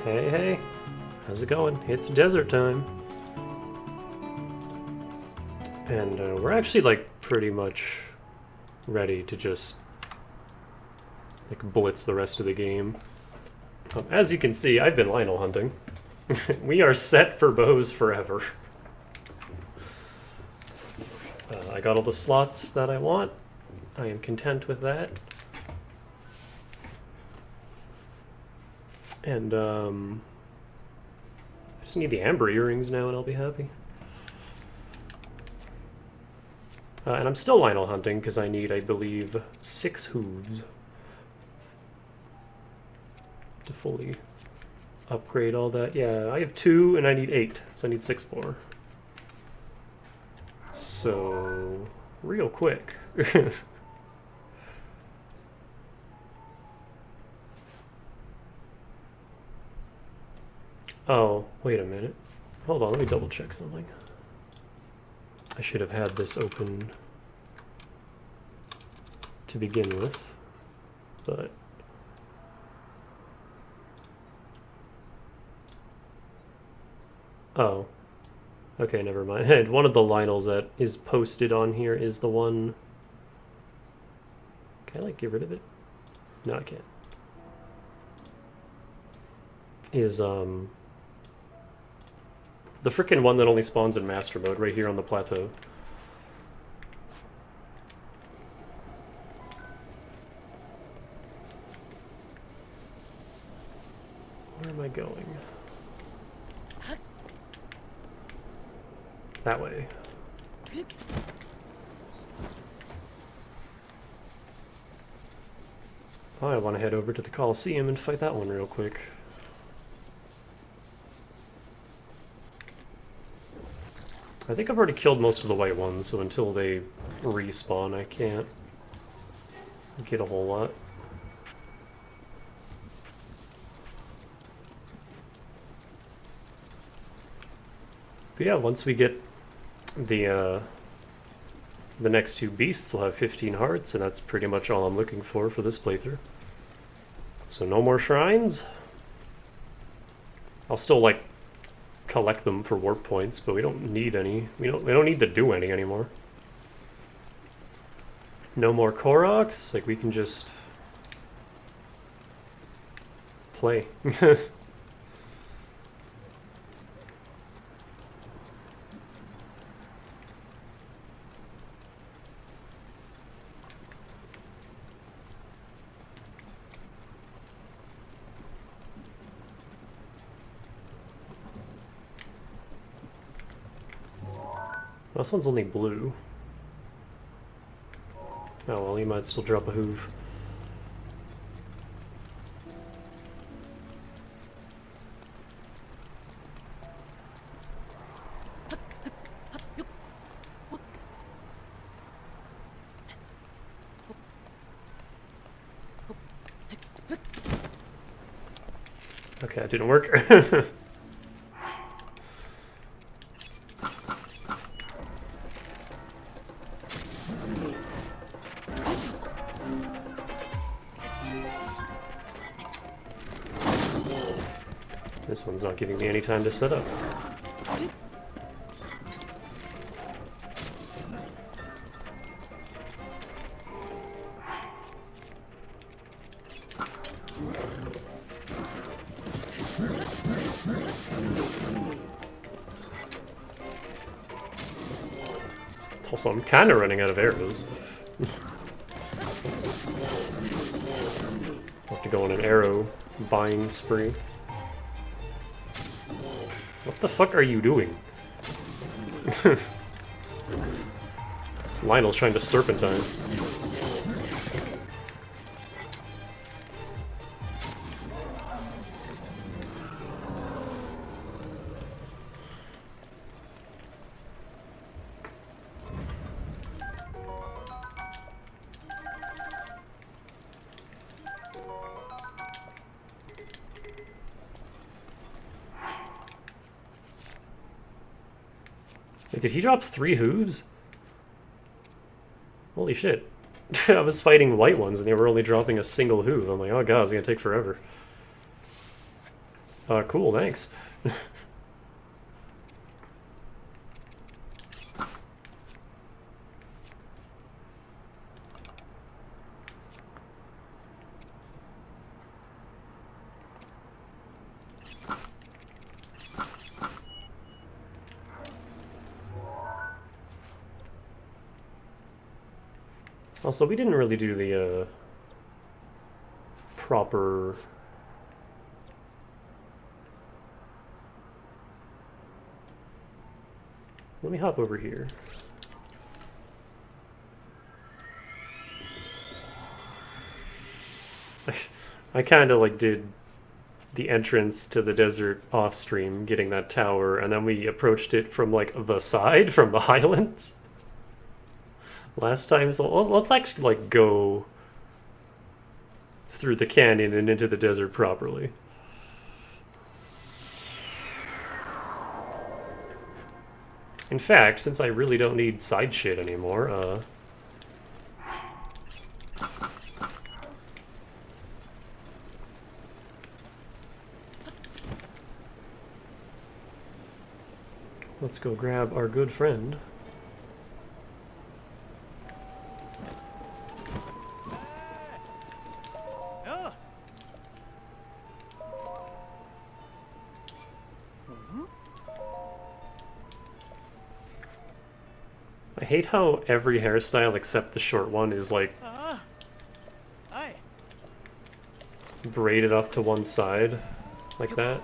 Hey, hey. How's it going? It's desert time. And we're actually, like, pretty much ready to just, like, blitz the rest of the game. As you can see, I've been Lionel hunting. We are set for bows forever. I got all the slots that I want. I am content with that. And, I just need the amber earrings now and I'll be happy. And I'm still Lionel hunting because I need, I believe, 6 hooves to fully upgrade all that. Yeah, I have 2 and I need 8, so I need 6 more. So, real quick. Oh, wait a minute. Hold on, let me double check something. I should have had this open to begin with, but... Oh. Okay, never mind. And one of the Lionels that is posted on here is the one... Can I, like, get rid of it? No, I can't. Is, the frickin' one that only spawns in Master Mode right here on the plateau. Where am I going? That way. Oh, I want to head over to the Coliseum and fight that one real quick. I think I've already killed most of the white ones, so until they respawn, I can't get a whole lot. But yeah, once we get the next 2 beasts, we'll have 15 hearts, and that's pretty much all I'm looking for this playthrough. So no more shrines. I'll still, like, collect them for warp points, but we don't need any. We don't need to do any anymore. No more Koroks. Like, we can just play. This one's only blue. Oh well, you might still drop a hoove. Okay, that didn't work. This one's not giving me any time to set up. Also, I'm kind of running out of arrows. I'll have to go on an arrow buying spree. What the fuck are you doing? This Lionel's trying to serpentine. Wait, did he drop 3 hooves? Holy shit. I was fighting white ones and they were only dropping a single hoove. I'm like, oh god, it's gonna take forever. Cool, thanks. Also, we didn't really do the proper... Let me hop over here. I kind of like did the entrance to the desert off stream, getting that tower, and then we approached it from like the side, from the highlands. Last time, so let's actually like go through the canyon and into the desert properly. In fact, since I really don't need side shit anymore, let's go grab our good friend. I hate how every hairstyle except the short one is like braided up to one side like that.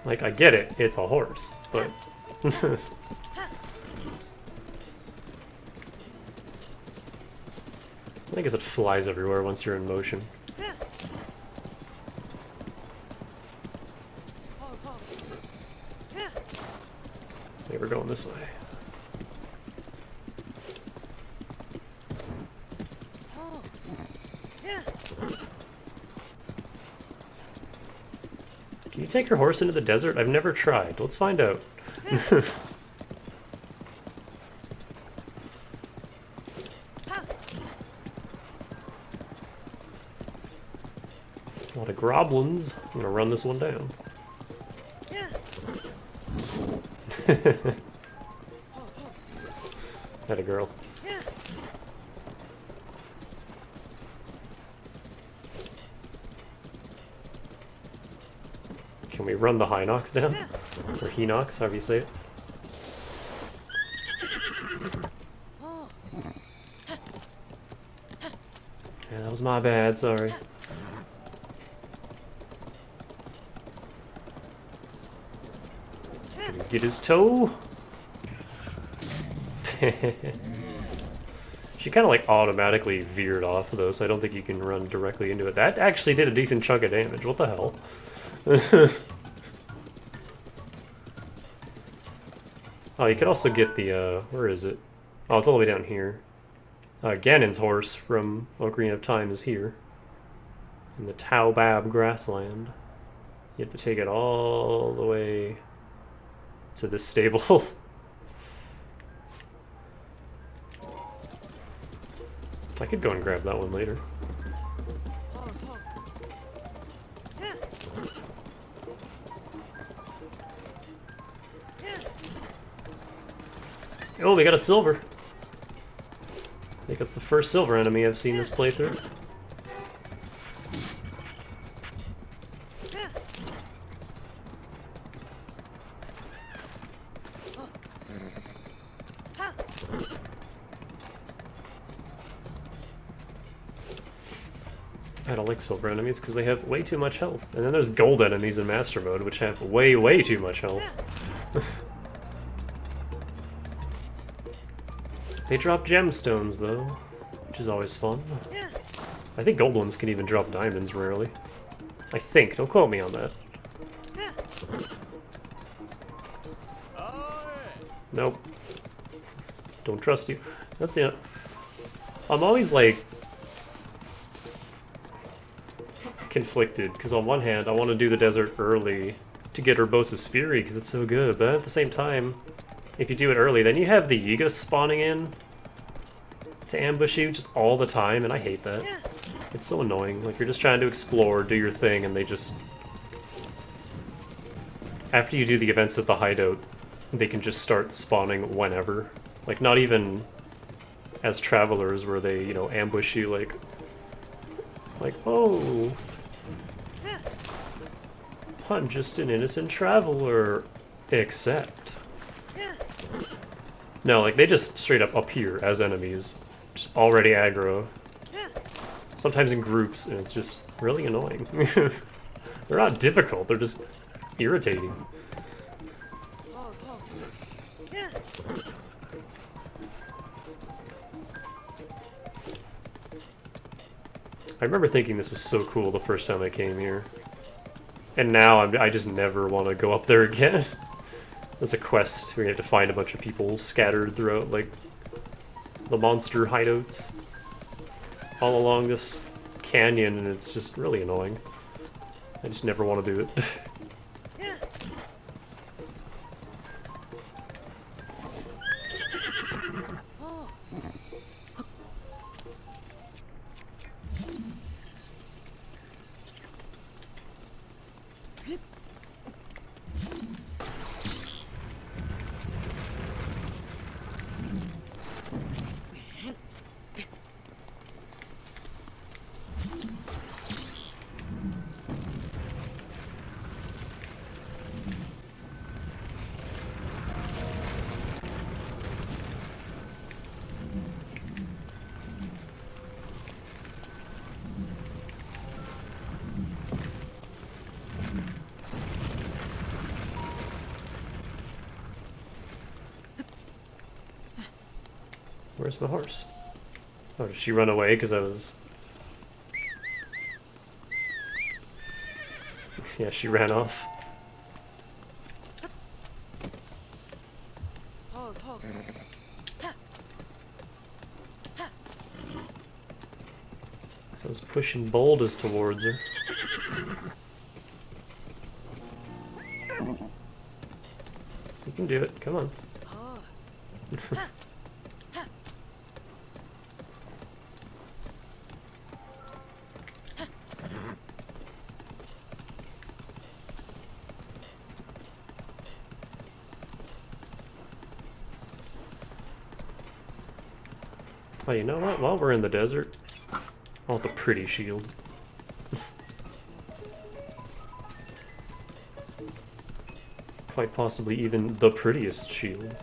Like, I get it, it's a horse, but... I guess it flies everywhere once you're in motion. Okay, we're going this way. Can you take your horse into the desert? I've never tried. Let's find out. A lot of groblins. I'm gonna run this one down. Had a girl. Can we run the Hinox down? Or Hinox, however you say it. Yeah, that was my bad, sorry. Can we get his toe? She kind of like automatically veered off though, so I don't think you can run directly into it. That actually did a decent chunk of damage, what the hell? Oh, you could also get the, where is it? Oh, it's all the way down here. Ganon's horse from Ocarina of Time is here. In the Taobab grassland. You have to take it all the way to this stable. I could go and grab that one later. Oh, we got a silver. I think it's the first silver enemy I've seen this playthrough. I don't like silver enemies because they have way too much health. And then there's gold enemies in Master Mode, which have way too much health. They drop gemstones, though, which is always fun. I think gold ones can even drop diamonds rarely. I think. Don't quote me on that. Nope. Don't trust you. That's the... I'm always, like... conflicted, because on one hand, I want to do the desert early to get Urbosa's Fury, because it's so good, but at the same time, if you do it early, then you have the Yigas spawning in to ambush you just all the time, and I hate that. It's so annoying. Like, you're just trying to explore, do your thing, and they just... After you do the events at the hideout, they can just start spawning whenever. Like, not even as travelers where they, you know, ambush you, like, oh, I'm just an innocent traveler, except. No, like, they just straight up appear as enemies, just already aggro. Sometimes in groups, and it's just really annoying. They're not difficult, they're just irritating. I remember thinking this was so cool the first time I came here. And now I just never want to go up there again. There's a quest where you have to find a bunch of people scattered throughout, like, the monster hideouts all along this canyon, and it's just really annoying. I just never want to do it. Where's my horse? Oh, did she run away because I was... Yeah, she ran off. So I was pushing boulders towards her. You can do it, come on. Oh, you know what? While we're in the desert, I want the pretty shield. Quite possibly even the prettiest shield.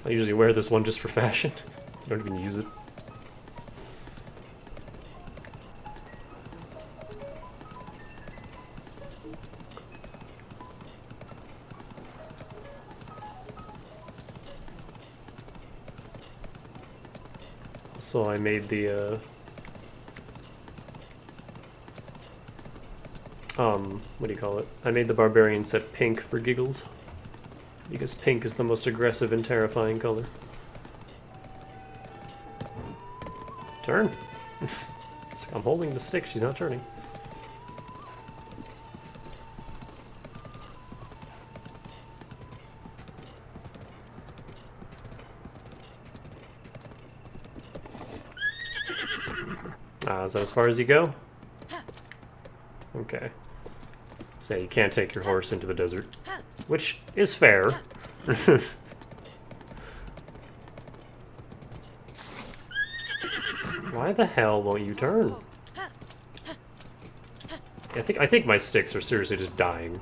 I usually wear this one just for fashion. I don't even use it. So I made the, what do you call it? I made the barbarian set pink for giggles. Because pink is the most aggressive and terrifying color. Turn! I'm holding the stick, she's not turning. Is that as far as you go? Okay. So you can't take your horse into the desert. Which is fair. Why the hell won't you turn? I think my sticks are seriously just dying.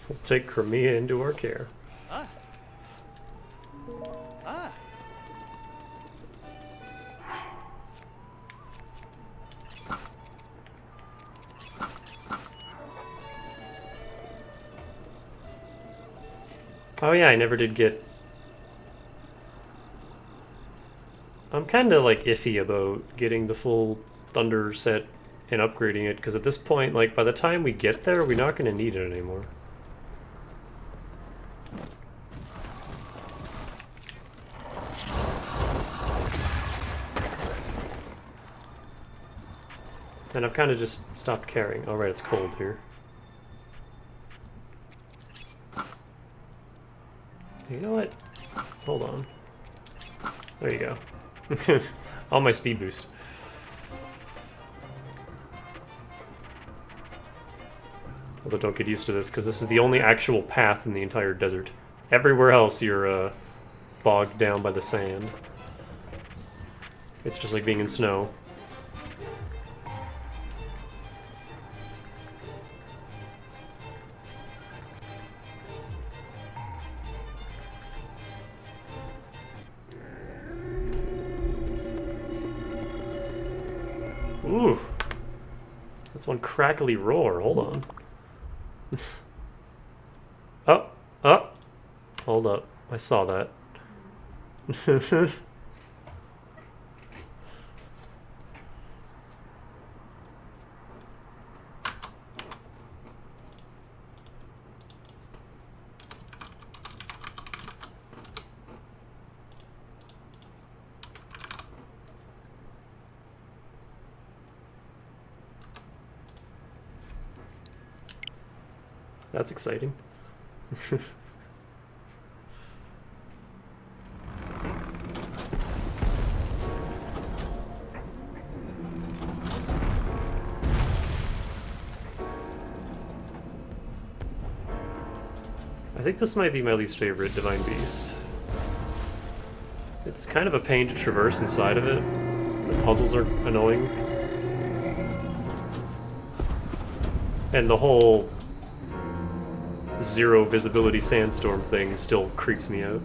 We'll take Crimea into our care. Oh yeah, I never did get... I'm kinda like iffy about getting the full Thunder set and upgrading it, because at this point, like, by the time we get there, we're not going to need it anymore. And I've kind of just stopped caring. Alright, it's cold here. You know what? Hold on. There you go. On my speed boost. Although don't get used to this, because this is the only actual path in the entire desert. Everywhere else you're bogged down by the sand. It's just like being in snow. Ooh. That's one crackly roar. Hold on. Oh. Hold up. I saw that. That's exciting. I think this might be my least favorite Divine Beast. It's kind of a pain to traverse inside of it. The puzzles are annoying. And the whole zero visibility sandstorm thing still creeps me out.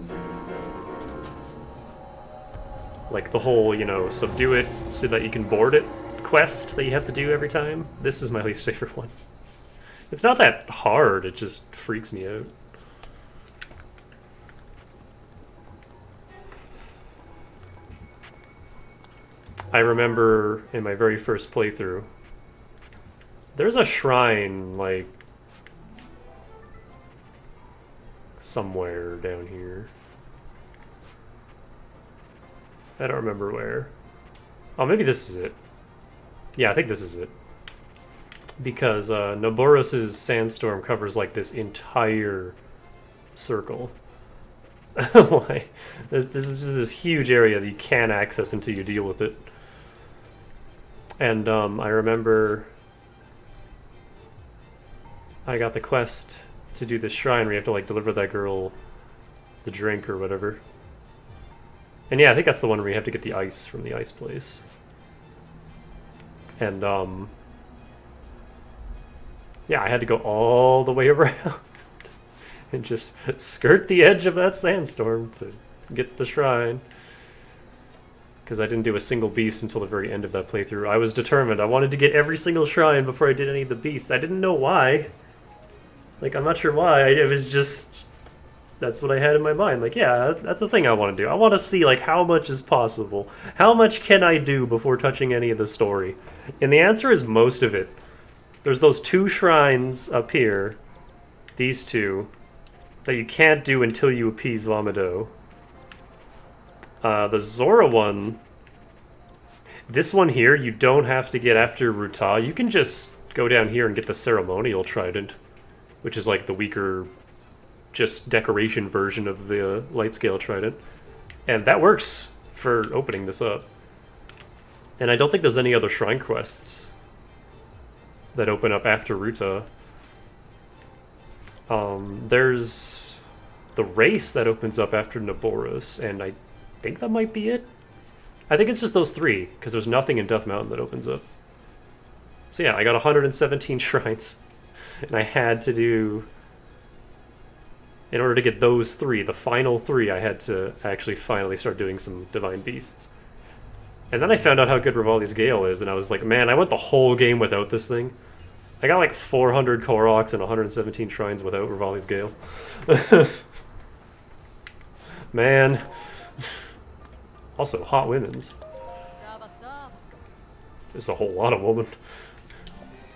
Like the whole, you know, subdue it so that you can board it quest that you have to do every time. This is my least favorite one. It's not that hard, it just freaks me out. I remember in my very first playthrough, there's a shrine, like, somewhere down here. I don't remember where. Oh, maybe this is it. Yeah, I think this is it. Because Noboros' sandstorm covers, like, this entire circle. Like, this is just this huge area that you can't access until you deal with it. And I remember I got the quest to do this shrine where you have to like deliver that girl the drink or whatever. And yeah, I think that's the one where you have to get the ice from the ice place. And yeah, I had to go all the way around and just skirt the edge of that sandstorm to get the shrine. Because I didn't do a single beast until the very end of that playthrough. I was determined. I wanted to get every single shrine before I did any of the beasts. I didn't know why. Like, I'm not sure why. It was just... That's what I had in my mind. Like, yeah, that's the thing I want to do. I want to see, like, how much is possible. How much can I do before touching any of the story? And the answer is most of it. There's those 2 shrines up here. These 2. That you can't do until you appease Vomito. The Zora one, this one here, you don't have to get after Ruta. You can just go down here and get the ceremonial trident, which is like the weaker, just decoration version of the light scale trident. And that works for opening this up. And I don't think there's any other shrine quests that open up after Ruta. There's the race that opens up after Noboros, and I think that might be it. I think it's just those 3, because there's nothing in Death Mountain that opens up. So yeah, I got 117 shrines, and I had to do... In order to get those 3, the final 3, I had to actually finally start doing some Divine Beasts. And then I found out how good Rivali's Gale is, and I was like, man, I went the whole game without this thing. I got like 400 Koroks and 117 shrines without Rivali's Gale. Man... Also, hot women's. There's a whole lot of women.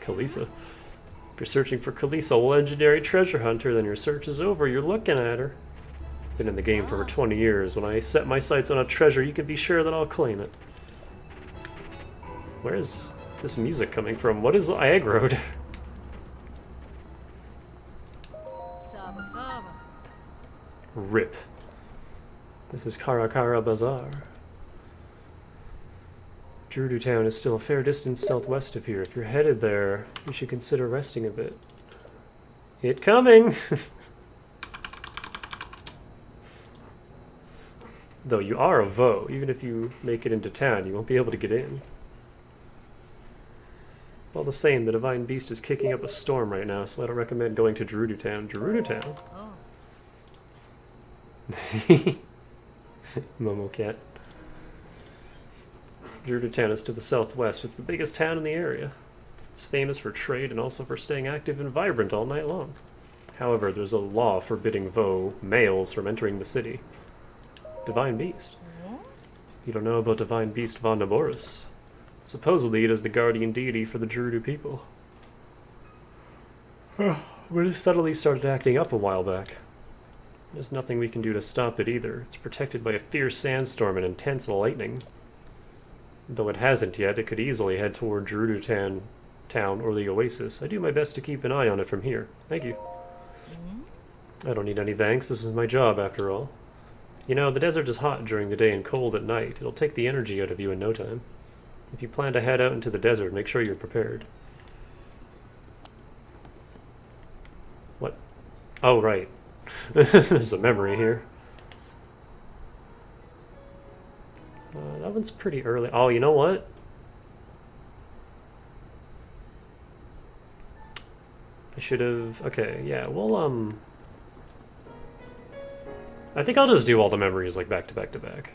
Kalisa. If you're searching for Kalisa, a legendary treasure hunter, then your search is over. You're looking at her. Been in the game for over 20 years. When I set my sights on a treasure, you can be sure that I'll claim it. Where is this music coming from? What is aggroed? Rip. This is Karakara Bazaar. Gerudo Town is still a fair distance southwest of here. If you're headed there, you should consider resting a bit. It coming! Though you are a Vo, even if you make it into town, you won't be able to get in. All the same, the Divine Beast is kicking up a storm right now, so I don't recommend going to Gerudo Town. Gerudo Town? Oh. Momo Cat. Gerudo Town is to the southwest. It's the biggest town in the area. It's famous for trade and also for staying active and vibrant all night long. However, there's a law forbidding Vo males from entering the city. Divine Beast. You don't know about Divine Beast Von Naboris. Supposedly it is the guardian deity for the Gerudo people. But it suddenly started acting up a while back. There's nothing we can do to stop it either. It's protected by a fierce sandstorm and intense lightning. Though it hasn't yet, it could easily head toward Gerudo Town or the Oasis. I do my best to keep an eye on it from here. Thank you. I don't need any thanks. This is my job, after all. You know, the desert is hot during the day and cold at night. It'll take the energy out of you in no time. If you plan to head out into the desert, make sure you're prepared. What? Oh, right. There's a memory here. That one's pretty early. Oh, you know what? I should have... Okay, yeah, well, I think I'll just do all the memories, like, back to back to back.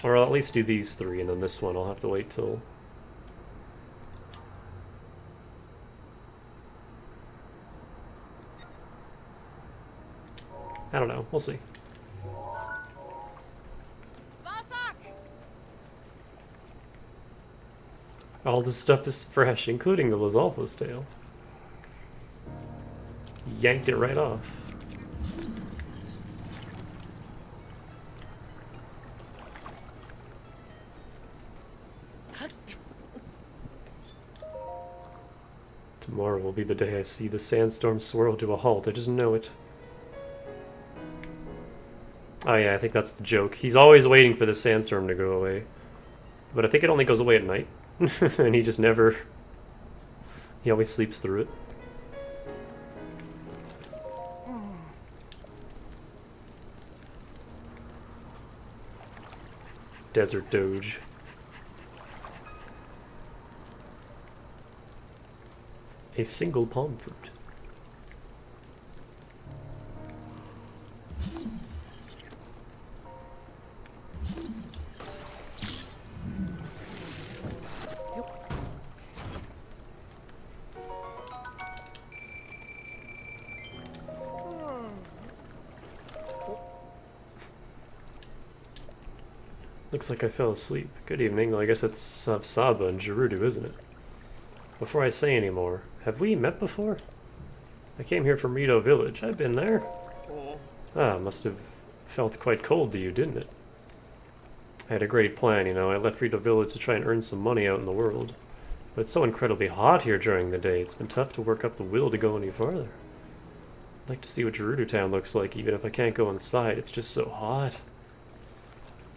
Or I'll at least do these three, and then this one I'll have to wait till... I don't know. We'll see. All this stuff is fresh, including the Lizalfo's tail. Yanked it right off. Tomorrow will be the day I see the sandstorm swirl to a halt. I just know it. Oh yeah, I think that's the joke. He's always waiting for the sandstorm to go away. But I think it only goes away at night. And he just never... He always sleeps through it. Desert Doge. A single palm fruit. Looks like I fell asleep. Good evening. Well, I guess it's Saba and Gerudo, isn't it? Before I say any more, have we met before? I came here from Rito Village. I've been there. Ah, must have felt quite cold to you, didn't it? I had a great plan, you know. I left Rito Village to try and earn some money out in the world. But it's so incredibly hot here during the day. It's been tough to work up the will to go any farther. I'd like to see what Gerudo Town looks like, even if I can't go inside. It's just so hot.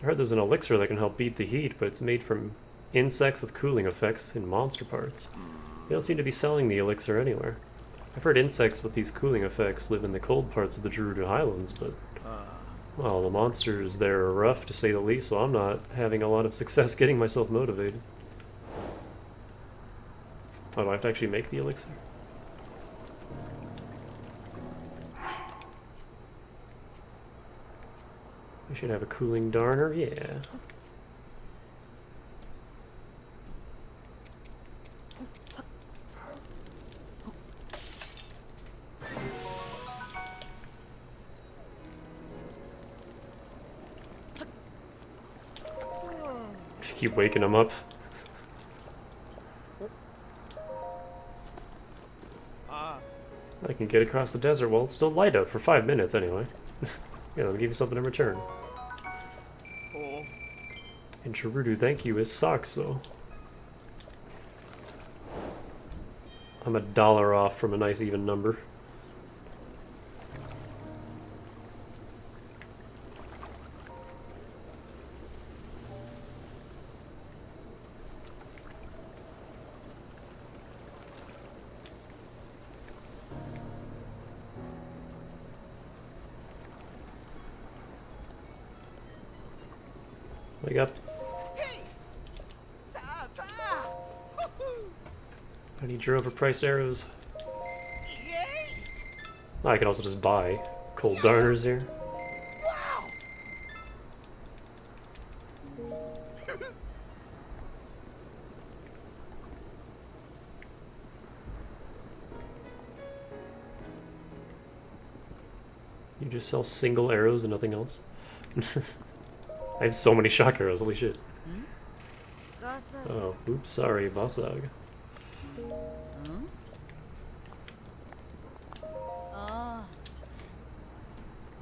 I heard there's an elixir that can help beat the heat, but it's made from insects with cooling effects in monster parts. They don't seem to be selling the elixir anywhere. I've heard insects with these cooling effects live in the cold parts of the Gerudo Highlands, but... well, the monsters there are rough, to say the least, so I'm not having a lot of success getting myself motivated. Oh, do I have to actually make the elixir? I should have a cooling darner, yeah. Keep waking him up. I can get across the desert while it's still light out for 5 minutes anyway. Yeah, let me give you something in return. And Gerudo, thank you, is socks though. I'm $1 off from a nice even number. Wake up. I need your overpriced arrows. I can also just buy cold darners here. You just sell single arrows and nothing else? I have so many shock arrows, holy shit. Oh, oops, sorry, Vasag.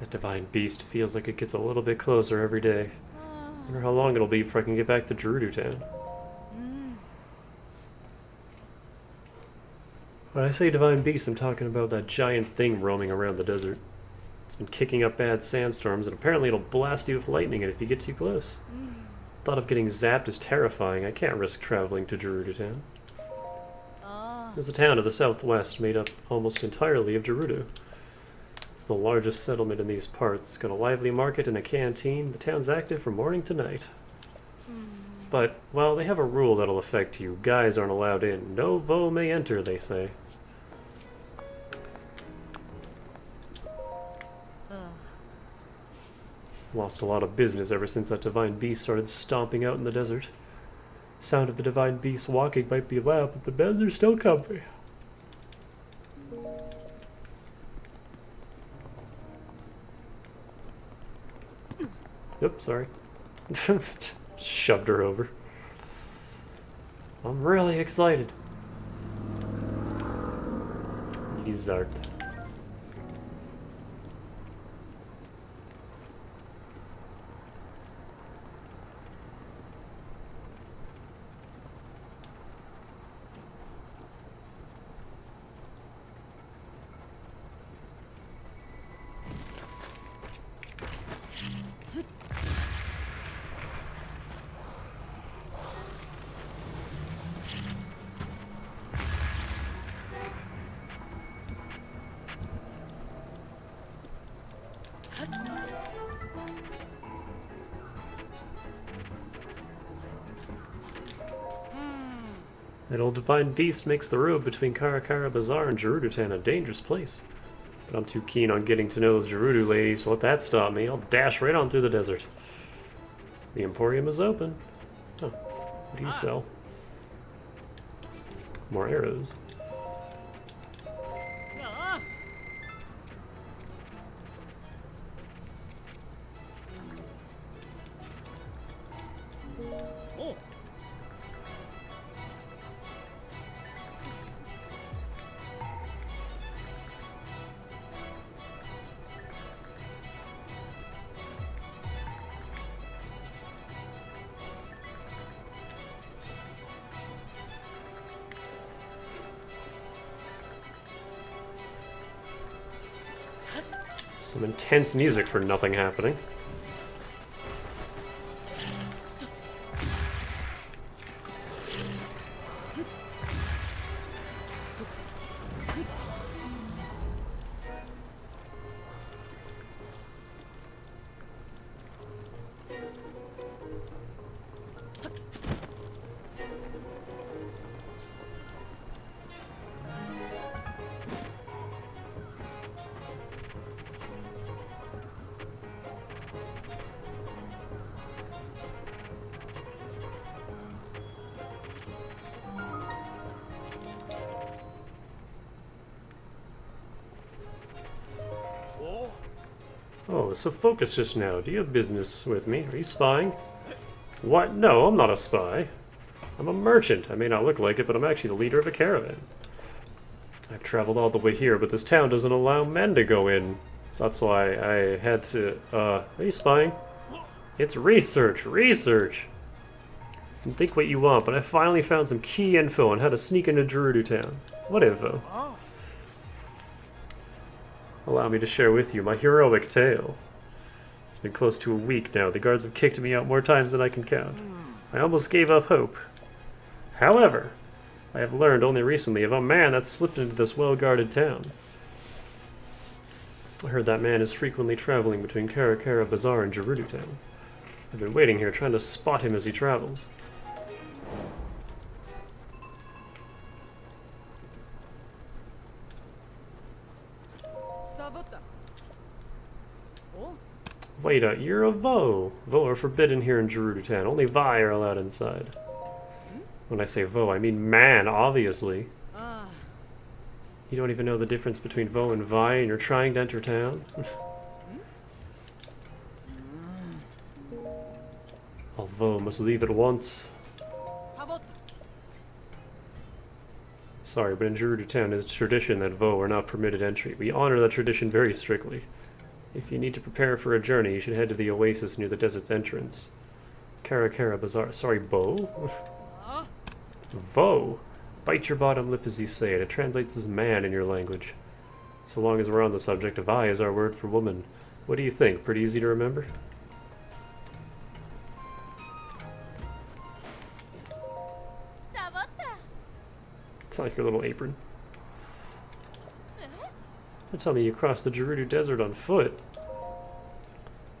That divine beast feels like it gets a little bit closer every day. I wonder how long it'll be before I can get back to Gerudo Town. When I say divine beast, I'm talking about that giant thing roaming around the desert. It's been kicking up bad sandstorms, and apparently it'll blast you with lightning if you get too close. Thought of getting zapped is terrifying. I can't risk traveling to Gerudo Town. There's a town to the southwest made up almost entirely of Gerudo. It's the largest settlement in these parts. Got a lively market and a canteen. The town's active from morning to night. But, well, they have a rule that'll affect you. Guys aren't allowed in. No vo may enter, they say. Lost a lot of business ever since that divine beast started stomping out in the desert. Sound of the divine beast walking might be loud, but the beds are still comfy. Oops, sorry. Shoved her over. I'm really excited. Lizard. That old divine beast makes the road between Karakara Bazaar and Gerudo Town a dangerous place. But I'm too keen on getting to know those Gerudo ladies, so let that stop me. I'll dash right on through the desert. The Emporium is open. Oh, what do you sell? More arrows. Some intense music for nothing happening. Oh, so focus just now. Do you have business with me? Are you spying? What? No, I'm not a spy. I'm a merchant. I may not look like it, but I'm actually the leader of a caravan. I've traveled all the way here, but this town doesn't allow men to go in. So that's why I had to, are you spying? It's research, research! You can think what you want, but I finally found some key info on how to sneak into Gerudo Town. What info? Allow me to share with you my heroic tale. It's been close to a week now. The guards have kicked me out more times than I can count. I almost gave up hope. However, I have learned only recently of a man that slipped into this well-guarded town. I heard that man is frequently traveling between Karakara Bazaar and Gerudo Town. I've been waiting here trying to spot him as he travels. Wait, you're a Vo. Vo are forbidden here in Gerudo Town. Only Vi are allowed inside. When I say Vo, I mean man, obviously. You don't even know the difference between Vo and Vi, and you're trying to enter town? All Vo must leave at once. Sorry, but in Gerudo Town it's tradition that Vo are not permitted entry. We honor that tradition very strictly. If you need to prepare for a journey, you should head to the oasis near the desert's entrance. Karakara Bazaar. Sorry, Bo? Vo! Bite your bottom lip as you say it. It translates as man in your language. So long as we're on the subject of I is our word for woman. What do you think? Pretty easy to remember? It's like your little apron. Don't tell me you crossed the Gerudo Desert on foot.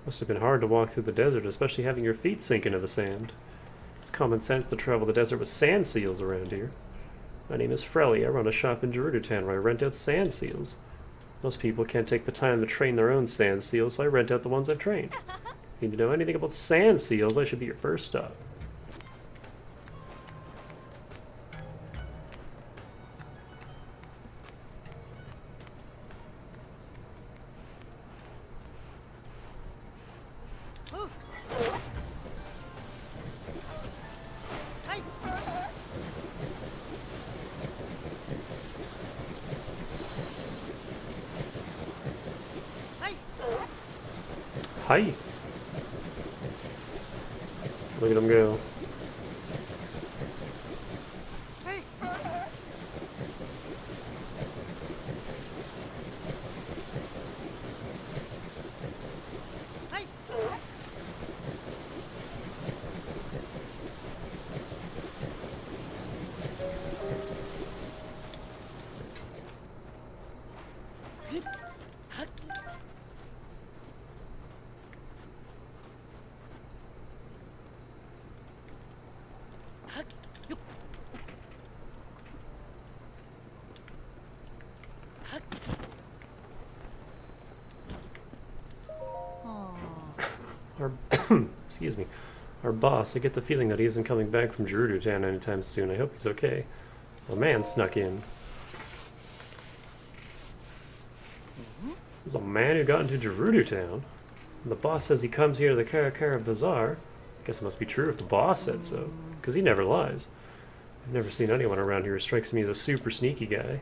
Must have been hard to walk through the desert, especially having your feet sink into the sand. It's common sense to travel the desert with sand seals around here. My name is Frelly. I run a shop in Gerudo Town where I rent out sand seals. Most people can't take the time to train their own sand seals, so I rent out the ones I've trained. Need to know anything about sand seals, I should be your first stop. Hi! Look at him go. Excuse me. Our boss, I get the feeling that he isn't coming back from Gerudo Town anytime soon. I hope he's okay. A man snuck in. There's a man who got into Gerudo Town. And the boss says he comes here to the Karakara Bazaar. I guess it must be true if the boss said so, because he never lies. I've never seen anyone around here who strikes me as a super sneaky guy.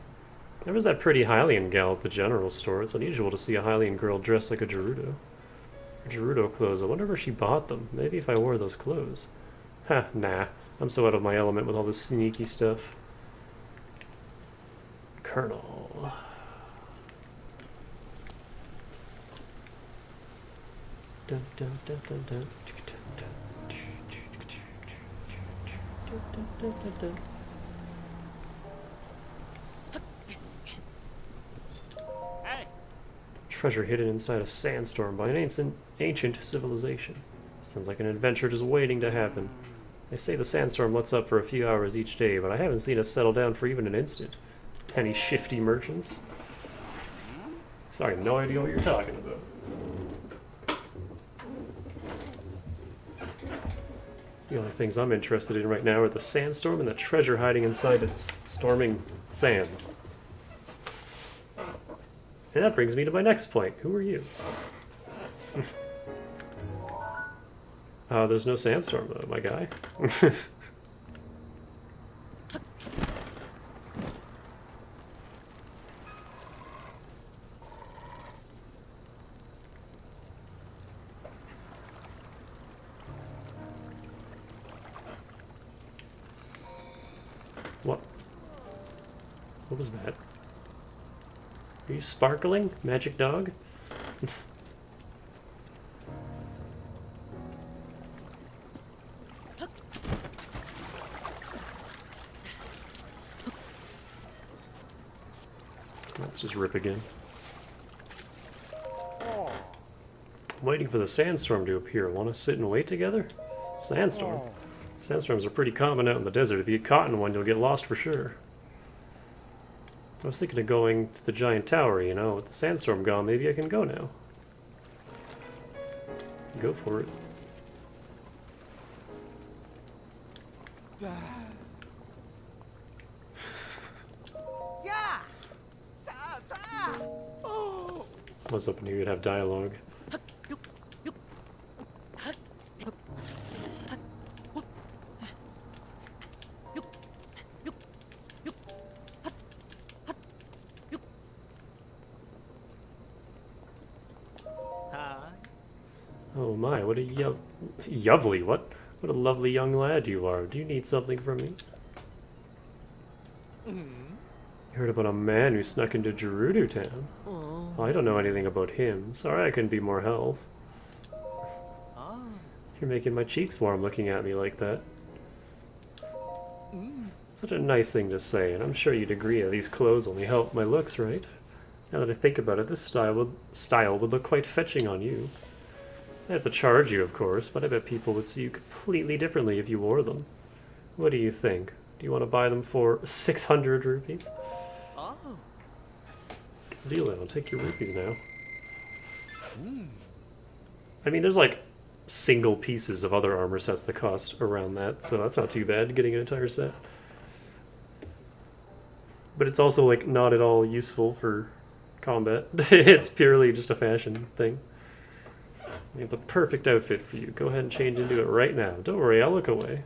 There was that pretty Hylian gal at the general store. It's unusual to see a Hylian girl dressed like a Gerudo. Gerudo clothes. I wonder where she bought them. Maybe if I wore those clothes. Ha, nah. I'm so out of my element with all this sneaky stuff. Colonel. Dun, dun, dun, dun, dun. Dun, dun, dun. Treasure hidden inside a sandstorm by an ancient civilization. Sounds like an adventure just waiting to happen. They say the sandstorm lets up for a few hours each day, but I haven't seen us settle down for even an instant. Any shifty merchants? Sorry, no idea what you're talking about. The only things I'm interested in right now are the sandstorm and the treasure hiding inside its storming sands. And that brings me to my next point. Who are you? There's no sandstorm though, my guy. What? What was that? Are you sparkling, magic dog? Let's just rip again. I'm waiting for the sandstorm to appear. Want to sit and wait together? Sandstorm? Sandstorms are pretty common out in the desert. If you get caught in one, you'll get lost for sure. I was thinking of going to the giant tower, you know. With the sandstorm gone, maybe I can go now. Go for it. I was hoping you would have dialogue. Oh my, what a yovely, what a lovely young lad you are. Do you need something from me? You heard about a man who snuck into Gerudo Town? Well, I don't know anything about him. Sorry I couldn't be more help. You're making my cheeks warm looking at me like that. Such a nice thing to say, and I'm sure you'd agree that these clothes only help my looks, right? Now that I think about it, this style would look quite fetching on you. I have to charge you, of course, but I bet people would see you completely differently if you wore them. What do you think? Do you want to buy them for 600 rupees? It's a deal then, I'll take your rupees now. I mean, there's like single pieces of other armor sets that cost around that, so that's not too bad, getting an entire set. But it's also like not at all useful for combat. It's purely just a fashion thing. We have the perfect outfit for you. Go ahead and change into it right now. Don't worry, I'll look away.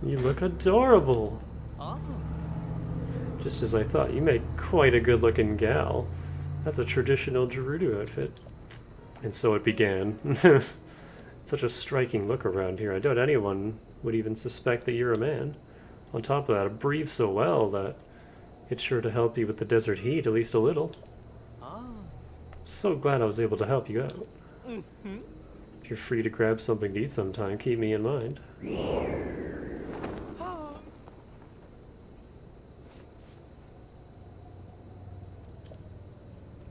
You look adorable. Just as I thought, you made quite a good-looking gal. That's a traditional Gerudo outfit. And so it began. Such a striking look around here. I doubt anyone would even suspect that you're a man. On top of that, it breathes so well that it's sure to help you with the desert heat, at least a little. I'm so glad I was able to help you out. If you're free to grab something to eat sometime, keep me in mind.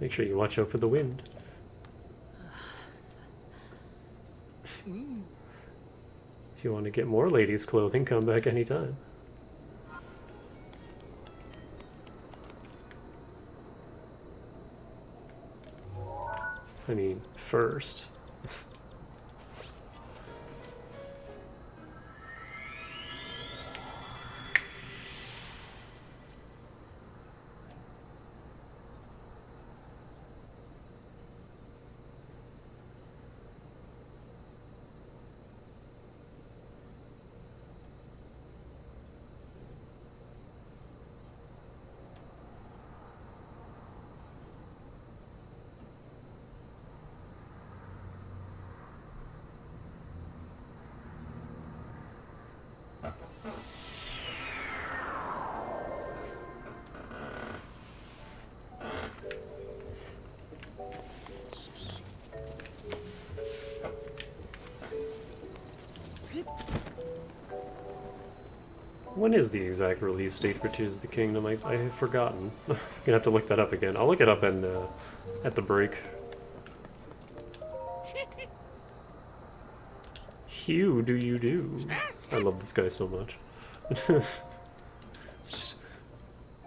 Make sure you watch out for the wind. If you want to get more ladies' clothing, come back anytime. I mean, first. When is the exact release date for Tears of the Kingdom? I have forgotten. I'm gonna have to look that up again. I'll look it up in, at the break. Hugh, do you do? I love this guy so much. It's just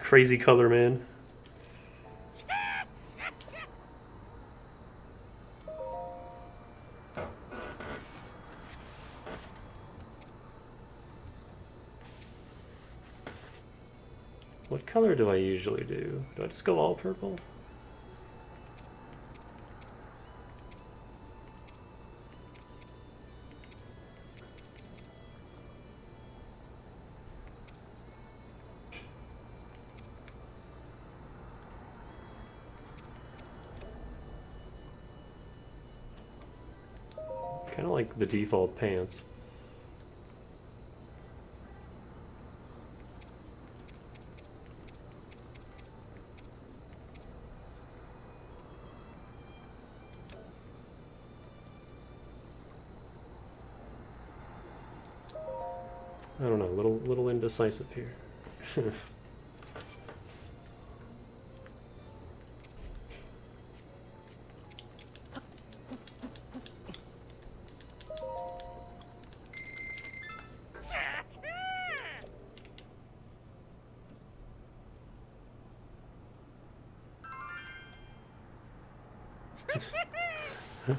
crazy color, man. color do I usually do? Do I just go all purple? Kind of like the default pants. I don't know, little indecisive here.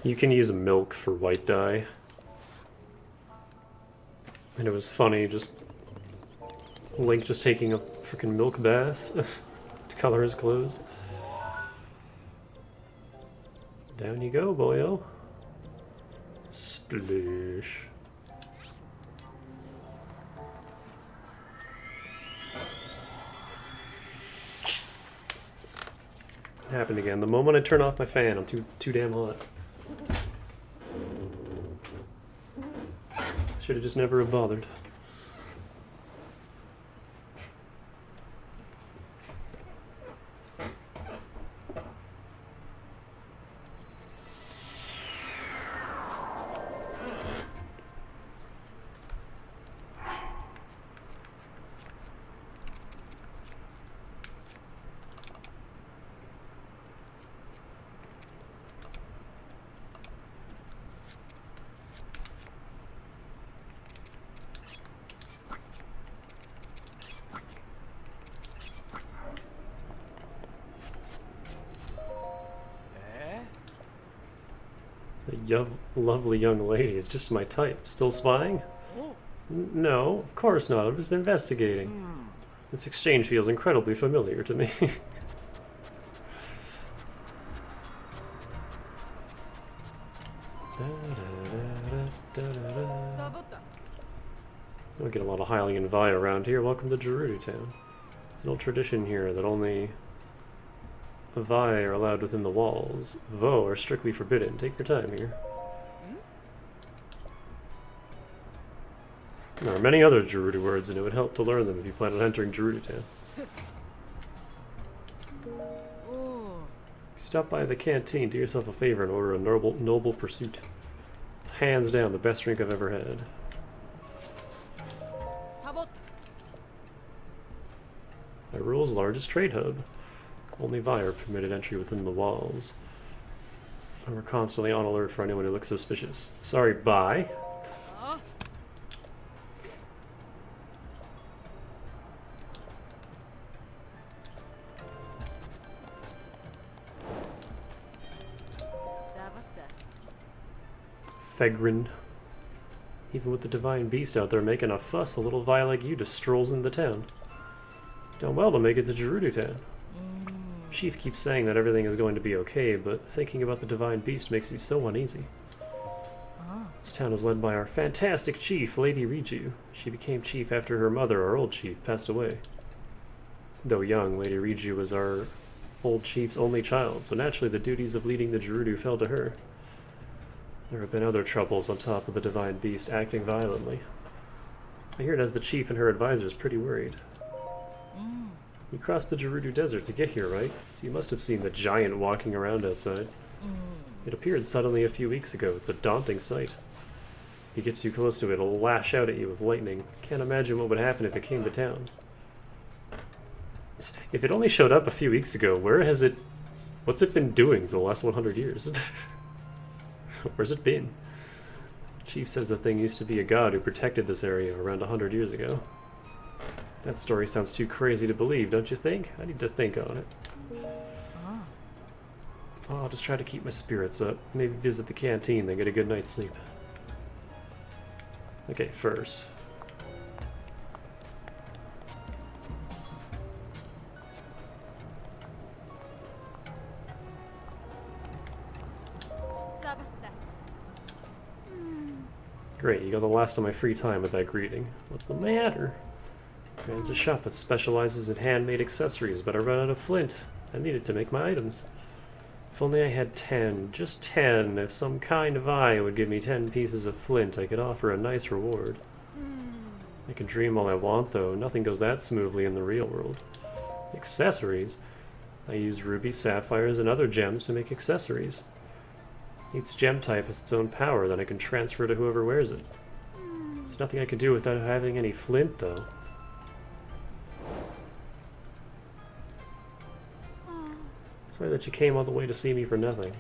You can use milk for white dye. And it was funny, just Link just taking a freaking milk bath to color his clothes. Down you go, boyo. Splish. It happened again. The moment I turn off my fan, I'm too damn hot. Should have just never have bothered. The lovely young lady is just my type. Still spying? No, of course not. I'm just investigating. This exchange feels incredibly familiar to me. We get a lot of Hylian Vi around here. Welcome to Gerudo Town. It's an old tradition here that only Vi are allowed within the walls. Vo are strictly forbidden. Take your time here. There are many other Gerudo words, and it would help to learn them if you plan on entering Gerudo Town. If you stop by the canteen, do yourself a favor and order a noble pursuit. It's hands down the best drink I've ever had. Hyrule's largest trade hub. Only Vi are permitted entry within the walls. And we're constantly on alert for anyone who looks suspicious. Sorry, bye. Fegrin. Even with the Divine Beast out there making a fuss, a little Vi like you just strolls into town. Done well to make it to Gerudo Town. Chief keeps saying that everything is going to be okay, but thinking about the Divine Beast makes me so uneasy. This town is led by our fantastic chief, Lady Riju. She became chief after her mother, our old chief, passed away. Though young, Lady Riju was our old chief's only child, so naturally the duties of leading the Gerudo fell to her. There have been other troubles on top of the Divine Beast acting violently. I hear it has the chief and her advisors pretty worried. You crossed the Gerudo Desert to get here, right? So you must have seen the giant walking around outside. It appeared suddenly a few weeks ago. It's a daunting sight. If you get too close to it, it'll lash out at you with lightning. Can't imagine what would happen if it came to town. If it only showed up a few weeks ago, where has it... What's it been doing for the last 100 years? Where's it been? Chief says the thing used to be a god who protected this area around 100 years ago. That story sounds too crazy to believe, don't you think? I need to think on it. Oh, I'll just try to keep my spirits up. Maybe visit the canteen, then get a good night's sleep. Okay, first. Great, you got the last of my free time with that greeting. What's the matter? Man's a shop that specializes in handmade accessories, but I ran out of flint. I needed to make my items. If only I had 10, just 10. If some kind of eye would give me 10 pieces of flint, I could offer a nice reward. I can dream all I want, though. Nothing goes that smoothly in the real world. Accessories? I use rubies, sapphires, and other gems to make accessories. Each gem type has its own power that I can transfer to whoever wears it. There's nothing I can do without having any flint, though. Sorry that you came all the way to see me for nothing.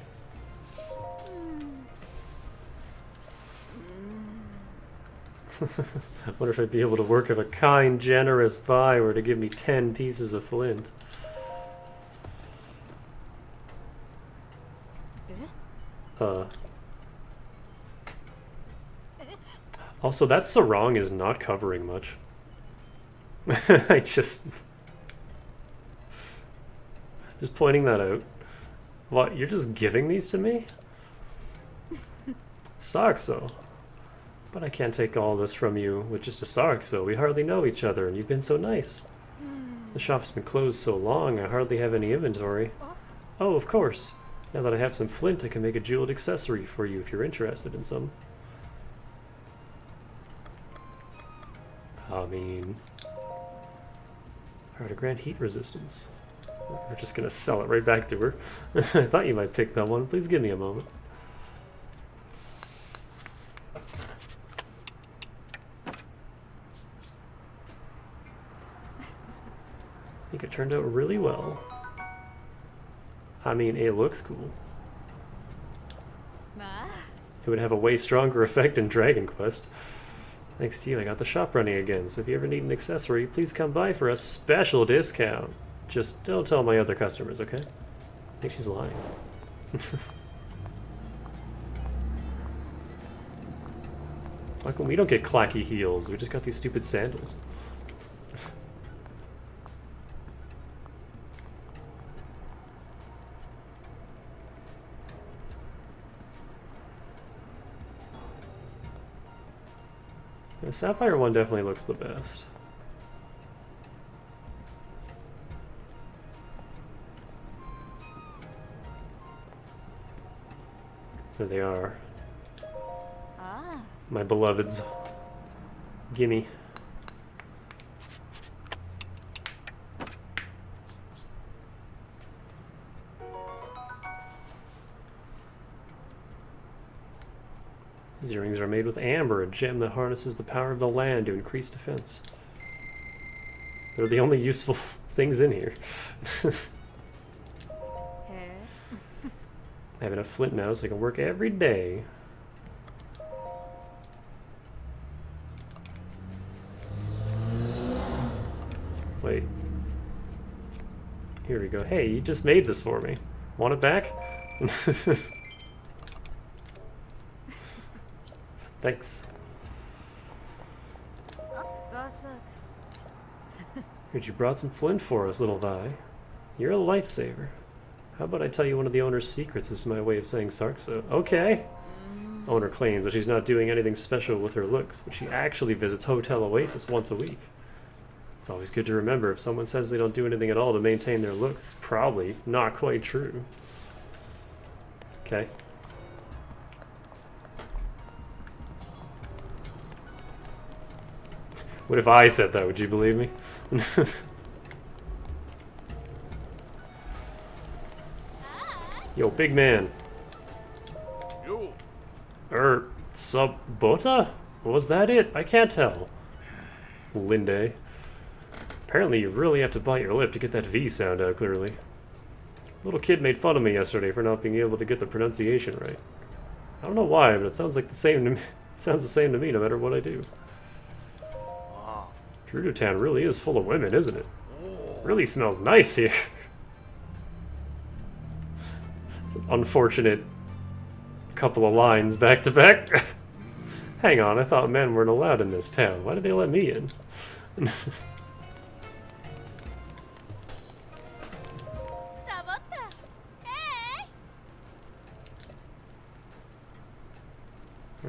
I wonder if I'd be able to work if a kind, generous buy were to give me 10 pieces of flint. Also, that sarong is not covering much. I just pointing that out. What, you're just giving these to me? Sarkso. But I can't take all this from you with just a Sarkso. We hardly know each other, and you've been so nice. The shop's been closed so long, I hardly have any inventory. Oh, of course. Now that I have some flint, I can make a jeweled accessory for you if you're interested in some. I mean, hard to grant heat resistance. We're just gonna sell it right back to her. I thought you might pick that one. Please give me a moment. I think it turned out really well. I mean, it looks cool. It would have a way stronger effect in Dragon Quest. Thanks to you, I got the shop running again, so if you ever need an accessory, please come by for a special discount. Just don't tell my other customers, okay? I think she's lying. How come we don't get clacky heels? We just got these stupid sandals. The sapphire one definitely looks the best. There they are. My beloveds. Gimme. These earrings are made with amber, a gem that harnesses the power of the land to increase defense. They're the only useful things in here. I have enough flint now so I can work every day. Wait. Here we go. Hey, you just made this for me. Want it back? Thanks. Heard you brought some flint for us, little Vi. You're a lifesaver. How about I tell you one of the owner's secrets is my way of saying Sarkso? Okay. Owner claims that she's not doing anything special with her looks, but she actually visits Hotel Oasis once a week. It's always good to remember if someone says they don't do anything at all to maintain their looks, it's probably not quite true. Okay. What if I said that? Would you believe me? Yo, big man. Yo. Sabota? Was that it? I can't tell. Linde. Apparently you really have to bite your lip to get that V sound out clearly. Little kid made fun of me yesterday for not being able to get the pronunciation right. I don't know why, but it sounds like the same to me. Sounds the same to me no matter what I do. Gerudo Town really is full of women, isn't it? Really smells nice here. It's an unfortunate couple of lines back to back. Hang on, I thought men weren't allowed in this town. Why did they let me in?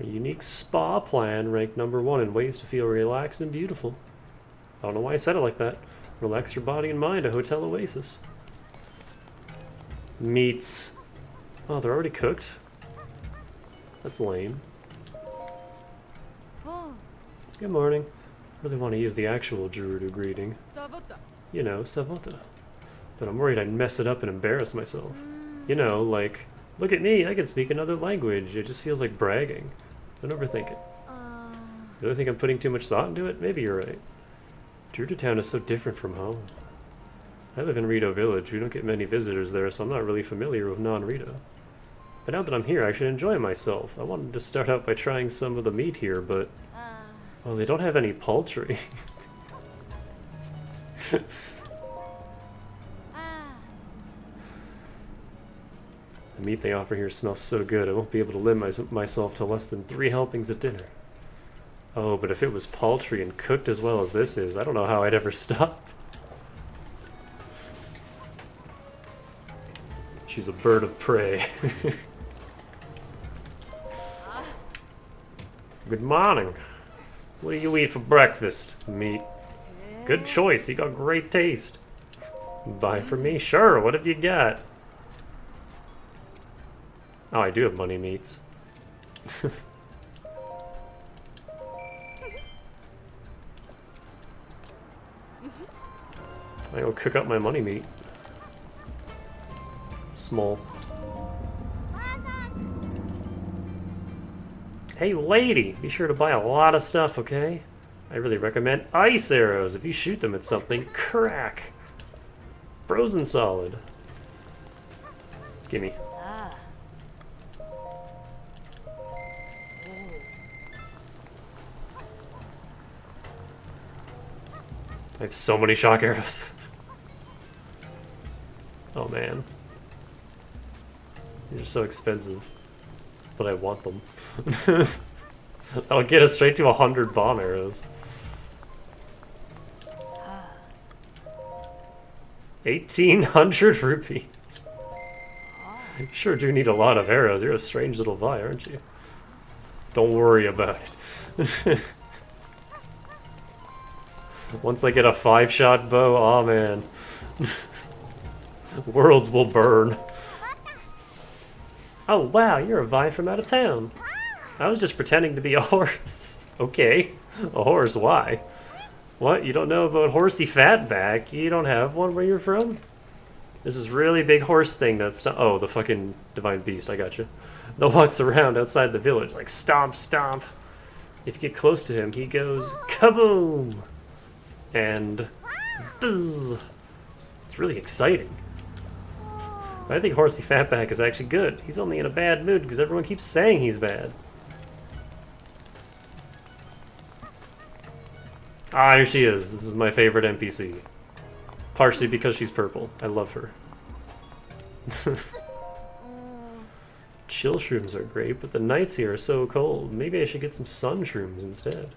A unique spa plan ranked #1 in ways to feel relaxed and beautiful. I don't know why I said it like that. Relax your body and mind, a hotel oasis. Meats. Oh, they're already cooked? That's lame. Good morning. Really want to use the actual Gerudo greeting. You know, Savota. But I'm worried I'd mess it up and embarrass myself. You know, like, look at me, I can speak another language. It just feels like bragging. Don't overthink it. You really think I'm putting too much thought into it? Maybe you're right. Gerudo Town is so different from home. I live in Rito Village. We don't get many visitors there, so I'm not really familiar with non-Rito. But now that I'm here, I should enjoy myself. I wanted to start out by trying some of the meat here, but... well, they don't have any poultry. The meat they offer here smells so good, I won't be able to limit myself to less than 3 helpings at dinner. Oh, but if it was paltry and cooked as well as this is, I don't know how I'd ever stop. She's a bird of prey. Good morning. What do you eat for breakfast? Meat. Good choice, you got great taste. Buy for me? Sure, what have you got? Oh, I do have money meats. I'll cook up my money meat. Small. Hey lady, be sure to buy a lot of stuff, okay? I really recommend ice arrows. If you shoot them at something, crack. Frozen solid. Gimme. I have so many shock arrows. Oh man. These are so expensive. But I want them. That'll get us straight to 100 bomb arrows. 1,800 rupees. You sure do need a lot of arrows. You're a strange little Vi, aren't you? Don't worry about it. Once I get a 5-shot bow, oh man. Worlds will burn. Oh wow, you're a Vi from out of town. I was just pretending to be a horse. Okay, a horse, why? What, you don't know about Horsey Fatback? You don't have one where you're from? This is really big horse thing that's... oh, the fucking Divine Beast, I gotcha. That walks around outside the village like stomp, stomp. If you get close to him, he goes kaboom! And buzz. It's really exciting. I think Horsey Fatback is actually good. He's only in a bad mood because everyone keeps saying he's bad. Ah, here she is. This is my favorite NPC. Partially because she's purple. I love her. Chill shrooms are great, but the nights here are so cold. Maybe I should get some sun shrooms instead.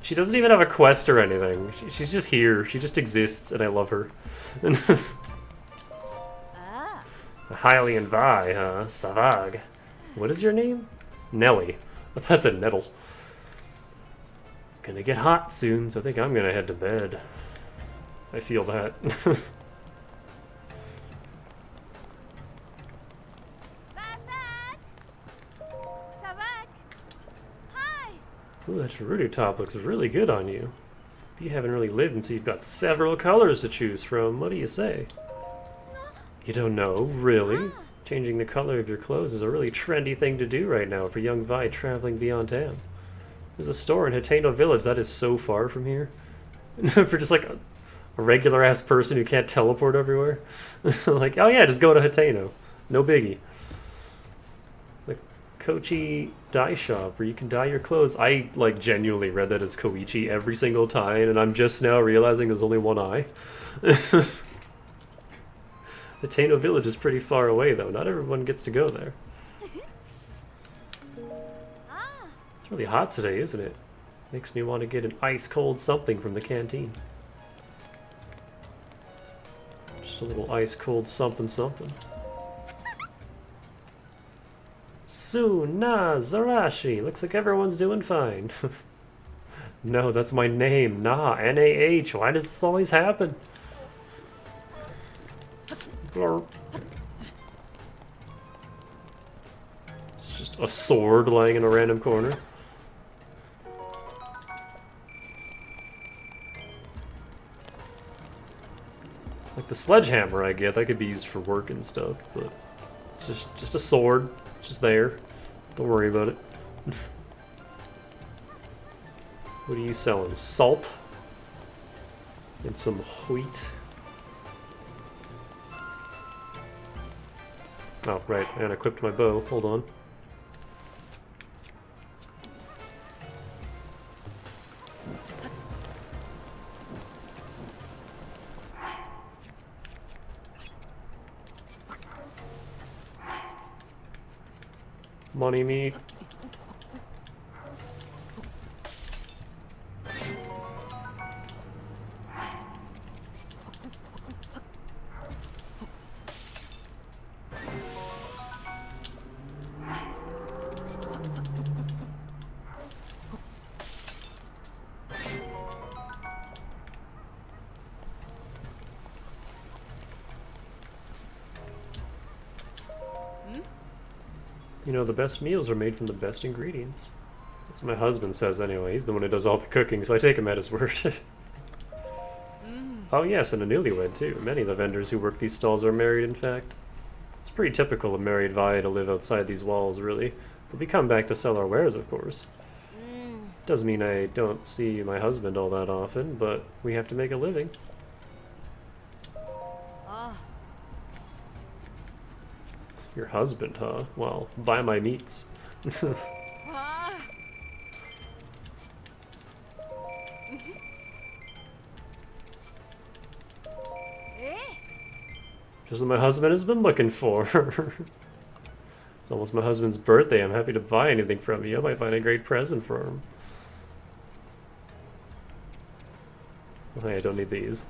She doesn't even have a quest or anything. She's just here. She just exists, and I love her. Hylian Vi, huh? Savag. What is your name? Nelly. That's a nettle. It's gonna get hot soon, so I think I'm gonna head to bed. I feel that. Ooh, that Gerudo top looks really good on you. You haven't really lived until you've got several colors to choose from. What do you say? You don't know, really? Changing the color of your clothes is a really trendy thing to do right now for young Vi traveling beyond town. There's a store in Hateno Village that is so far from here. For just like a regular-ass person who can't teleport everywhere. Like, oh yeah, just go to Hateno. No biggie. The Kochi dye shop where you can dye your clothes. I, like, genuinely read that as Koichi every single time, and I'm just now realizing there's only one I. Hateno Village is pretty far away, though. Not everyone gets to go there. It's really hot today, isn't it? Makes me want to get an ice-cold something from the canteen. Just a little ice-cold something something. Suna Zarashi. Looks like everyone's doing fine. No, that's my name. Nah, N-A-H. Why does this always happen? It's just a sword lying in a random corner. Like the sledgehammer I get, that could be used for work and stuff, but it's just a sword. It's just there. Don't worry about it. What are you selling? Salt? And some wheat? Oh, right, and I equipped my bow. Hold on. Money meat. You know, the best meals are made from the best ingredients. That's what my husband says anyway. He's the one who does all the cooking, so I take him at his word. Oh yes, and a newlywed too. Many of the vendors who work these stalls are married, in fact. It's pretty typical of married Vi to live outside these walls, really. But we come back to sell our wares, of course. Doesn't mean I don't see my husband all that often, but we have to make a living. Your husband, huh? Well, buy my meats. Just what my husband has been looking for. It's almost my husband's birthday. I'm happy to buy anything from you. I might find a great present for him. Oh, hey, I don't need these.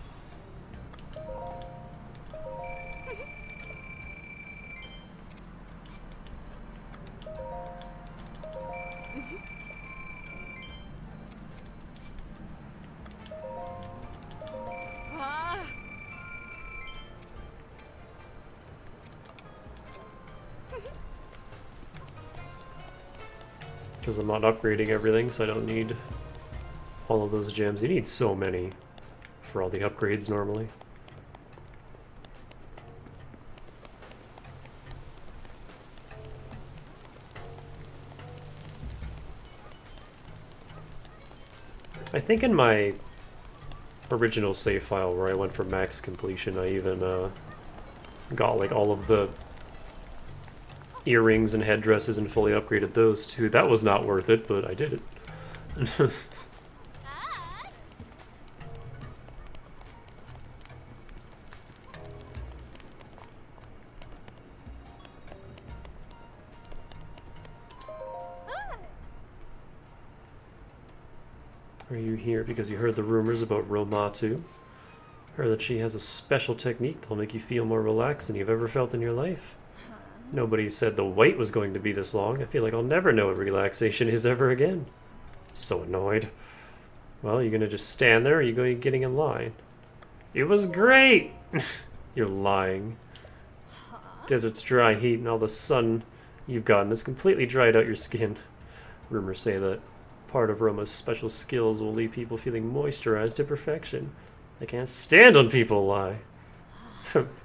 Because I'm not upgrading everything, so I don't need all of those gems. You need so many for all the upgrades normally. I think in my original save file where I went for max completion, I even got like all of the earrings and headdresses and fully upgraded those too. That was not worth it, but I did it. Are you here because you heard the rumors about Roma too? Heard that she has a special technique that'll make you feel more relaxed than you've ever felt in your life. Nobody said the wait was going to be this long. I feel like I'll never know what relaxation is ever again. So annoyed. Well, you're gonna just stand there or are you going getting in line? It was great! You're lying. Desert's dry heat and all the sun you've gotten has completely dried out your skin. Rumors say that part of Roma's special skills will leave people feeling moisturized to perfection. I can't stand when people lie.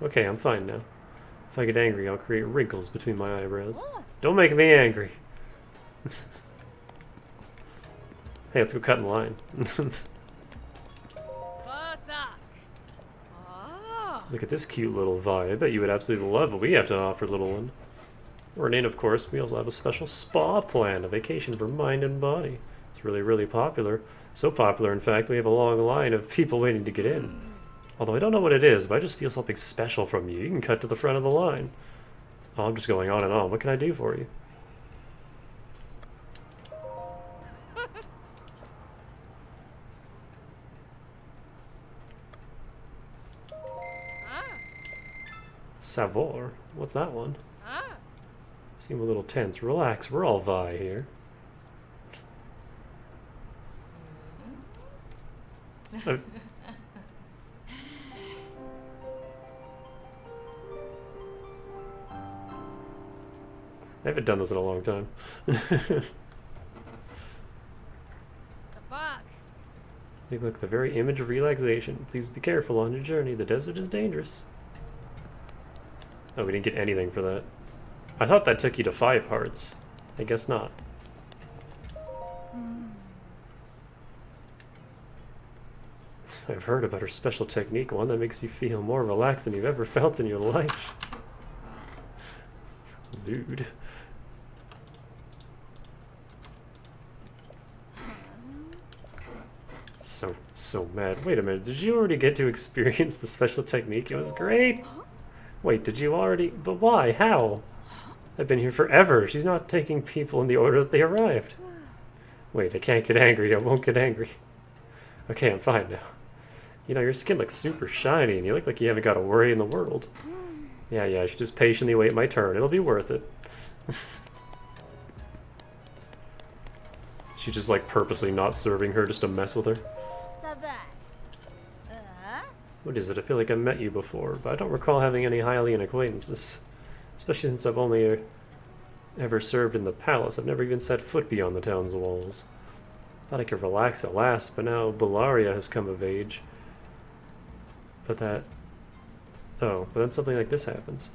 Okay, I'm fine now. If I get angry, I'll create wrinkles between my eyebrows. Don't make me angry. Hey, let's go cut in line. Look at this cute little Vi. I bet you would absolutely love what we have to offer, little one. We're in, of course. We also have a special spa plan, a vacation for mind and body. It's really, really popular. So popular, in fact, we have a long line of people waiting to get in. Although I don't know what it is, but I just feel something special from you. You can cut to the front of the line. Oh, I'm just going on and on. What can I do for you? Savor? What's that one? Seem a little tense. Relax, we're all Vi here. I haven't done this in a long time. They look the very image of relaxation. Please be careful on your journey. The desert is dangerous. Oh, we didn't get anything for that. I thought that took you to 5 hearts. I guess not. I've heard about her special technique, one that makes you feel more relaxed than you've ever felt in your life. Dude. So mad. Wait a minute, did you already get to experience the special technique? It was great! Wait, did you already? But why? How? I've been here forever. She's not taking people in the order that they arrived. Wait, I can't get angry. I won't get angry. Okay, I'm fine now. You know, your skin looks super shiny, and you look like you haven't got a worry in the world. Yeah, I should just patiently wait my turn. It'll be worth it. She's just like purposely not serving her just to mess with her. What is it? I feel like I've met you before, but I don't recall having any Hylian acquaintances. Especially since I've only ever served in the palace. I've never even set foot beyond the town's walls. Thought I could relax at last, but now Bellaria has come of age. But then something like this happens.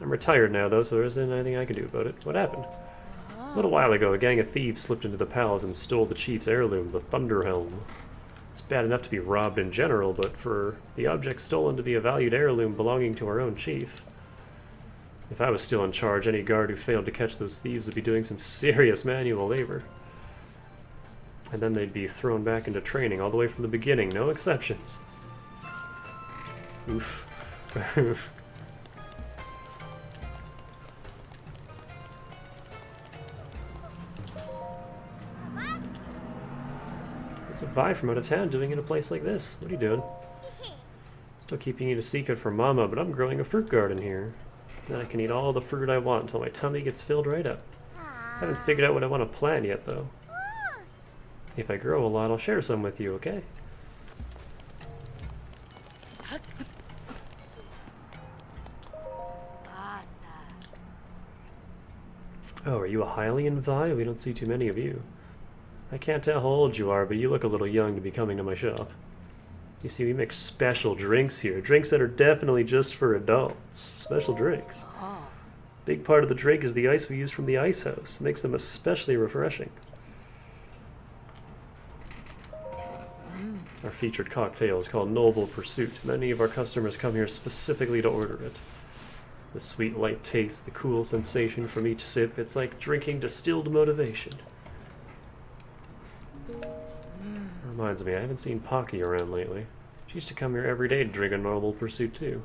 I'm retired now, though, so there isn't anything I can do about it. What happened? A little while ago, a gang of thieves slipped into the palace and stole the chief's heirloom, the Thunderhelm. It's bad enough to be robbed in general, but for the object stolen to be a valued heirloom belonging to our own chief. If I was still in charge, any guard who failed to catch those thieves would be doing some serious manual labor. And then they'd be thrown back into training all the way from the beginning, no exceptions. Oof. What's a Vi from out of town doing in a place like this? What are you doing? Still keeping it a secret from Mama, but I'm growing a fruit garden here. Then I can eat all the fruit I want until my tummy gets filled right up. Haven't figured out what I want to plant yet, though. If I grow a lot, I'll share some with you, okay? Oh, are you a Hylian Vi? We don't see too many of you. I can't tell how old you are, but you look a little young to be coming to my shop. You see, we make special drinks here. Drinks that are definitely just for adults. Special drinks. Big part of the drink is the ice we use from the ice house. It makes them especially refreshing. Our featured cocktail is called Noble Pursuit. Many of our customers come here specifically to order it. The sweet light taste, the cool sensation from each sip, it's like drinking distilled motivation. Reminds me, I haven't seen Pocky around lately. She used to come here every day to drink a Noble Pursuit too.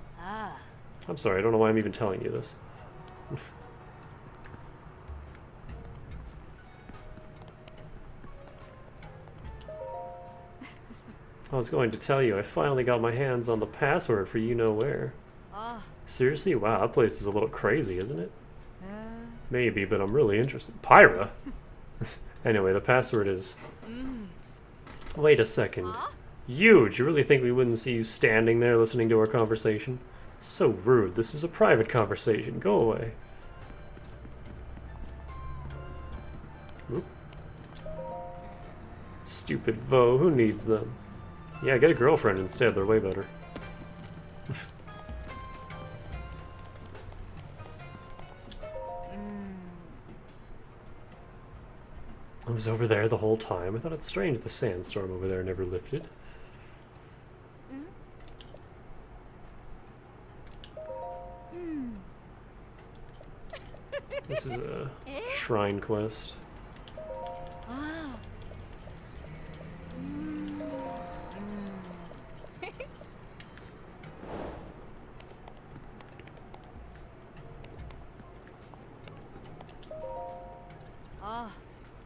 I'm sorry, I don't know why I'm even telling you this. I was going to tell you, I finally got my hands on the password for you-know-where. Seriously? Wow, that place is a little crazy, isn't it? Maybe, but I'm really interested. Pyra? Anyway, the password is... Wait a second. You really think we wouldn't see you standing there listening to our conversation? So rude. This is a private conversation. Go away. Oop. Stupid Vo. Who needs them? Yeah, get a girlfriend instead. They're way better. I was over there the whole time. I thought it's strange the sandstorm over there never lifted. This is a shrine quest.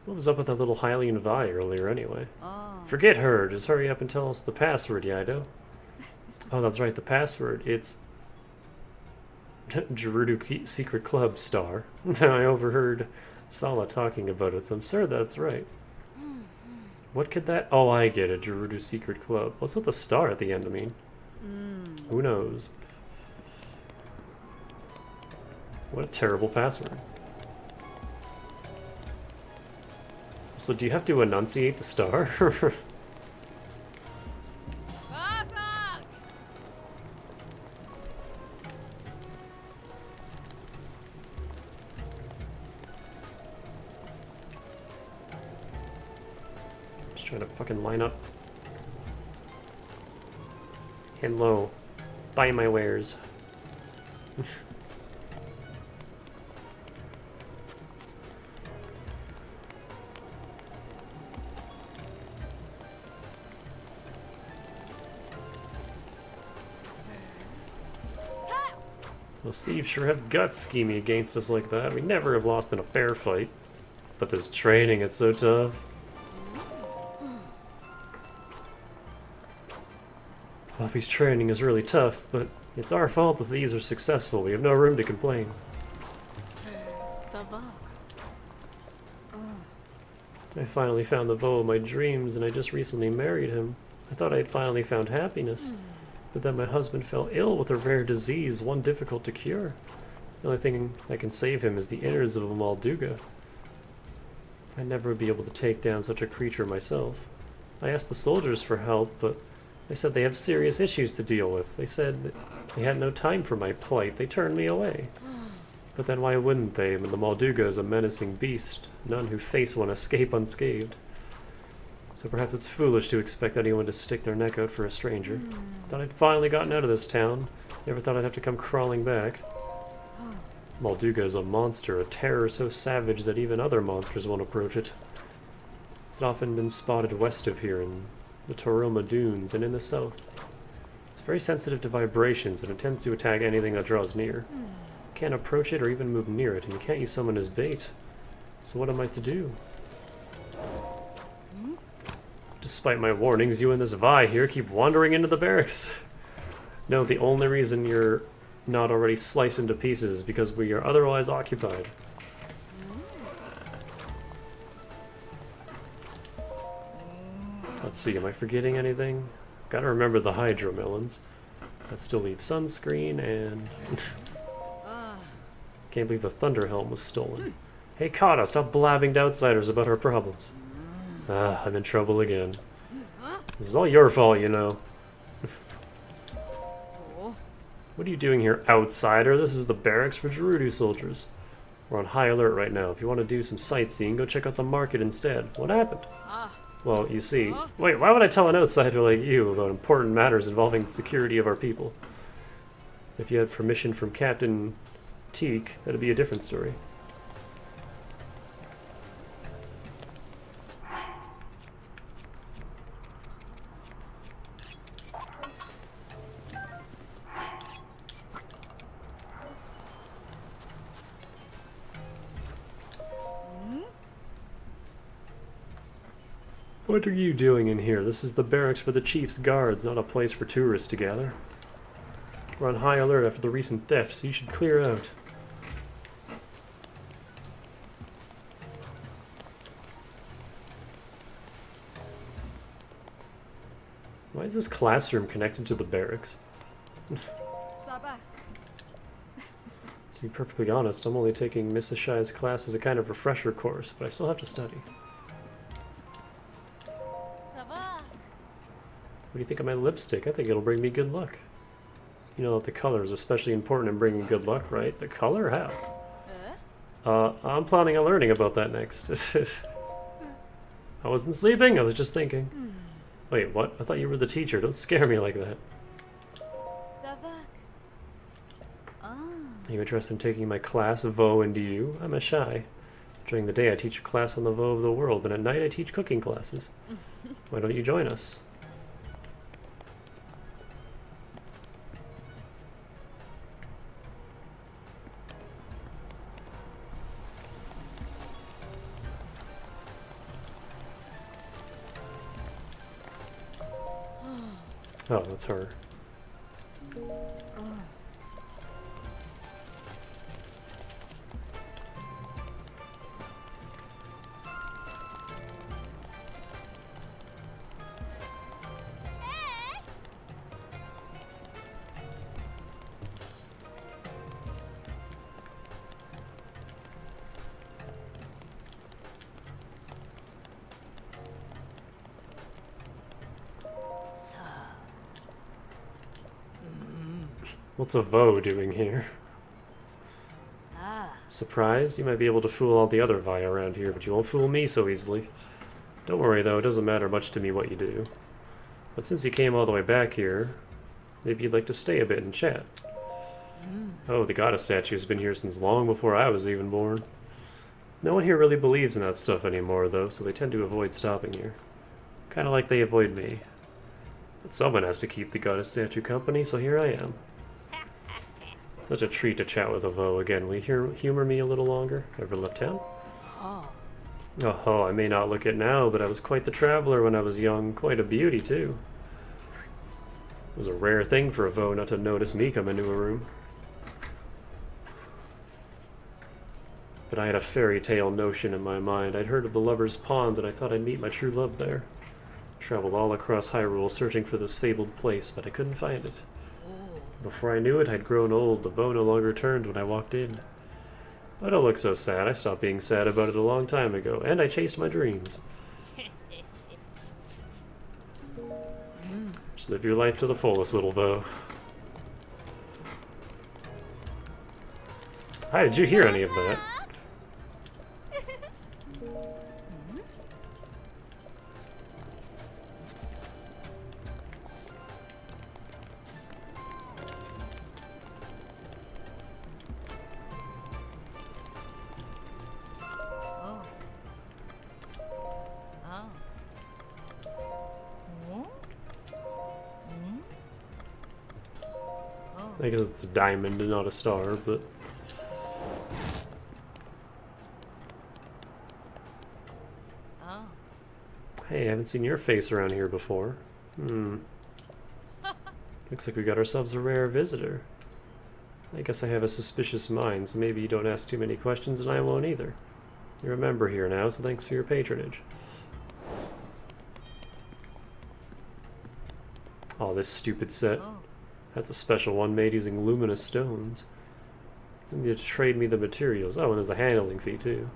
What was up with that little Hylian Vi earlier anyway? Forget her, just hurry up and tell us the password, Yido. Oh, that's right, the password. It's... Gerudo Secret Club star. I overheard Sala talking about it, so I'm sure that's right. What could that... Oh, I get it. Gerudo Secret Club. What's with the star at the end, I mean? Who knows? What a terrible password. So do you have to enunciate the star? Just trying to fucking line up. Hello. Buy my wares. Those thieves sure have guts scheming against us like that. We never have lost in a fair fight. But this training, it's so tough. Poppy's training is really tough, but it's our fault the thieves are successful. We have no room to complain. I finally found the beau of my dreams, and I just recently married him. I thought I had finally found happiness. But then my husband fell ill with a rare disease, one difficult to cure. The only thing that can save him is the innards of a Malduga. I'd never be able to take down such a creature myself. I asked the soldiers for help, but they said they have serious issues to deal with. They said that they had no time for my plight. They turned me away. But then why wouldn't they? I mean, the Malduga is a menacing beast. None who face one escape unscathed. So perhaps it's foolish to expect anyone to stick their neck out for a stranger. Thought I'd finally gotten out of this town. Never thought I'd have to come crawling back. Malduga is a monster, a terror so savage that even other monsters won't approach it. It's often been spotted west of here in the Toroma Dunes and in the south. It's very sensitive to vibrations and it tends to attack anything that draws near. Can't approach it or even move near it, and you can't use someone as bait. So what am I to do? Despite my warnings, you and this Vi here keep wandering into the barracks. No, the only reason you're not already sliced into pieces is because we are otherwise occupied. Let's see, am I forgetting anything? Gotta remember the hydromelons. That still leaves sunscreen and... Can't believe the Thunder Helm was stolen. Hey Kata, stop blabbing to outsiders about our problems. Ah, I'm in trouble again. This is all your fault, you know. What are you doing here, outsider? This is the barracks for Gerudo soldiers. We're on high alert right now. If you want to do some sightseeing, go check out the market instead. What happened? Well, you see... Wait, why would I tell an outsider like you about important matters involving the security of our people? If you had permission from Captain Teak, that'd be a different story. What are you doing in here? This is the barracks for the chief's guards, not a place for tourists to gather. We're on high alert after the recent thefts, so you should clear out. Why is this classroom connected to the barracks? To be perfectly honest, I'm only taking Miss Ashai's class as a kind of refresher course, but I still have to study. What do you think of my lipstick? I think it'll bring me good luck. You know that the color is especially important in bringing good luck, right? The color? How? I'm planning on learning about that next. I wasn't sleeping, I was just thinking. Wait, what? I thought you were the teacher. Don't scare me like that. Are you interested in taking my class, Vo and you? I'm a shy. During the day I teach a class on the Vo of the world, and at night I teach cooking classes. Why don't you join us? Oh, that's her. What's a Vo doing here? Surprise? You might be able to fool all the other Vi around here, but you won't fool me so easily. Don't worry though, it doesn't matter much to me what you do. But since you came all the way back here, maybe you'd like to stay a bit and chat. Oh, the goddess statue's been here since long before I was even born. No one here really believes in that stuff anymore though, so they tend to avoid stopping here. Kinda like they avoid me. But someone has to keep the goddess statue company, so here I am. Such a treat to chat with a Vo again. Will you humor me a little longer? Ever left town? Oh, I may not look it now, but I was quite the traveler when I was young. Quite a beauty, too. It was a rare thing for a Vo not to notice me come into a room. But I had a fairy tale notion in my mind. I'd heard of the Lover's Pond, and I thought I'd meet my true love there. Traveled all across Hyrule searching for this fabled place, but I couldn't find it. Before I knew it, I'd grown old. The Vo no longer turned when I walked in. Oh, don't look so sad. I stopped being sad about it a long time ago, and I chased my dreams. Just live your life to the fullest, little Vo. Hi, did you hear any of that? I guess it's a diamond and not a star, but... Hey, I haven't seen your face around here before. Looks like we got ourselves a rare visitor. I guess I have a suspicious mind, so maybe you don't ask too many questions and I won't either. You're a member here now, so thanks for your patronage. Oh, this stupid set. That's a special one made using luminous stones. You need to trade me the materials. Oh, and there's a handling fee too.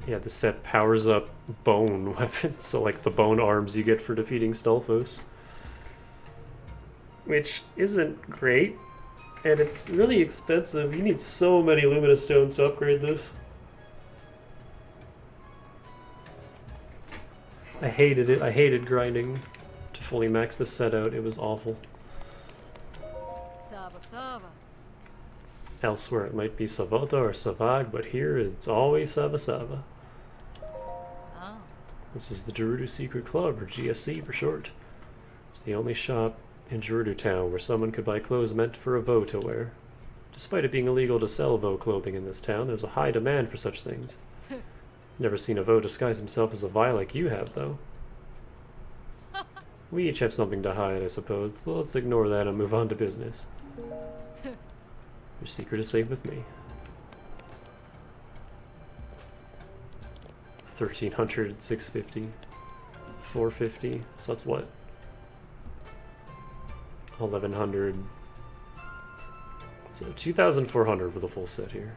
Yeah, this set powers up bone weapons, so like the bone arms you get for defeating Stolfos. Which isn't great, and it's really expensive. You need so many luminous stones to upgrade this. I hated it. I hated grinding to fully max this set out. It was awful. Elsewhere it might be Savota or Savag, but here it's always Sava Sava. This is the Gerudo Secret Club, or GSC for short. It's the only shop in Gerudo Town where someone could buy clothes meant for a Vo to wear. Despite it being illegal to sell Vo clothing in this town, there's a high demand for such things. Never seen a Vo disguise himself as a Vi like you have, though. We each have something to hide, I suppose, so let's ignore that and move on to business. Your secret is safe with me. 1300, 650, 450, so that's what? 1100. So 2,400 for the full set here.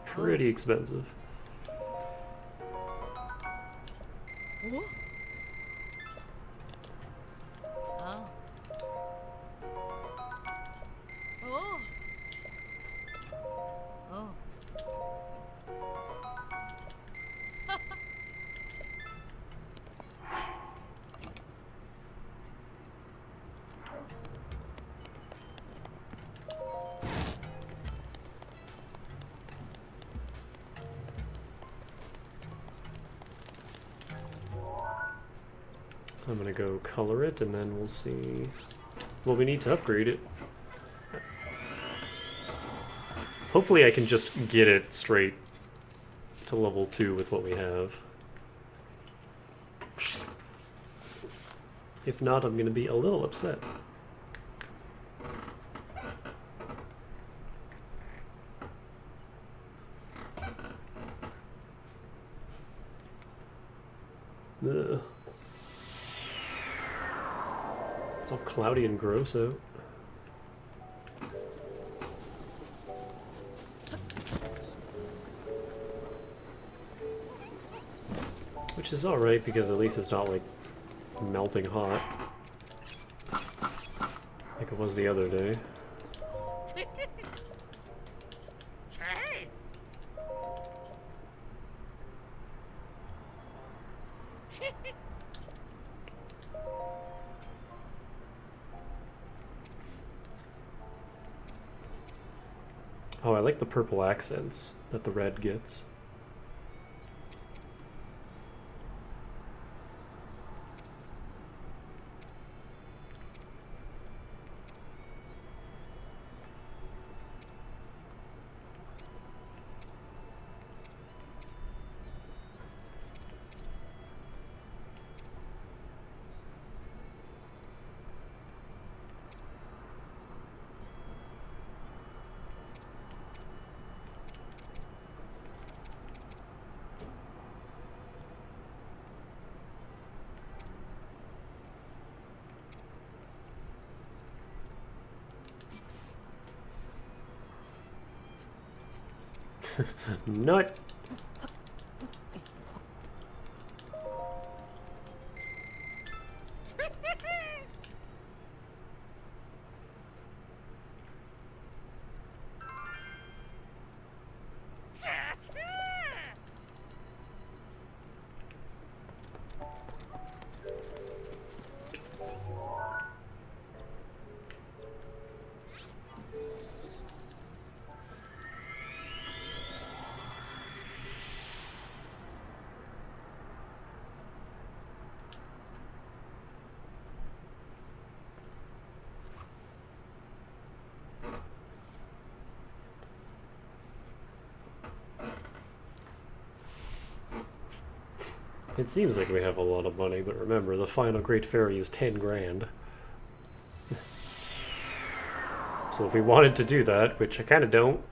Pretty expensive. I'm gonna go color it and then we'll see. Well, we need to upgrade it. Hopefully I can just get it straight to level 2 with what we have. If not, I'm gonna be a little upset. Ugh. It's all cloudy and gross out. Which is alright because at least it's not like melting hot. Like it was the other day. Hey. Oh, I like the purple accents that the red gets. Nut! It seems like we have a lot of money, but remember, the final Great Fairy is 10 grand. So if we wanted to do that, which I kind of don't,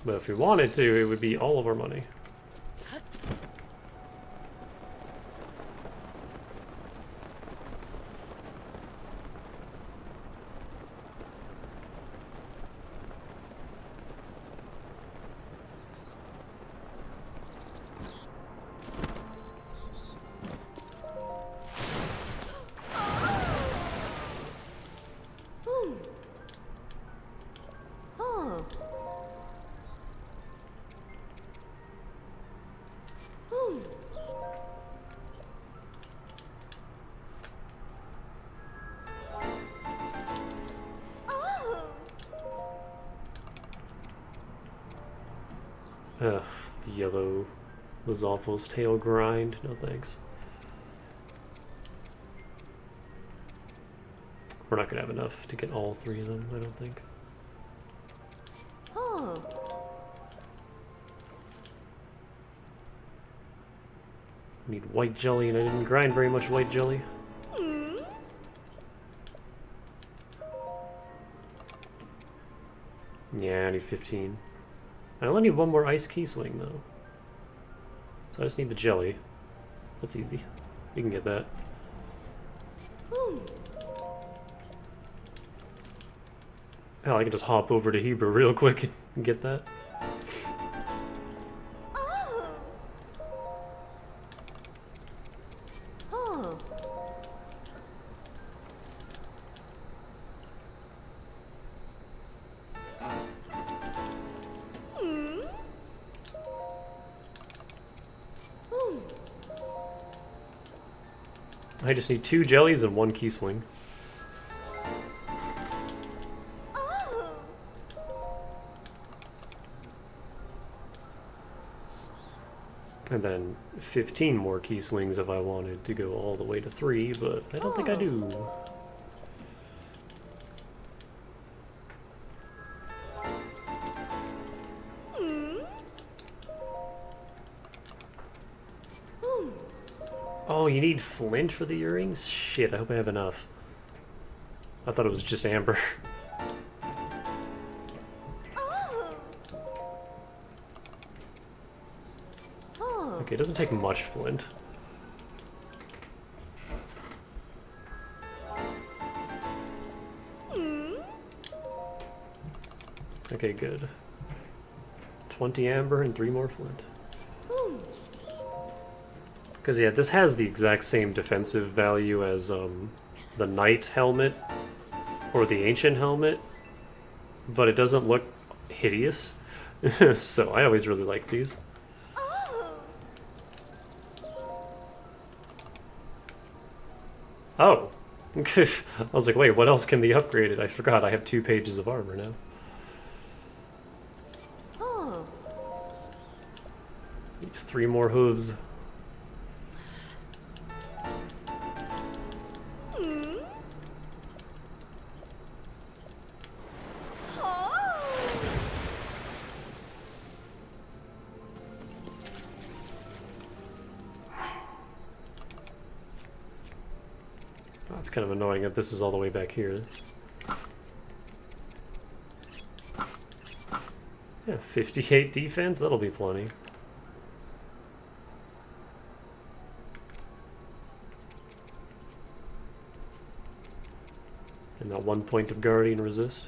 but if we wanted to, it would be all of our money. Ugh, the yellow Lizalfo's tail grind. No thanks. We're not gonna have enough to get all three of them, I don't think. Need white jelly, and I didn't grind very much white jelly. Yeah, I need 15. I only need one more ice key swing, though. So I just need the jelly. That's easy. You can get that. Hell, I can just hop over to Hebrew real quick and get that. I just need 2 jellies and 1 key swing. And then 15 more key swings if I wanted to go all the way to 3, but I don't think I do. Oh, you need flint for the earrings? Shit, I hope I have enough. I thought it was just amber. Okay, it doesn't take much flint. Okay, good. 20 amber and 3 more flint. Because, yeah, this has the exact same defensive value as the Knight helmet or the Ancient helmet, but it doesn't look hideous. So I always really like these. Oh! I was like, wait, what else can be upgraded? I forgot I have 2 pages of armor now. Just 3 more hooves. Oh, it's kind of annoying that this is all the way back here. Yeah, 58 defense, that'll be plenty. And that 1 point of Guardian Resist.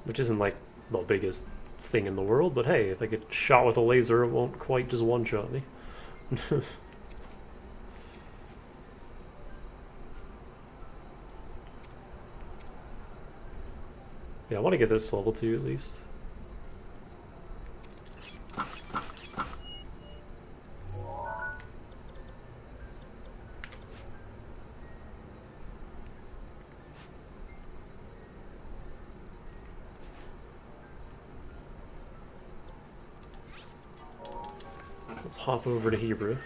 Which isn't like the biggest thing in the world, but hey, if I get shot with a laser, it won't quite just one-shot me. Yeah, I want to get this level 2 at least. Let's hop over to Hebrew.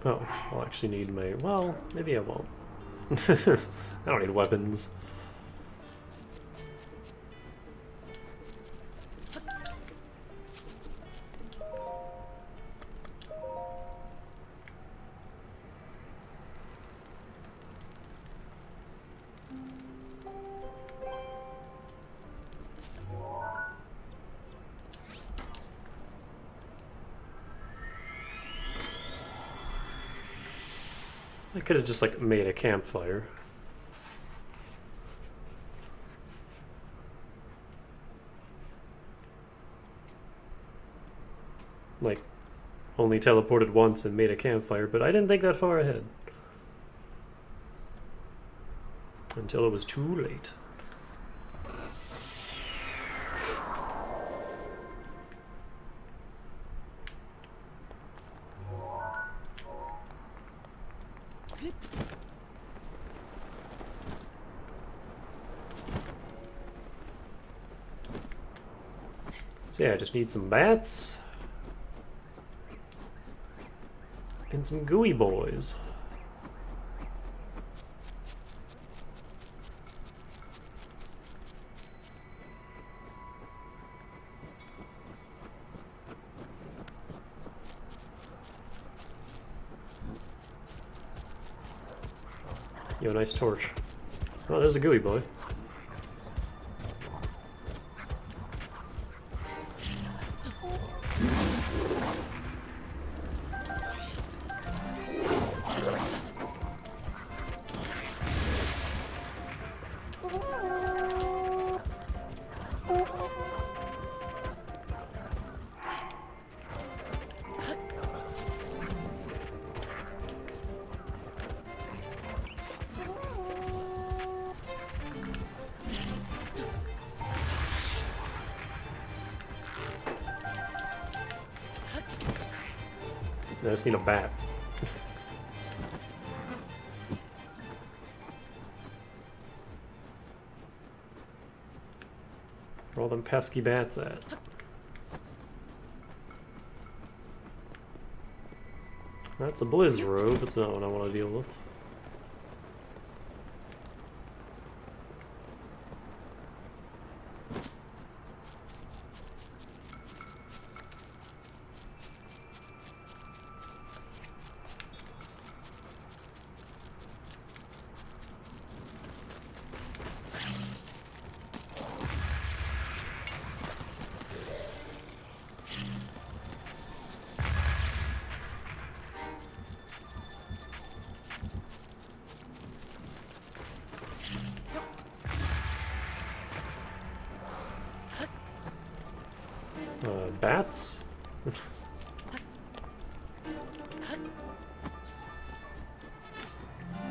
Oh, I'll actually need my... well, maybe I won't. I don't need weapons. I could have just, like, made a campfire. Like, only teleported once and made a campfire, but I didn't think that far ahead. Until it was too late. So yeah, I just need some bats. And some gooey boys. Yo, nice torch. Oh, there's a gooey boy. I just need a bat. Where all them pesky bats at? That's a blizz robe, it's not what I want to deal with. Bats?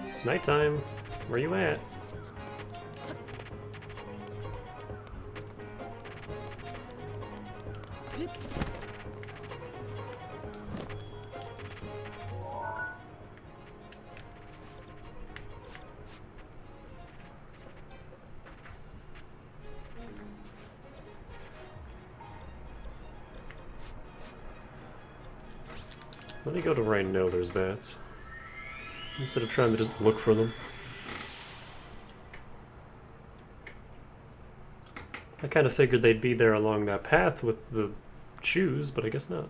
It's nighttime. Where you at? Let me go to where I know there's bats, instead of trying to just look for them. I kind of figured they'd be there along that path with the shoes, but I guess not.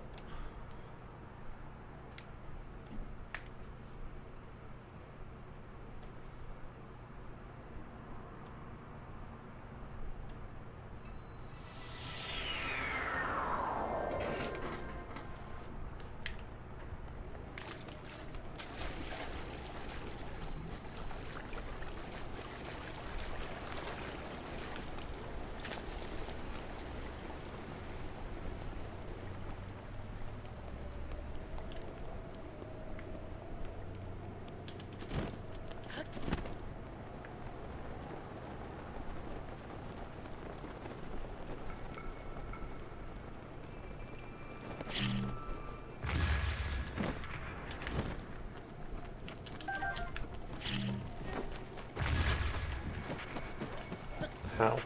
How?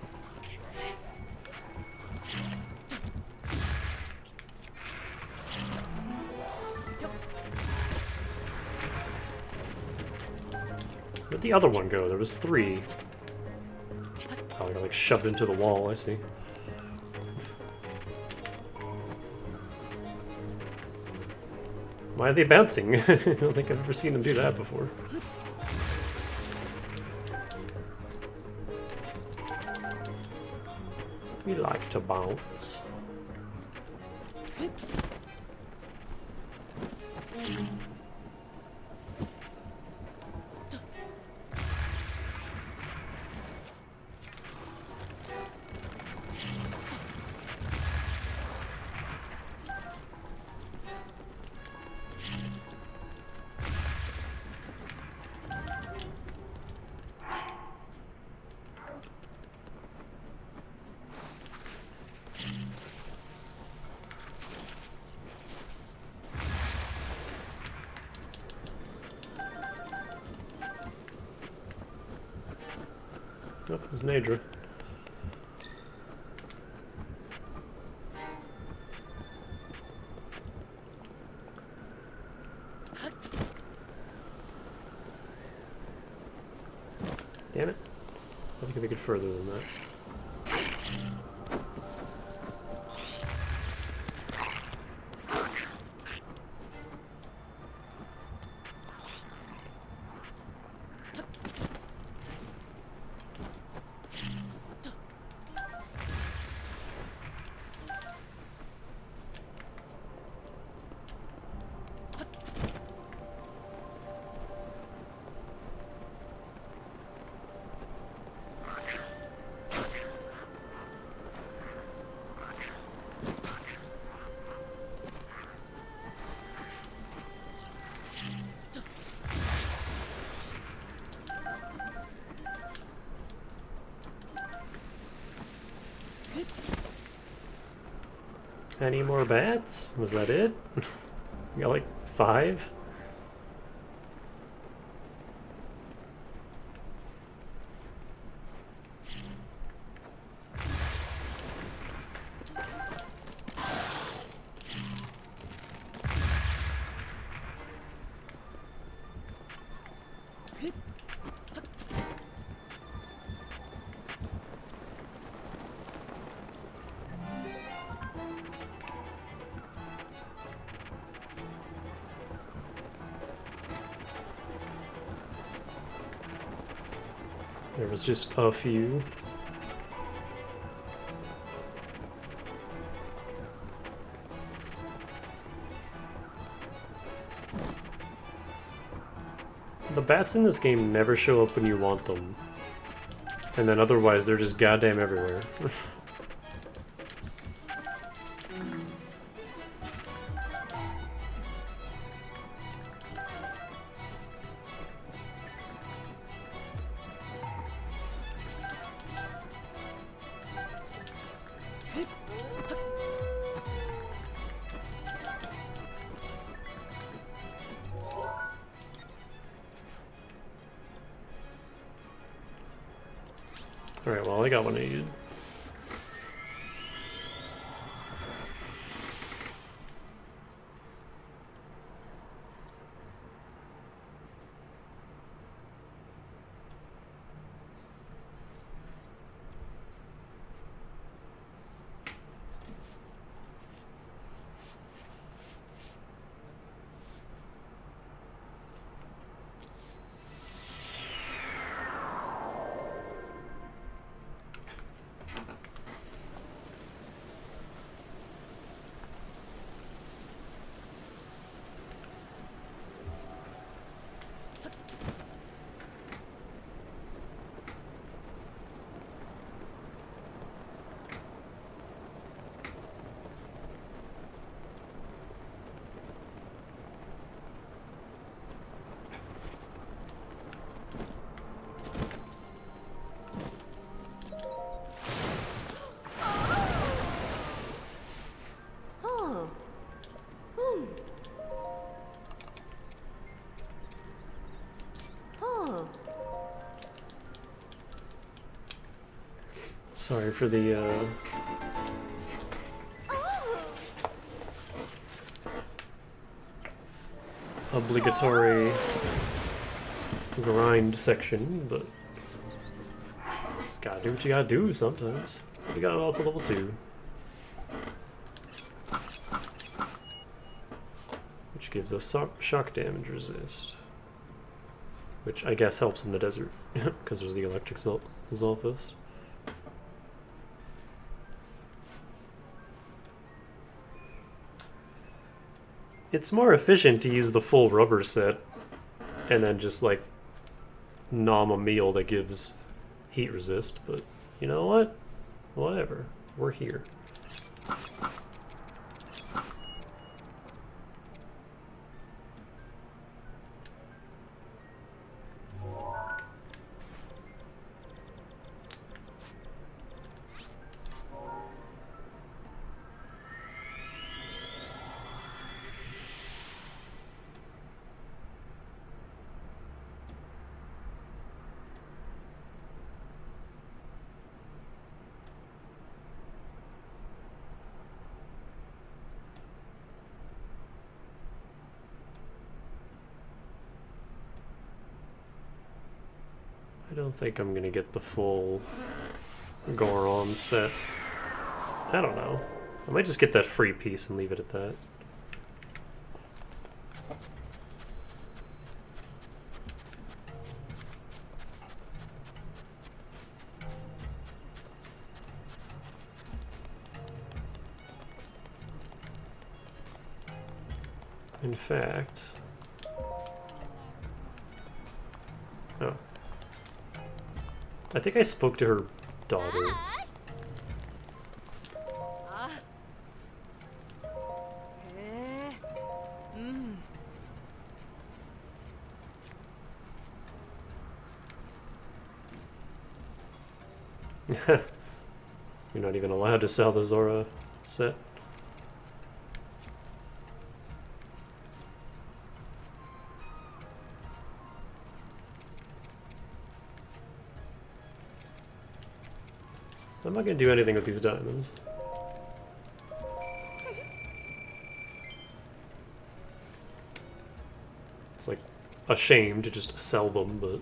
Where'd the other one go? There was 3. Oh, I got like shoved into the wall, I see. Why are they bouncing? I don't think I've ever seen them do that before. We like to bounce. Oh, there's Nadra. Damn it. I think I could get further than that. Any more bats? Was that it? We got like 5? There was just a few. The bats in this game never show up when you want them. And then otherwise they're just goddamn everywhere. Alright, well, I got what I needed. Sorry for the, obligatory grind section, but just gotta do what you gotta do sometimes. We got it all to level 2. Which gives us shock damage resist. Which I guess helps in the desert, because there's the electric Zolfist. It's more efficient to use the full rubber set and then just like nom a meal that gives heat resist, but you know what? Whatever. We're here. I don't think I'm gonna get the full Goron set. I don't know. I might just get that free piece and leave it at that. In fact... Oh. I think I spoke to her daughter. You're not even allowed to sell the Zora set. I'm not going to do anything with these diamonds. It's like a shame to just sell them, but...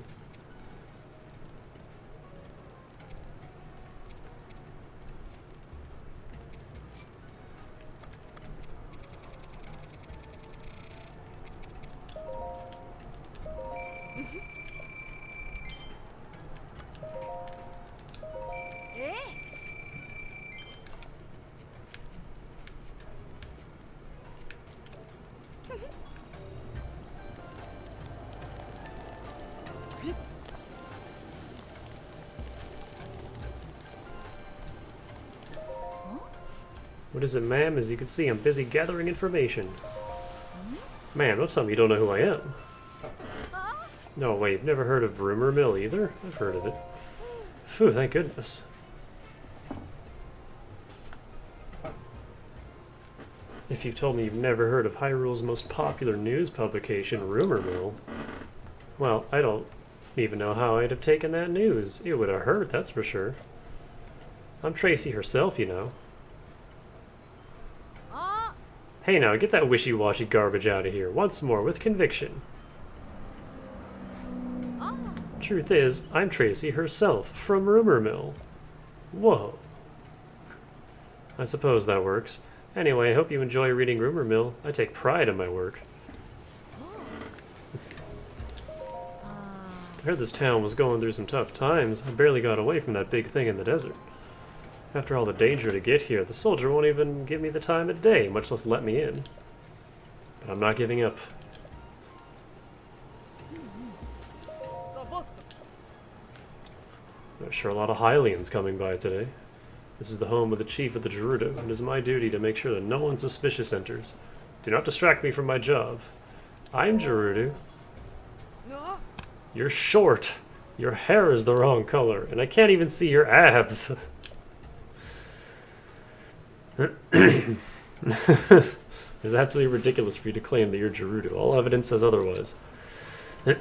What is it, ma'am? As you can see, I'm busy gathering information. Man, don't tell me you don't know who I am. No, wait, you've never heard of Rumor Mill either? I've heard of it. Phew, thank goodness. If you told me you've never heard of Hyrule's most popular news publication, Rumor Mill, well, I don't Even know how I'd have taken that news. It would have hurt, that's for sure. I'm Tracy herself, you know. Hey now, get that wishy-washy garbage out of here. Once more, with conviction. Truth is, I'm Tracy herself, from Rumor Mill. Whoa. I suppose that works. Anyway, I hope you enjoy reading Rumor Mill. I take pride in my work. I heard this town was going through some tough times. I barely got away from that big thing in the desert. After all the danger to get here, the soldier won't even give me the time of day, much less let me in. But I'm not giving up. There's sure a lot of Hylians coming by today. This is the home of the chief of the Gerudo, and it is my duty to make sure that no one suspicious enters. Do not distract me from my job. I'm Gerudo. You're short. Your hair is the wrong color, and I can't even see your abs. It's absolutely ridiculous for you to claim that you're Gerudo. All evidence says otherwise. Ugh.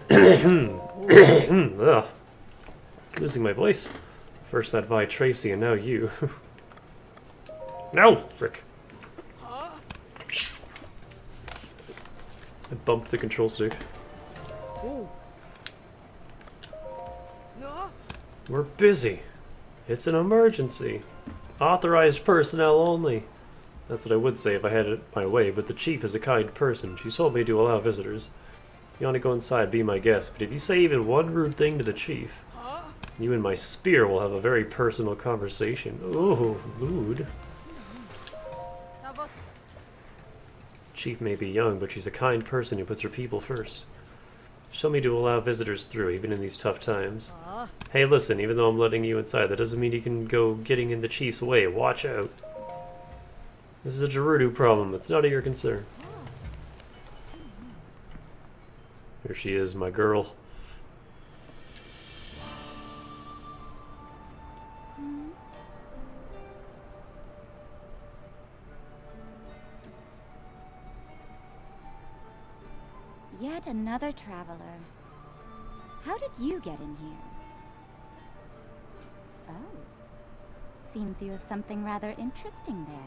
Losing my voice. First that Vi Tracy, and now you. No! Frick. I bumped the control stick. We're busy. It's an emergency. Authorized personnel only. That's what I would say if I had it my way, but the chief is a kind person. She's told me to allow visitors. If you want to go inside, be my guest, but if you say even one rude thing to the chief, you and my spear will have a very personal conversation. Ooh, lewd. Chief may be young, but she's a kind person who puts her people first. She told me to allow visitors through, even in these tough times. Hey, listen, even though I'm letting you inside, that doesn't mean you can go getting in the chief's way. Watch out. This is a Gerudo problem. It's none of your concern. Here she is, my girl. Yet another traveler. How did you get in here? Oh. Seems you have something rather interesting there.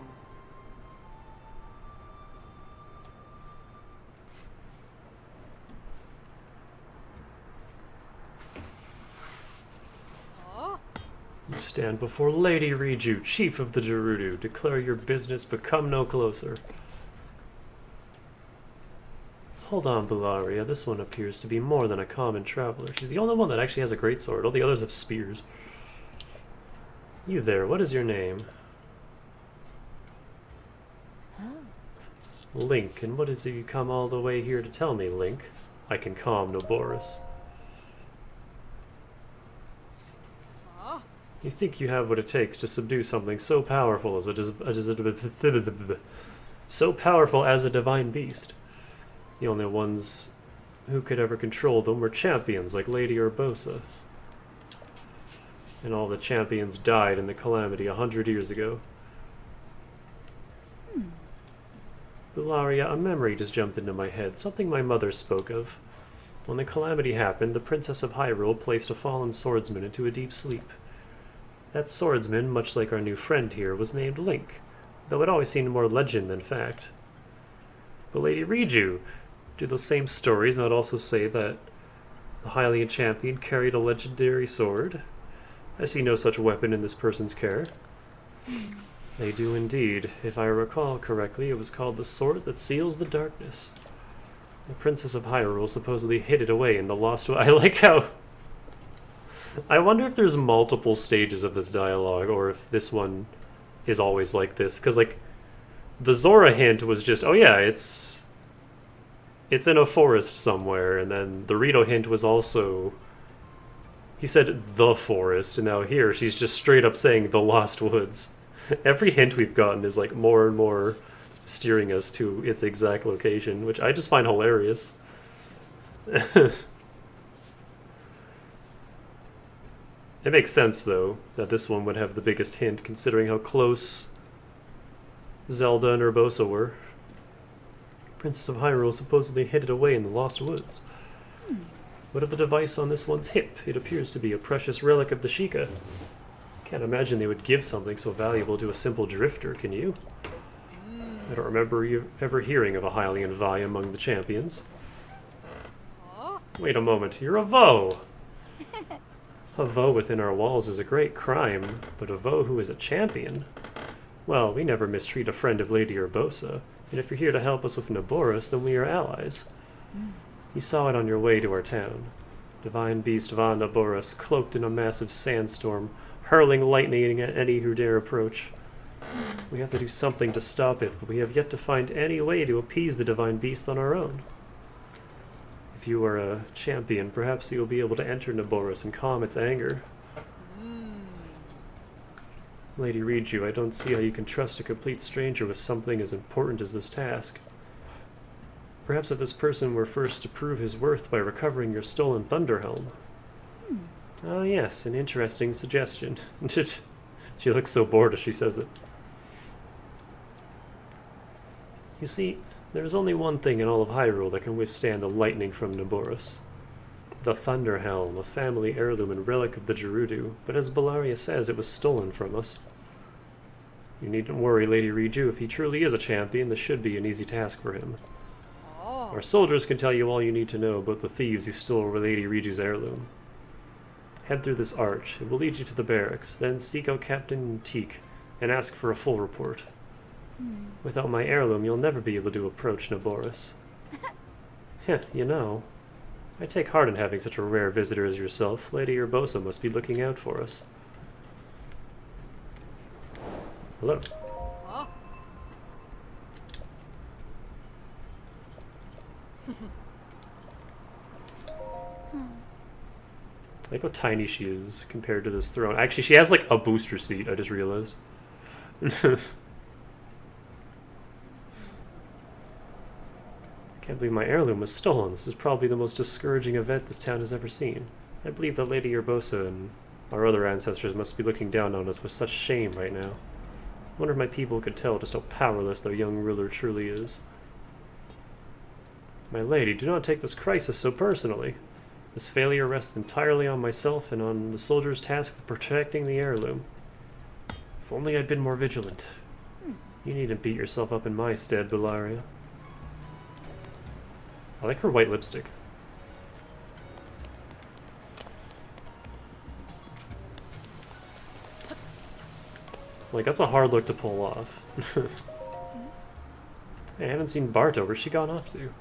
You stand before Lady Riju, chief of the Gerudo. Declare your business, but come no closer. Hold on, Bellaria. This one appears to be more than a common traveler. She's the only one that actually has a greatsword. All the others have spears. You there, what is your name? Oh. Link, and what is it you come all the way here to tell me, Link? I can calm Noboris. You think you have what it takes to subdue something so powerful as so powerful as a divine beast. The only ones who could ever control them were champions like Lady Urbosa. And all the champions died in the calamity 100 years ago. Bellaria, a memory just jumped into my head, something my mother spoke of. When the calamity happened, the Princess of Hyrule placed a fallen swordsman into a deep sleep. That swordsman, much like our new friend here, was named Link, though it always seemed more legend than fact. But Lady Riju, do those same stories not also say that the Hylian champion carried a legendary sword? I see no such weapon in this person's care. They do indeed. If I recall correctly, it was called the Sword That Seals the Darkness. The Princess of Hyrule supposedly hid it away in the Lost... I like how... I wonder if there's multiple stages of this dialogue, or if this one is always like this. Because, like, the Zora hint was just, oh yeah, it's in a forest somewhere, and then the Rito hint was also... He said the forest, and now here she's just straight up saying the Lost Woods. Every hint we've gotten is, like, more and more steering us to its exact location, which I just find hilarious. It makes sense, though, that this one would have the biggest hint, considering how close Zelda and Urbosa were. Princess of Hyrule supposedly hid it away in the Lost Woods. What of the device on this one's hip? It appears to be a precious relic of the Sheikah. Can't imagine they would give something so valuable to a simple drifter, can you? I don't remember ever hearing of a Hylian Vi among the champions. Wait a moment, you're a Vo! A Vo within our walls is a great crime, but a Vo who is a champion? Well, we never mistreat a friend of Lady Urbosa, and if you're here to help us with Naboris, then we are allies. You saw it on your way to our town. Divine Beast Van Naboris, cloaked in a massive sandstorm, hurling lightning at any who dare approach. We have to do something to stop it, but we have yet to find any way to appease the Divine Beast on our own. If you are a champion, perhaps you will be able to enter Naboris and calm its anger. Lady Riju, I don't see how you can trust a complete stranger with something as important as this task. Perhaps if this person were first to prove his worth by recovering your stolen Thunderhelm. Ah, yes, an interesting suggestion. She looks so bored as she says it. You see, there is only one thing in all of Hyrule that can withstand the lightning from Naboris. The Thunderhelm, a family heirloom and relic of the Gerudo, but as Bellaria says, it was stolen from us. You needn't worry, Lady Riju. If he truly is a champion, this should be an easy task for him. Our soldiers can tell you all you need to know about the thieves who stole Lady Riju's heirloom. Head through this arch. It will lead you to the barracks. Then seek out Captain Teak and ask for a full report. Without my heirloom, you'll never be able to approach Naboris. Heh, you know. I take heart in having such a rare visitor as yourself. Lady Urbosa must be looking out for us. Hello. I like how tiny she is compared to this throne. Actually, she has like a booster seat, I just realized. Can't believe my heirloom was stolen. This is probably the most discouraging event this town has ever seen. I believe that Lady Urbosa and our other ancestors must be looking down on us with such shame right now. I wonder if my people could tell just how powerless their young ruler truly is. My lady, do not take this crisis so personally. This failure rests entirely on myself and on the soldiers tasked with protecting the heirloom. If only I'd been more vigilant. You needn't beat yourself up in my stead, Bellaria. I like her white lipstick. Like, that's a hard look to pull off. Hey, I haven't seen Barto. Where's she gone off to?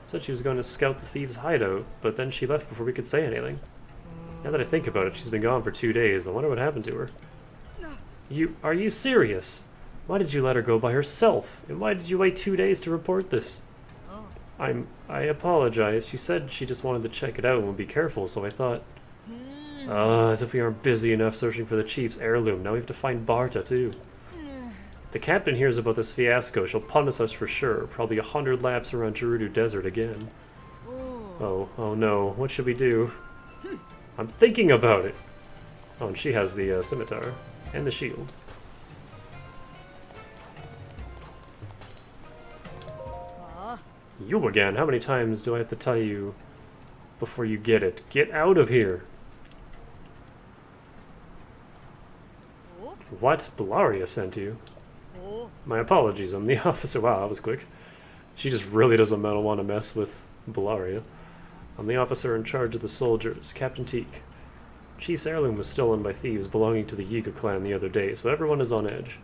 Said she was going to scout the thieves' hideout, but then she left before we could say anything. Now that I think about it, she's been gone for 2 days. I wonder what happened to her. Are you serious? Why did you let her go by herself? And why did you wait 2 days to report this? I apologize. She said she just wanted to check it out and would be careful, so I thought... as if we aren't busy enough searching for the chief's heirloom. Now we have to find Barta, too. If the captain hears about this fiasco, she'll punish us for sure. Probably 100 laps around Gerudo Desert again. Oh no. What should we do? I'm thinking about it! Oh, and she has the scimitar. And the shield. You again? How many times do I have to tell you before you get it? Get out of here! What? Bellaria sent you? My apologies, I'm the officer. Wow, that was quick. She just really doesn't want to mess with Bellaria. I'm the officer in charge of the soldiers, Captain Teak. Chief's heirloom was stolen by thieves belonging to the Yiga clan the other day, so everyone is on edge.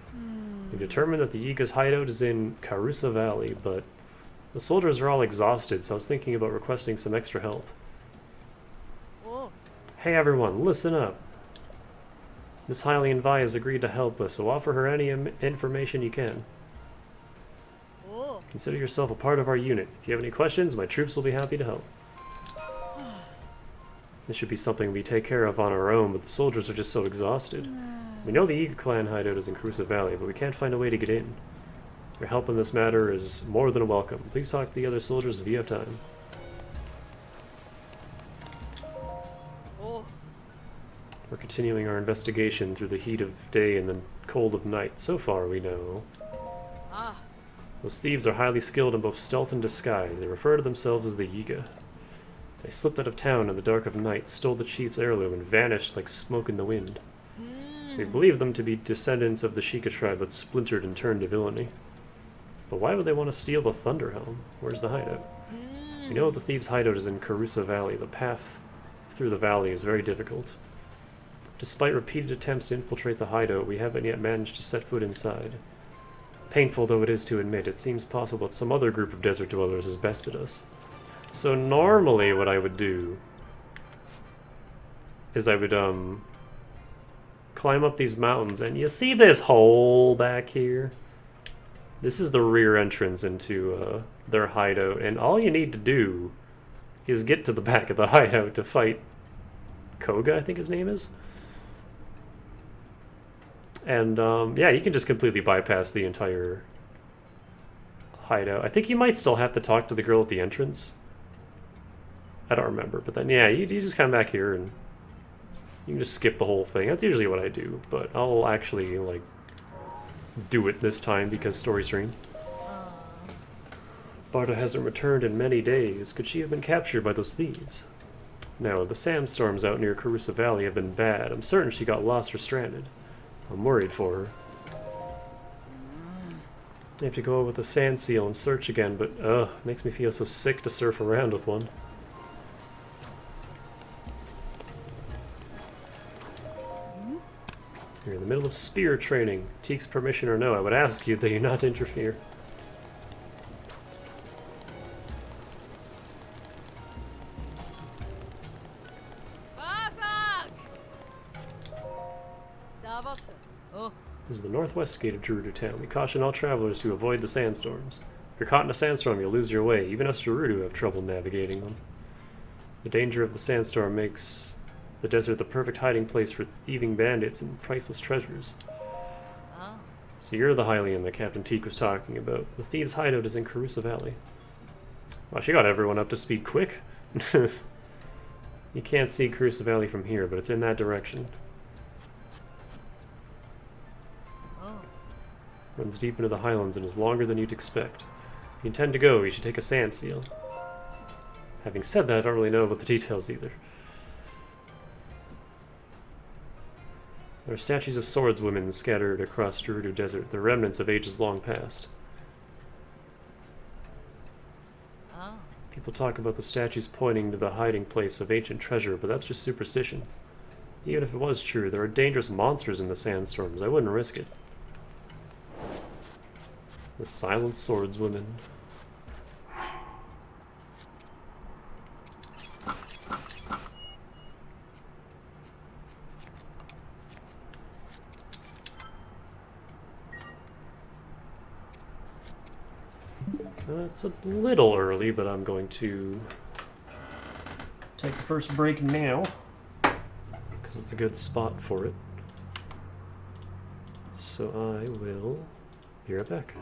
We've determined that the Yiga's hideout is in Karusa Valley, but the soldiers are all exhausted, so I was thinking about requesting some extra help. Hey everyone, listen up! Miss Hylian Vi has agreed to help us, so offer her any information you can. Consider yourself a part of our unit. If you have any questions, my troops will be happy to help. This should be something we take care of on our own, but the soldiers are just so exhausted. We know the Yiga clan hideout is in Karusa Valley, but we can't find a way to get in. Your help in this matter is more than welcome. Please talk to the other soldiers if you have time. We're continuing our investigation through the heat of day and the cold of night. So far, we know. Those thieves are highly skilled in both stealth and disguise. They refer to themselves as the Yiga. They slipped out of town in the dark of night, stole the chief's heirloom, and vanished like smoke in the wind. We believed them to be descendants of the Sheikah tribe, but splintered and turned to villainy. But why would they want to steal the Thunder Helm? Where's the hideout? We know the thieves' hideout is in Carusa Valley. The path through the valley is very difficult. Despite repeated attempts to infiltrate the hideout, we haven't yet managed to set foot inside. Painful though it is to admit, it seems possible that some other group of desert dwellers has bested us. So normally what I would do is I would climb up these mountains, and you see this hole back here? This is the rear entrance into their hideout, and all you need to do is get to the back of the hideout to fight Koga, I think his name is. And yeah, you can just completely bypass the entire hideout. I think you might still have to talk to the girl at the entrance. I don't remember, but then yeah, you just come back here and you can just skip the whole thing. That's usually what I do, but I'll actually like do it this time because story stream. Barda hasn't returned in many days. Could she have been captured by those thieves? No, the sandstorms out near Carusa Valley have been bad. I'm certain she got lost or stranded. I'm worried for her. I have to go with a sand seal and search again, but ugh, makes me feel so sick to surf around with one. You're in the middle of spear training. Teek's permission or no, I would ask you that you not interfere. This is the northwest gate of Gerudo Town. We caution all travelers to avoid the sandstorms. If you're caught in a sandstorm, you'll lose your way. Even us Gerudo have trouble navigating them. The danger of the sandstorm makes the desert the perfect hiding place for thieving bandits and priceless treasures. So you're the Hylian that Captain Teek was talking about. The thieves' hideout is in Carusa Valley. Wow, she got everyone up to speed quick. You can't see Carusa Valley from here, but it's in that direction. Runs deep into the highlands and is longer than you'd expect. If you intend to go, you should take a sand seal. Having said that, I don't really know about the details either. There are statues of swordswomen scattered across Gerudo Desert, the remnants of ages long past. People talk about the statues pointing to the hiding place of ancient treasure, but that's just superstition. Even if it was true, there are dangerous monsters in the sandstorms. I wouldn't risk it. The silent swordswomen. It's a little early, but I'm going to take the first break now, because it's a good spot for it. So I will be right back.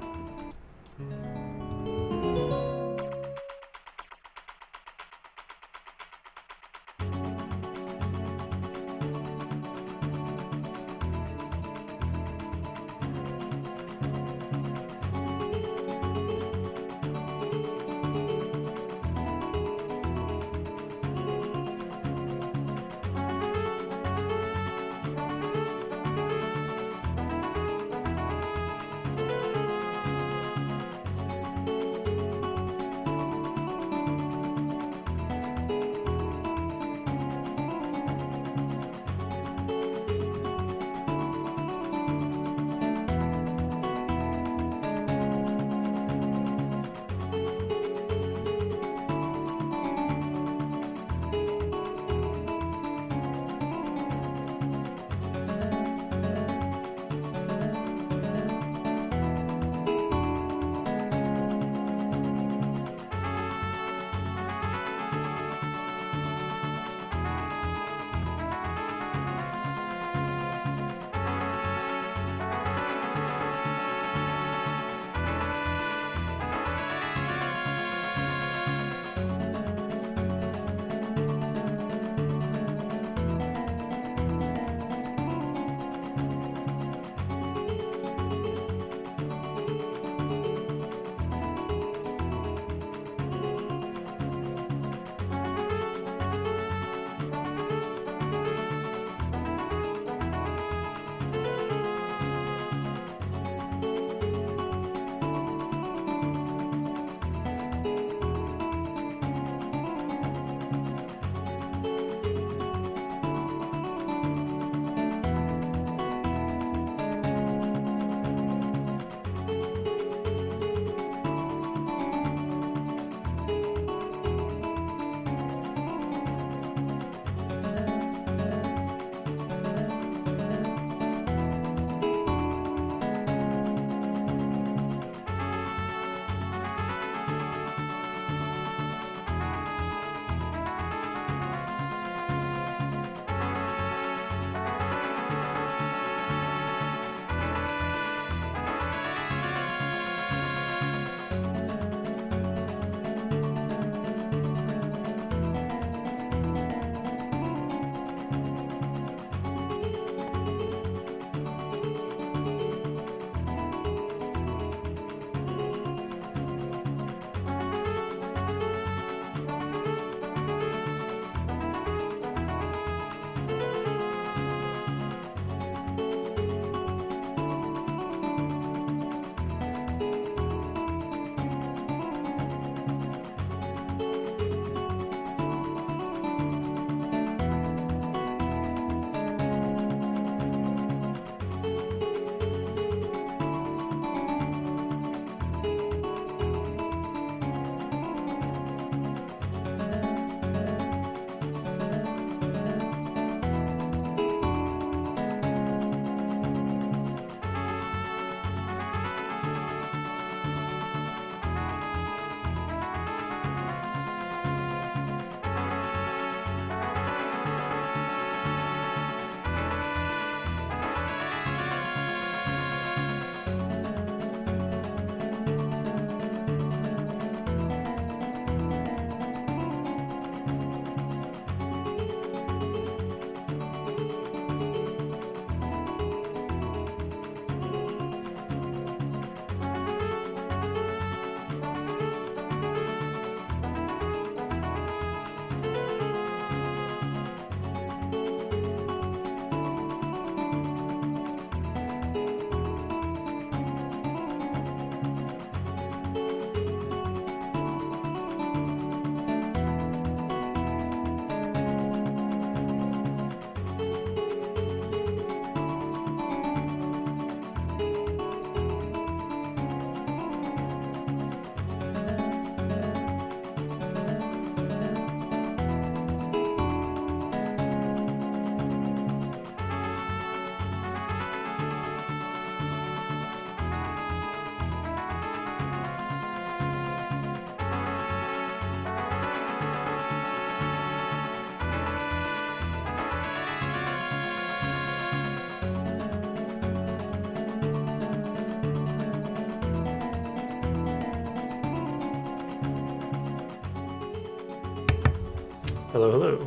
Hello, hello.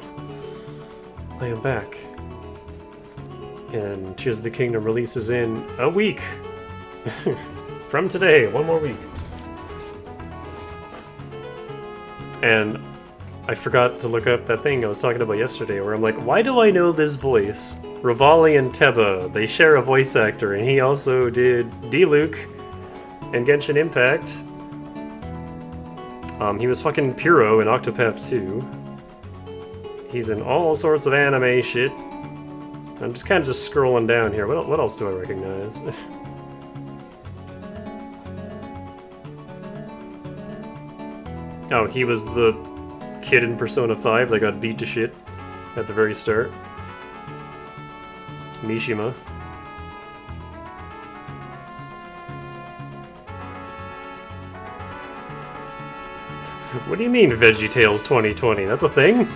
I am back. And Tears of the Kingdom releases in a week! From today, one more week. And I forgot to look up that thing I was talking about yesterday where I'm like, why do I know this voice? Rivali and Teba, they share a voice actor, and he also did D-Luke and Genshin Impact. He was fucking Puro in Octopath 2. He's in all sorts of anime shit. I'm just kind of just scrolling down here. What else do I recognize? Oh, he was the kid in Persona 5 that got beat to shit at the very start. Mishima. What do you mean VeggieTales 2020? That's a thing?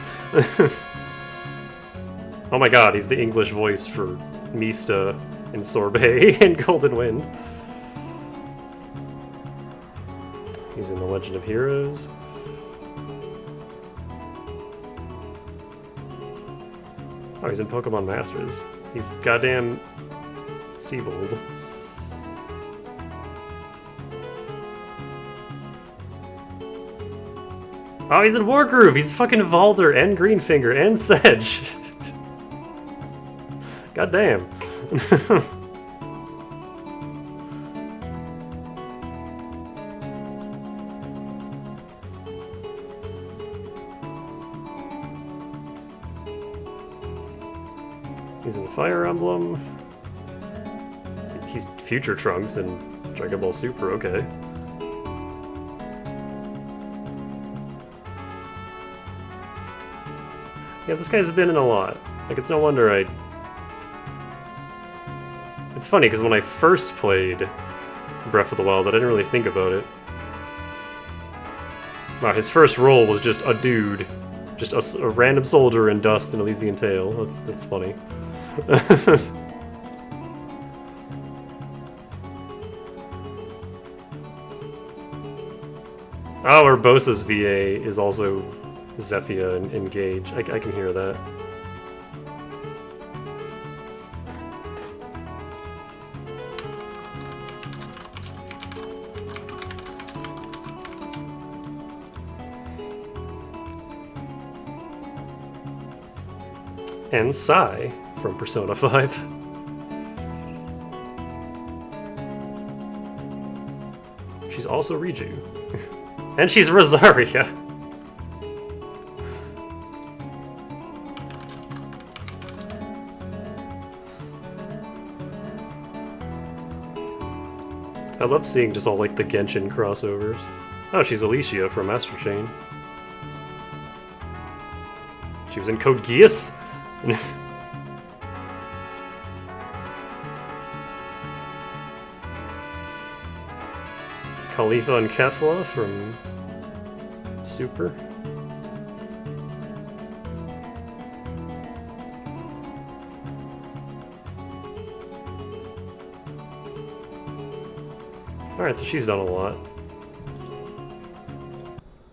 Oh my god, he's the English voice for Mista and Sorbet in Golden Wind. He's in The Legend of Heroes. Oh, he's in Pokemon Masters. He's goddamn Seabold. Oh, he's in Wargroove! He's fucking Valder and Greenfinger and Sedge! God damn. He's in Fire Emblem. He's Future Trunks in Dragon Ball Super, okay. Yeah, this guy's been in a lot. Like, it's no wonder I... It's funny, because when I first played Breath of the Wild, I didn't really think about it. Wow, his first role was just a dude. Just a random soldier in Dust and Elysian Tale. That's funny. Oh, Urbosa's VA is also Zephia and Engage. I can hear that. And Sai from Persona 5. She's also Riju. And she's Rosaria! I love seeing just all like the Genshin crossovers. Oh, she's Alicia from Master Chain. She was in Code Geass? Khalifa and Kefla from Super. Alright, so she's done a lot.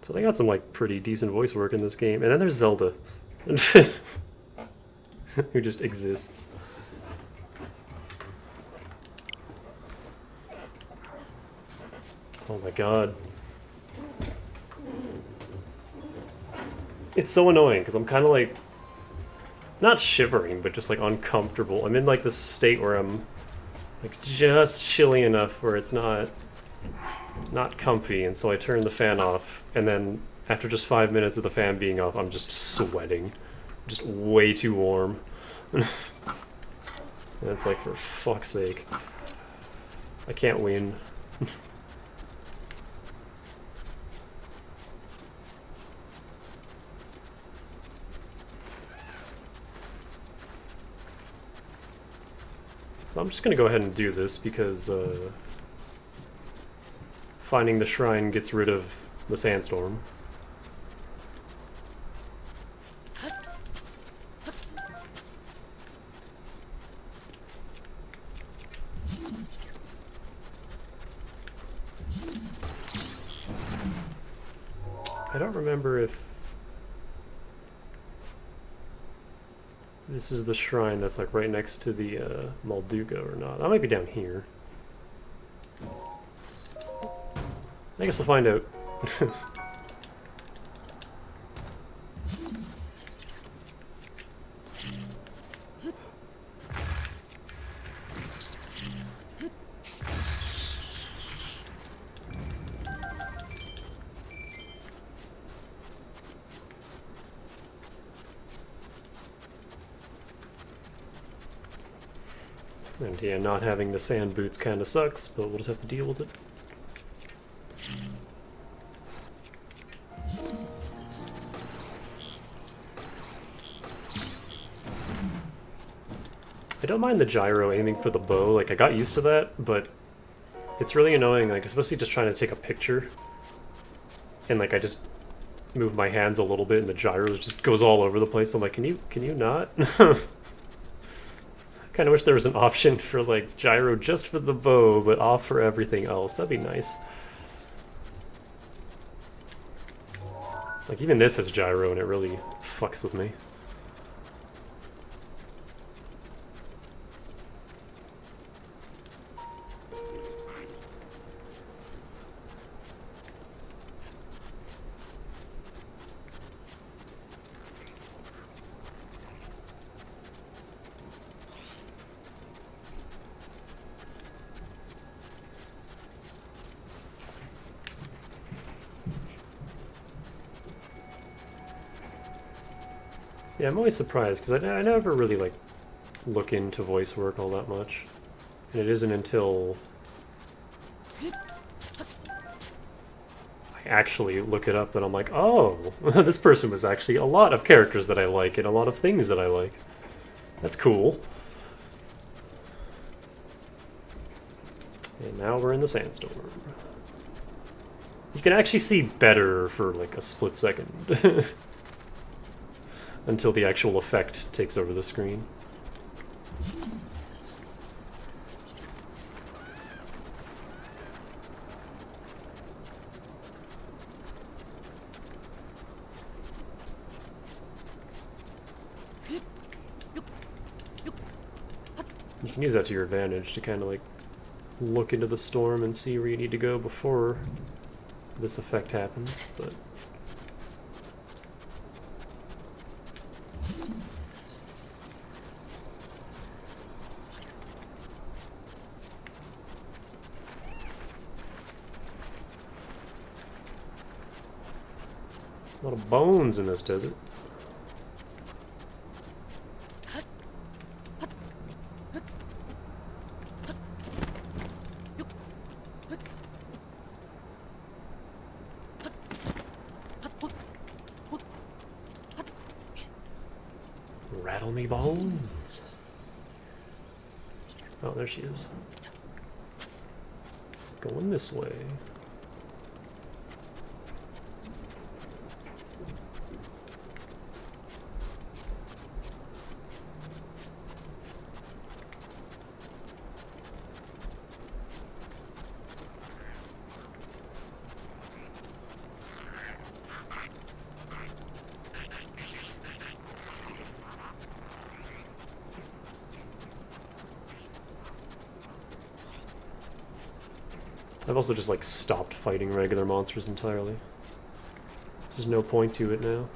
So they got some like pretty decent voice work in this game. And then there's Zelda. Who just exists. Oh my god. It's so annoying, because I'm kind of like... not shivering, but just like uncomfortable. I'm in like this state where I'm like just chilly enough where it's not comfy, and so I turn the fan off, and then after just 5 minutes of the fan being off, I'm just sweating. Just way too warm. And it's like, for fuck's sake. I can't win. So I'm just gonna go ahead and do this because finding the shrine gets rid of the sandstorm. I don't remember if... this is the shrine that's like right next to the Molduga or not. That might be down here. I guess we'll find out. And yeah, not having the sand boots kind of sucks, but we'll just have to deal with it. I don't mind the gyro aiming for the bow, like I got used to that, but it's really annoying, like especially just trying to take a picture. And like I just move my hands a little bit and the gyro just goes all over the place. I'm like, can you not? Kind of wish there was an option for like gyro just for the bow, but off for everything else. That'd be nice. Like even this has gyro and it really fucks with me. Yeah, I'm always surprised, because I never really, like, look into voice work all that much. And it isn't until I actually look it up that I'm like, oh, this person was actually a lot of characters that I like, and a lot of things that I like. That's cool. And now we're in the sandstorm. You can actually see better for, like, a split second. Until the actual effect takes over the screen. You can use that to your advantage to kind of like look into the storm and see where you need to go before this effect happens, but a lot of bones in this desert. Rattle me bones. Oh, there she is. Going this way. I've also just like stopped fighting regular monsters entirely. There's no point to it now.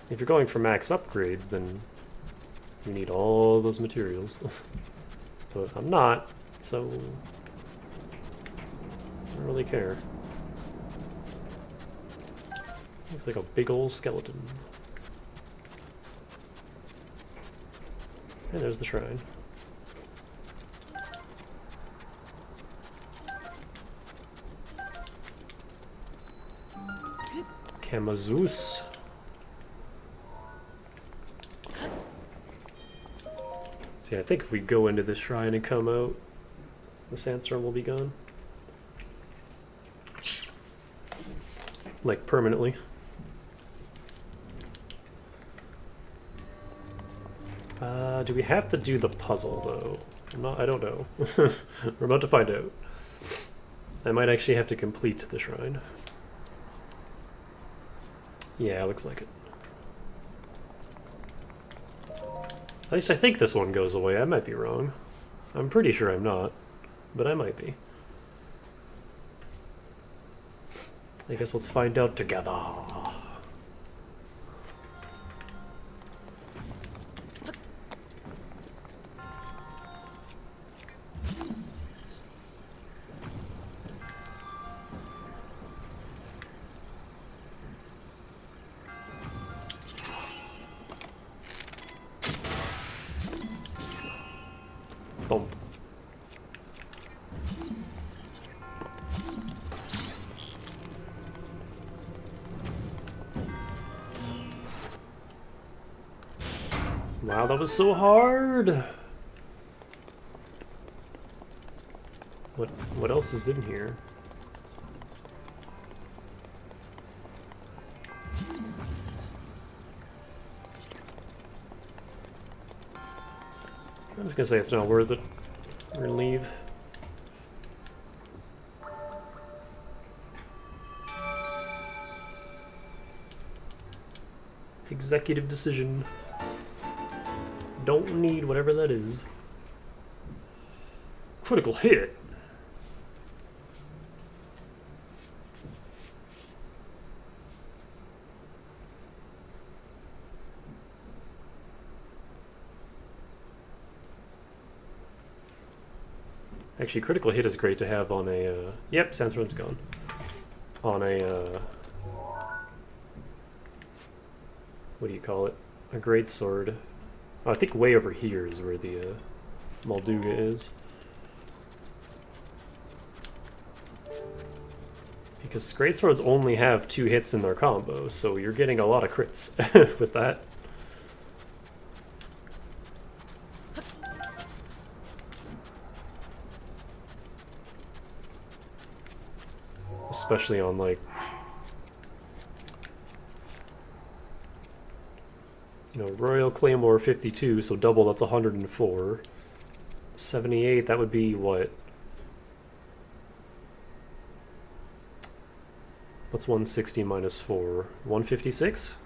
If you're going for max upgrades, then you need all those materials. But I'm not, so I don't really care. Looks like a big old skeleton. And there's the shrine. Kamazus. See, I think if we go into this shrine and come out, the sandstorm will be gone. Like, permanently. Do we have to do the puzzle, though? I don't know. We're about to find out. I might actually have to complete the shrine. Yeah, looks like it. At least I think this one goes away. I might be wrong. I'm pretty sure I'm not, but I might be. I guess let's find out together. Thump. Wow, that was so hard! What else is in here? I'm just gonna say it's not worth it. We're gonna leave. Executive decision. Don't need whatever that is. Critical hit. Actually, critical hit is great to have on a, yep, Sandstorm's gone. On a, what do you call it? A great sword. Oh, I think way over here is where the, Molduga is. Because greatswords only have 2 hits in their combo, so you're getting a lot of crits with that. Especially on, like, you know, Royal Claymore 52, so double, that's 104. 78, that would be what? What's 160 minus 4? 156?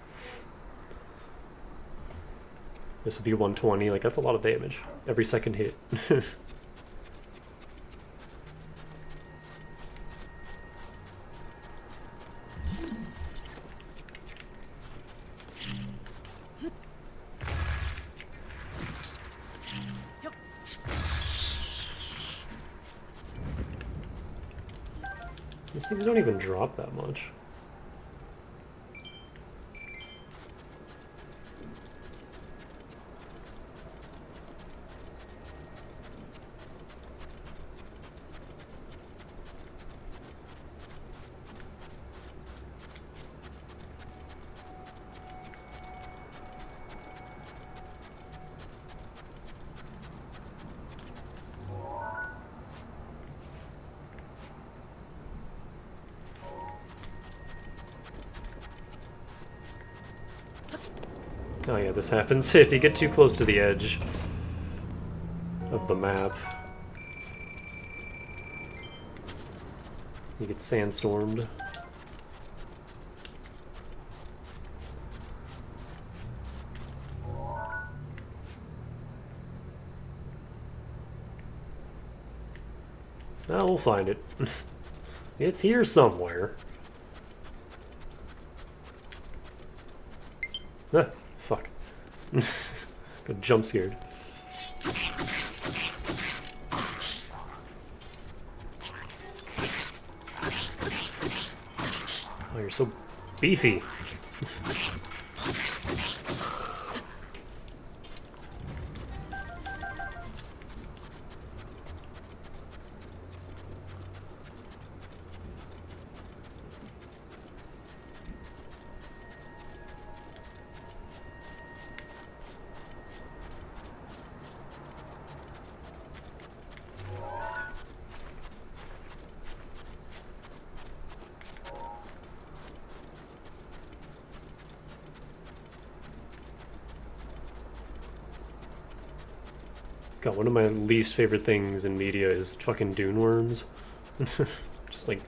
This would be 120, like, that's a lot of damage. Every second hit. These things don't even drop that much. Oh yeah, this happens if you get too close to the edge of the map. You get sandstormed. Oh, we'll find it. It's here somewhere. Ah, fuck. Got jump scared. Oh, you're so beefy. God, one of my least favorite things in media is fucking dune worms. Just like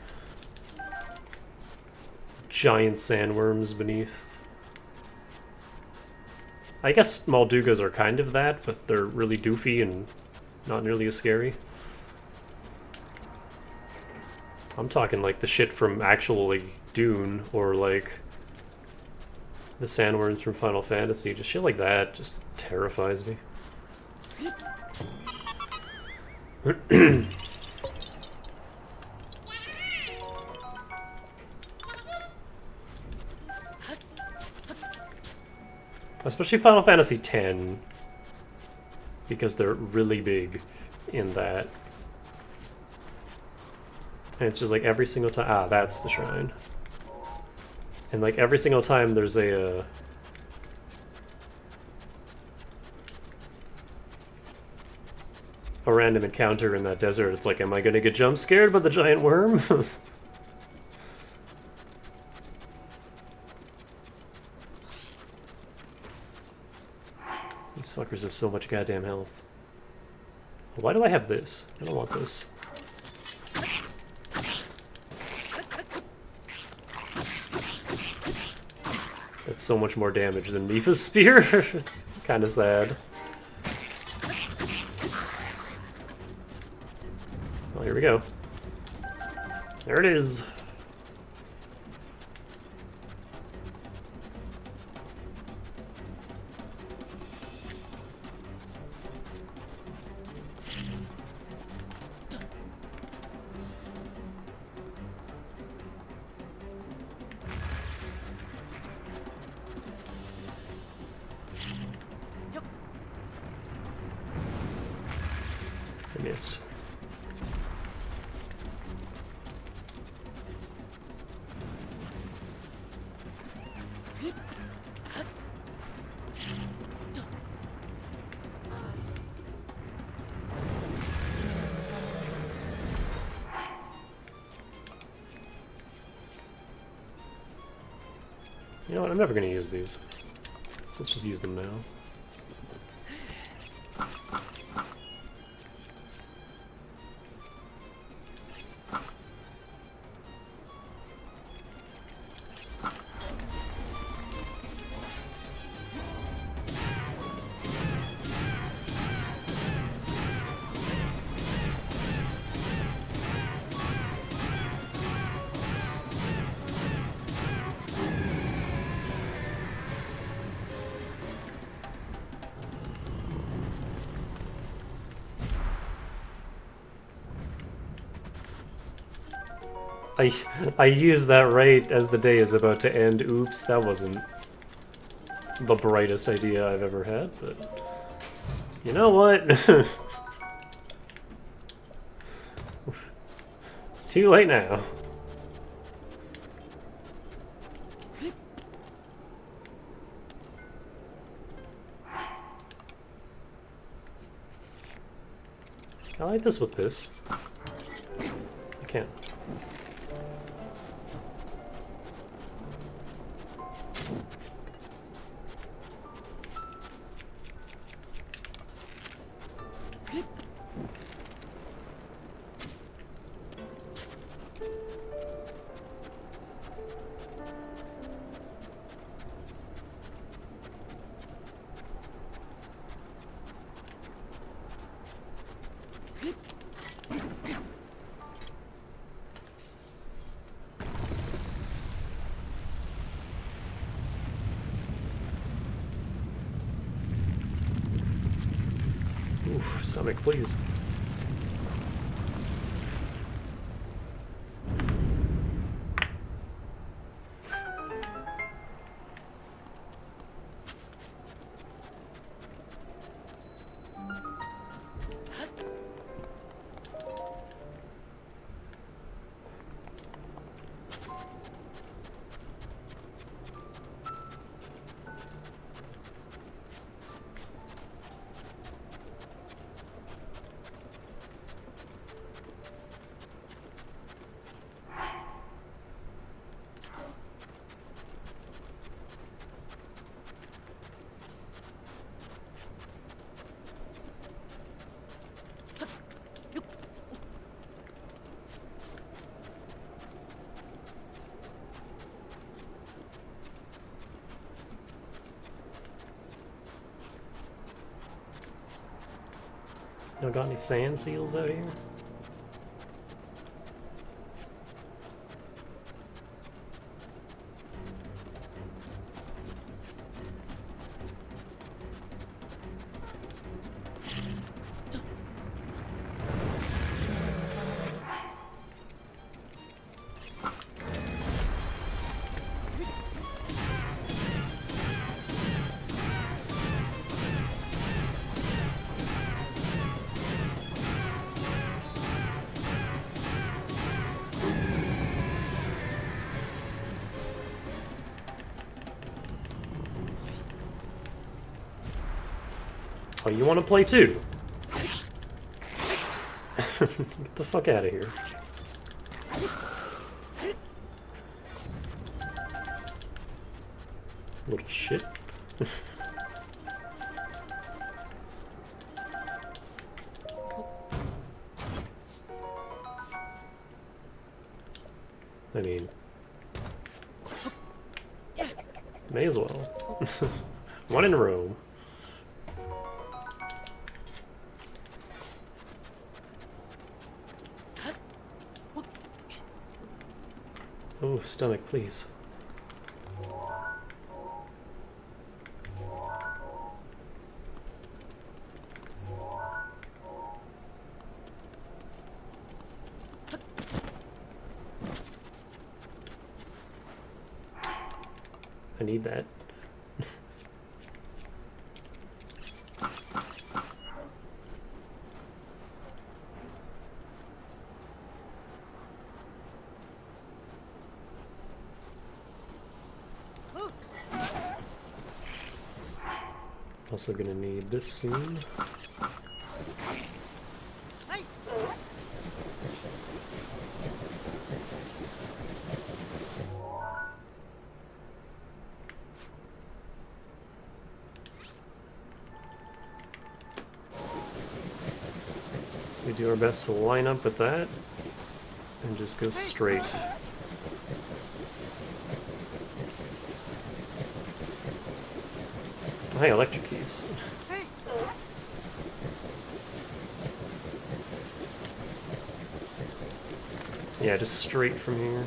giant sandworms beneath. I guess Moldugas are kind of that, but they're really doofy and not nearly as scary. I'm talking like the shit from actual like Dune, or like the sandworms from Final Fantasy. Just shit like that just terrifies me. Especially Final Fantasy X, because they're really big in that. And it's just like every single time... Ah, that's the shrine. And like every single time there's a random encounter in that desert, it's like, am I gonna get jump scared by the giant worm? These fuckers have so much goddamn health. Why do I have this? I don't want this. That's so much more damage than Mifa's spear. It's kind of sad. Well, here we go. There it is. I missed. You know what, I'm never going to use these. So let's just use them now. I used that right as the day is about to end. Oops, that wasn't the brightest idea I've ever had, but you know what? It's too late now. Can I light this with this? I can't. Oof, stomach, please. Y'all got any sand seals out here? Oh, you want to play too? Get the fuck out of here. Little shit. I mean, may as well. One in Rome. Oh, stomach, please. I need that. Also gonna need this soon. So we do our best to line up with that and just go straight. Hey, electric keys. Yeah, just straight from here.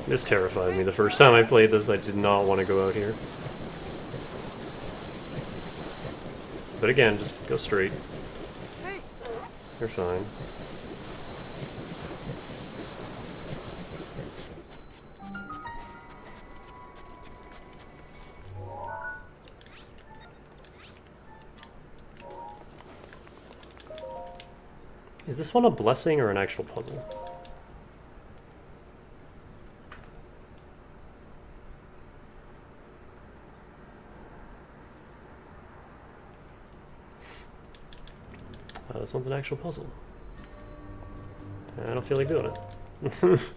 This terrified me the first time I played this. I did not want to go out here. But again, just go straight. You're fine. Is this one a blessing or an actual puzzle? This one's an actual puzzle. I don't feel like doing it.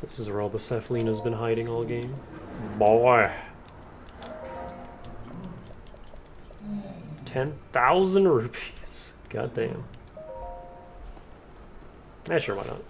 This is where all the Cephalina's been hiding all game. Boy. 10,000 rupees. God damn. Yeah, sure, why not?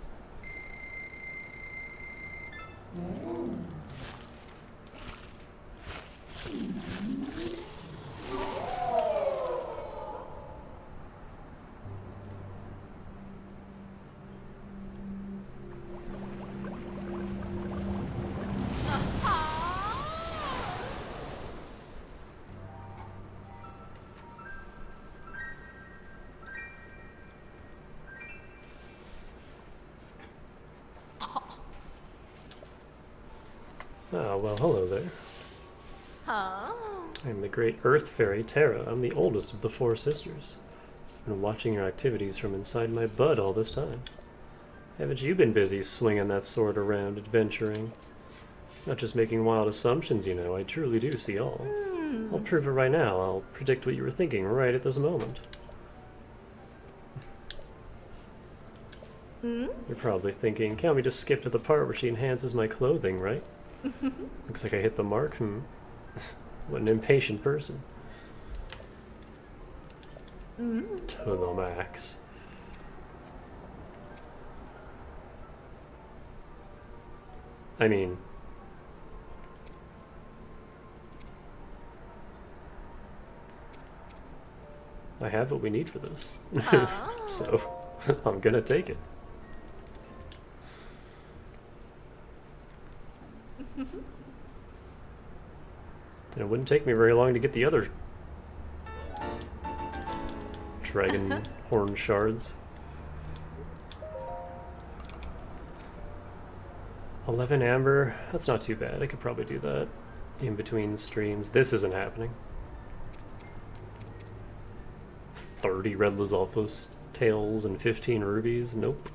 Oh, well, hello there. Oh. I am the great Earth Fairy Terra. I'm the oldest of the four sisters. I've been watching your activities from inside my bud all this time. Haven't you been busy swinging that sword around, adventuring? Not just making wild assumptions, you know. I truly do see all. I'll prove it right now. I'll predict what you were thinking right at this moment. You're probably thinking, can't we just skip to the part where she enhances my clothing, right? Looks like I hit the mark. What an impatient person. To the max. I mean... I have what we need for this. So, I'm gonna take it. And it wouldn't take me very long to get the other dragon horn shards. 11 amber, that's not too bad. I could probably do that in between streams. This isn't happening. 30 red Lizalfos tails and 15 rubies? Nope.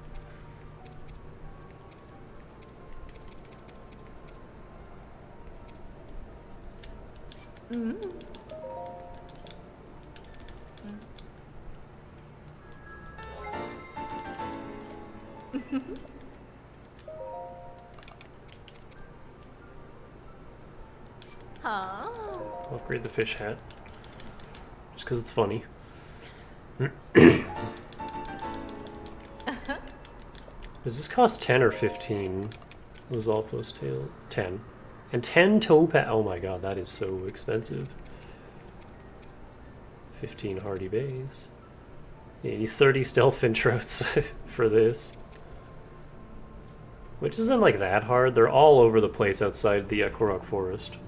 I'll upgrade the fish hat. Just because it's funny. Does this cost 10 or 15? Lizalfos tail? 10. And 10 topaz. Oh my god, that is so expensive. 15 hardy bays. You need 30 stealth fintrotes for this. Which isn't like that hard. They're all over the place outside the Korok Forest.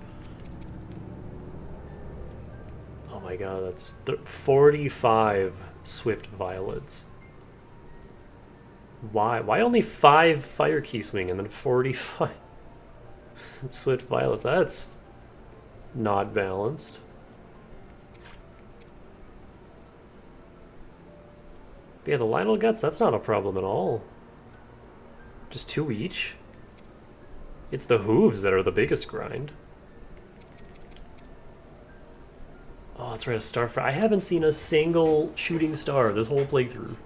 Oh my god, that's 45 swift violets. Why? Why only 5 fire key swing and then 45 swift violets? That's not balanced. But yeah, the Lionel Guts, that's not a problem at all. Just 2 each? It's the hooves that are the biggest grind. Oh, that's right, a starfire. I haven't seen a single shooting star this whole playthrough.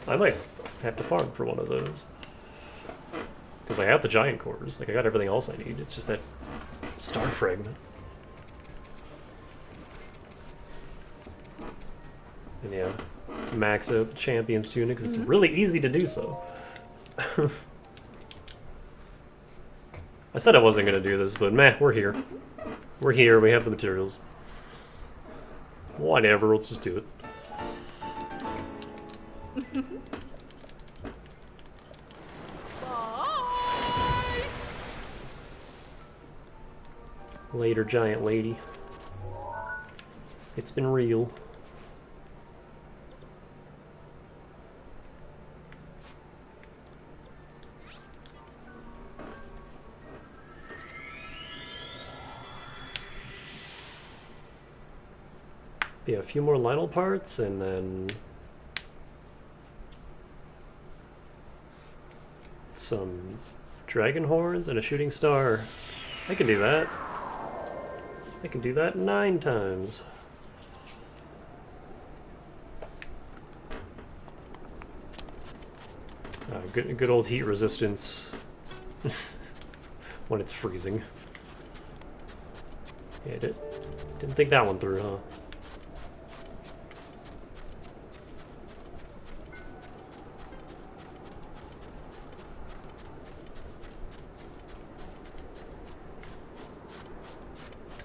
I might have to farm for one of those. Because I have the giant cores. Like, I got everything else I need. It's just that star fragment. And yeah, let's max out the champion's tunic because it's really easy to do so. I said I wasn't going to do this, but meh, we're here. We're here, we have the materials. Whatever, let's just do it. Later, giant lady. It's been real. Yeah, a few more Lionel parts, and then some dragon horns and a shooting star. I can do that. I can do that 9 times. Good old heat resistance when it's freezing. Yeah, didn't think that one through, huh?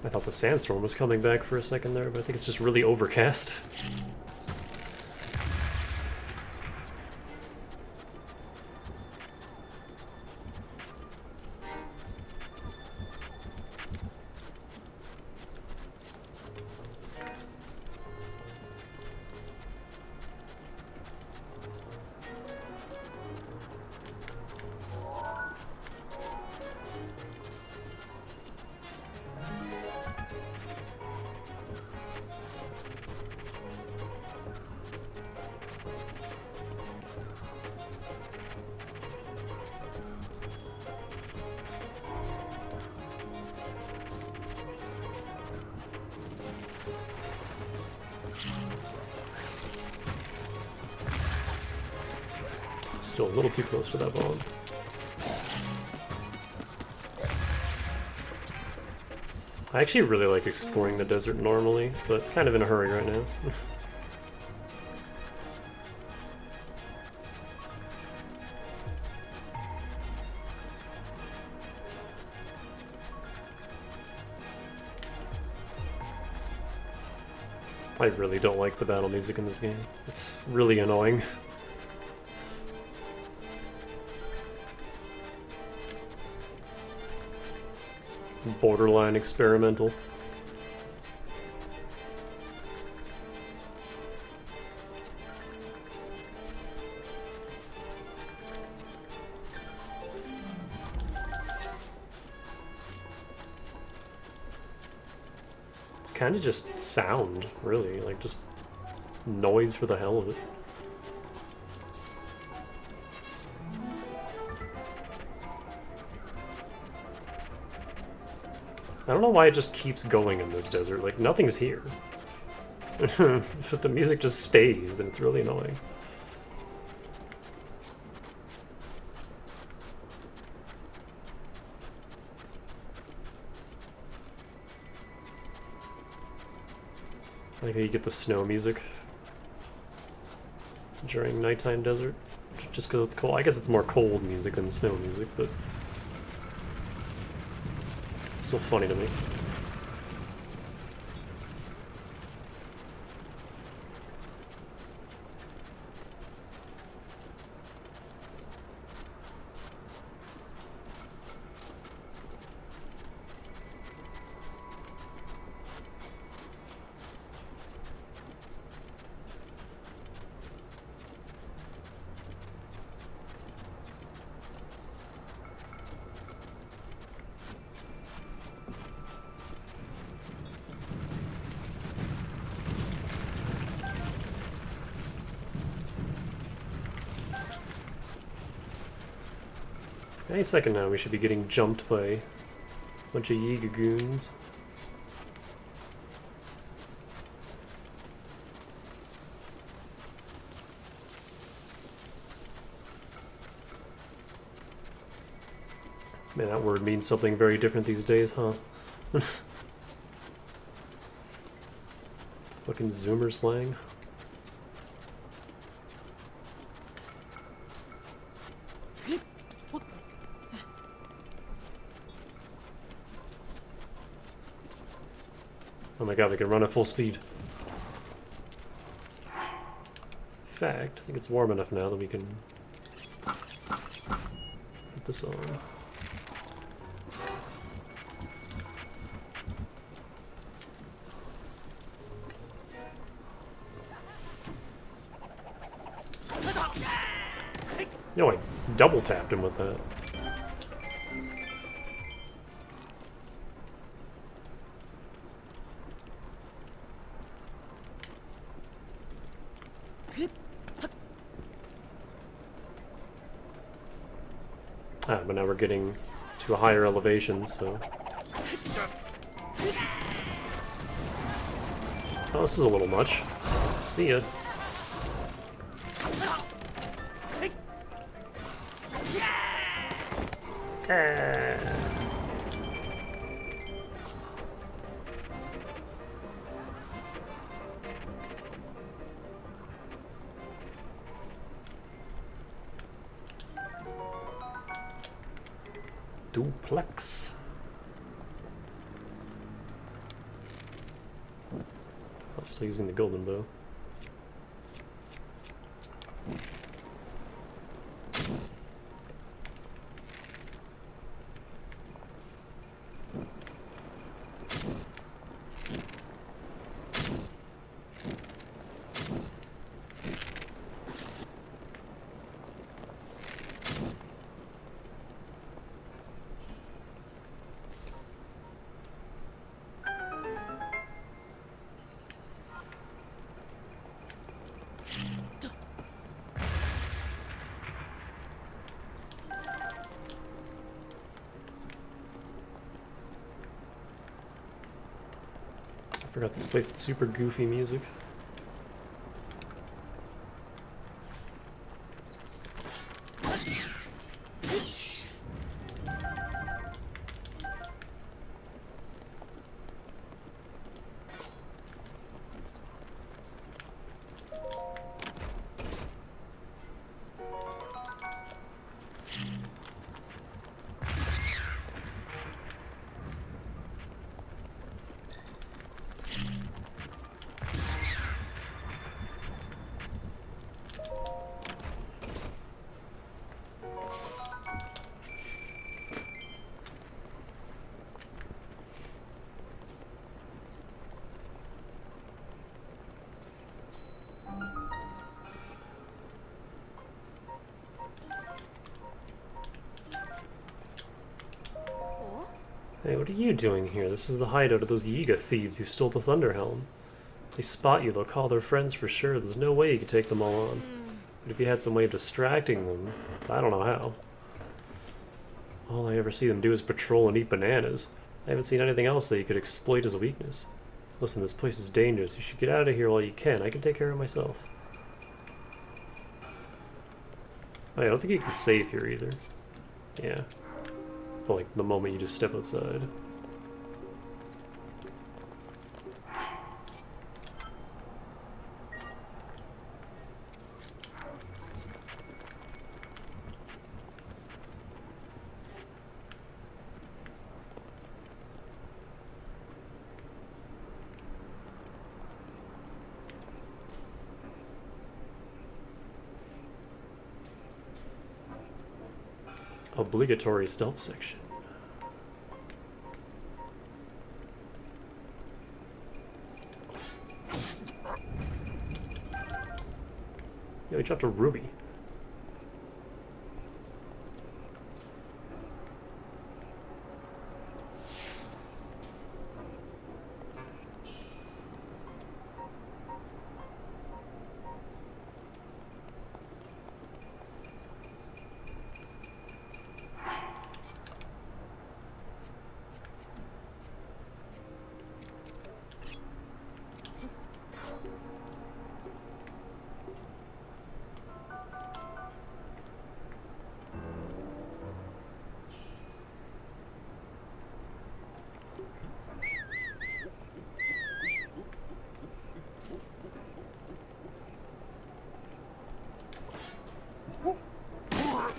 I thought the sandstorm was coming back for a second there, but I think it's just really overcast. Still a little too close to that bomb. I actually really like exploring the desert normally, but kind of in a hurry right now. I really don't like the battle music in this game. It's really annoying. Borderline experimental. It's kind of just sound, really, like just noise for the hell of it. I don't know why it just keeps going in this desert, like nothing's here. But the music just stays, and it's really annoying. I like how you get the snow music during nighttime desert, just because it's cold. I guess it's more cold music than snow music, but it's still funny to me. Any second now, we should be getting jumped by a bunch of Yiga goons. Man, that word means something very different these days, huh? Fucking Zoomer slang. Oh my god, we can run at full speed. In fact, I think it's warm enough now that we can put this on. No, I double tapped him with that. Ah, but now we're getting to a higher elevation, so... Oh, this is a little much. See ya. Duplex. I'm still using the golden bow. I forgot this place had super goofy music. Hey, what are you doing here? This is the hideout of those Yiga thieves who stole the Thunder Helm. They spot you, they'll call their friends for sure. There's no way you could take them all on. But if you had some way of distracting them, I don't know how. All I ever see them do is patrol and eat bananas. I haven't seen anything else that you could exploit as a weakness. Listen, this place is dangerous. You should get out of here while you can. I can take care of myself. Oh, yeah, I don't think you can save here either. Yeah. But, like, the moment you just step outside. Obligatory stealth section. Yeah, we dropped a ruby.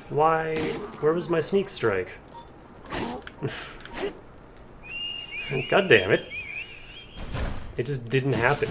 Why? Where was my sneak strike? God damn it. It just didn't happen.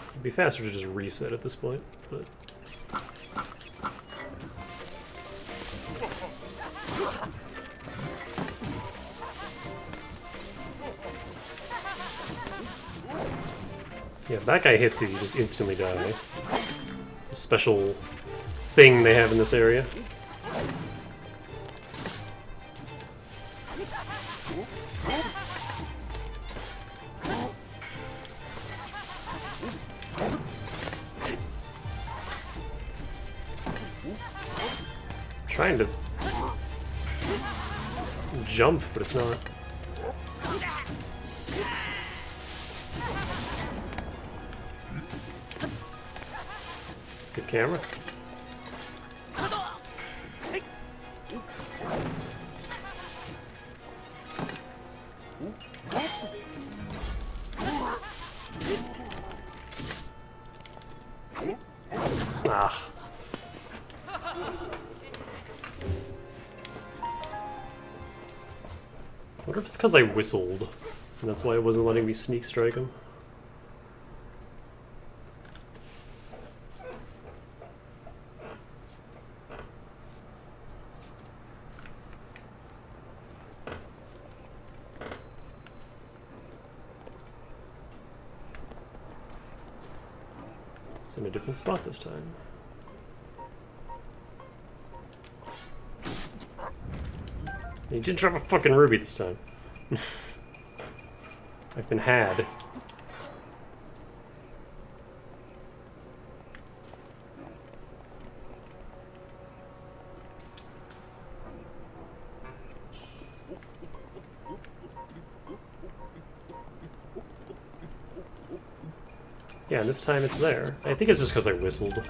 It'd be faster to just reset at this point, but... yeah, if that guy hits you, you just instantly die. It's a special thing they have in this area. Trying to jump, but it's not. Good camera. Ah. I wonder if it's because I whistled, and that's why it wasn't letting me sneak strike him. It's in a different spot this time. You did drop a fucking ruby this time. I've been had. Yeah, and this time it's there. I think it's just because I whistled.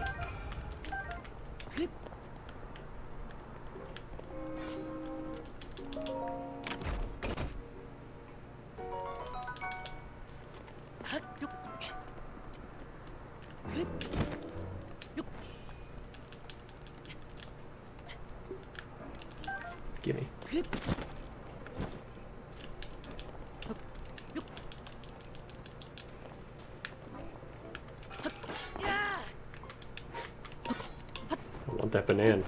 Gimme. that banana.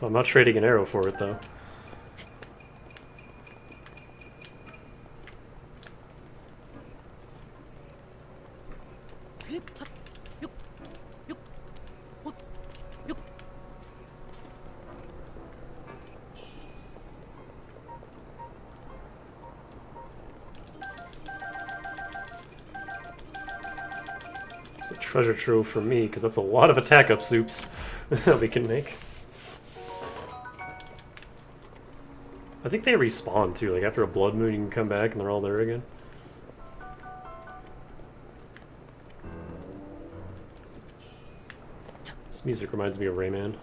I'm not trading an arrow for it, though. It's a treasure trove for me, because that's a lot of attack-up soups that we can make. I think they respawn, too. Like, after a blood moon, you can come back and they're all there again. This music reminds me of Rayman.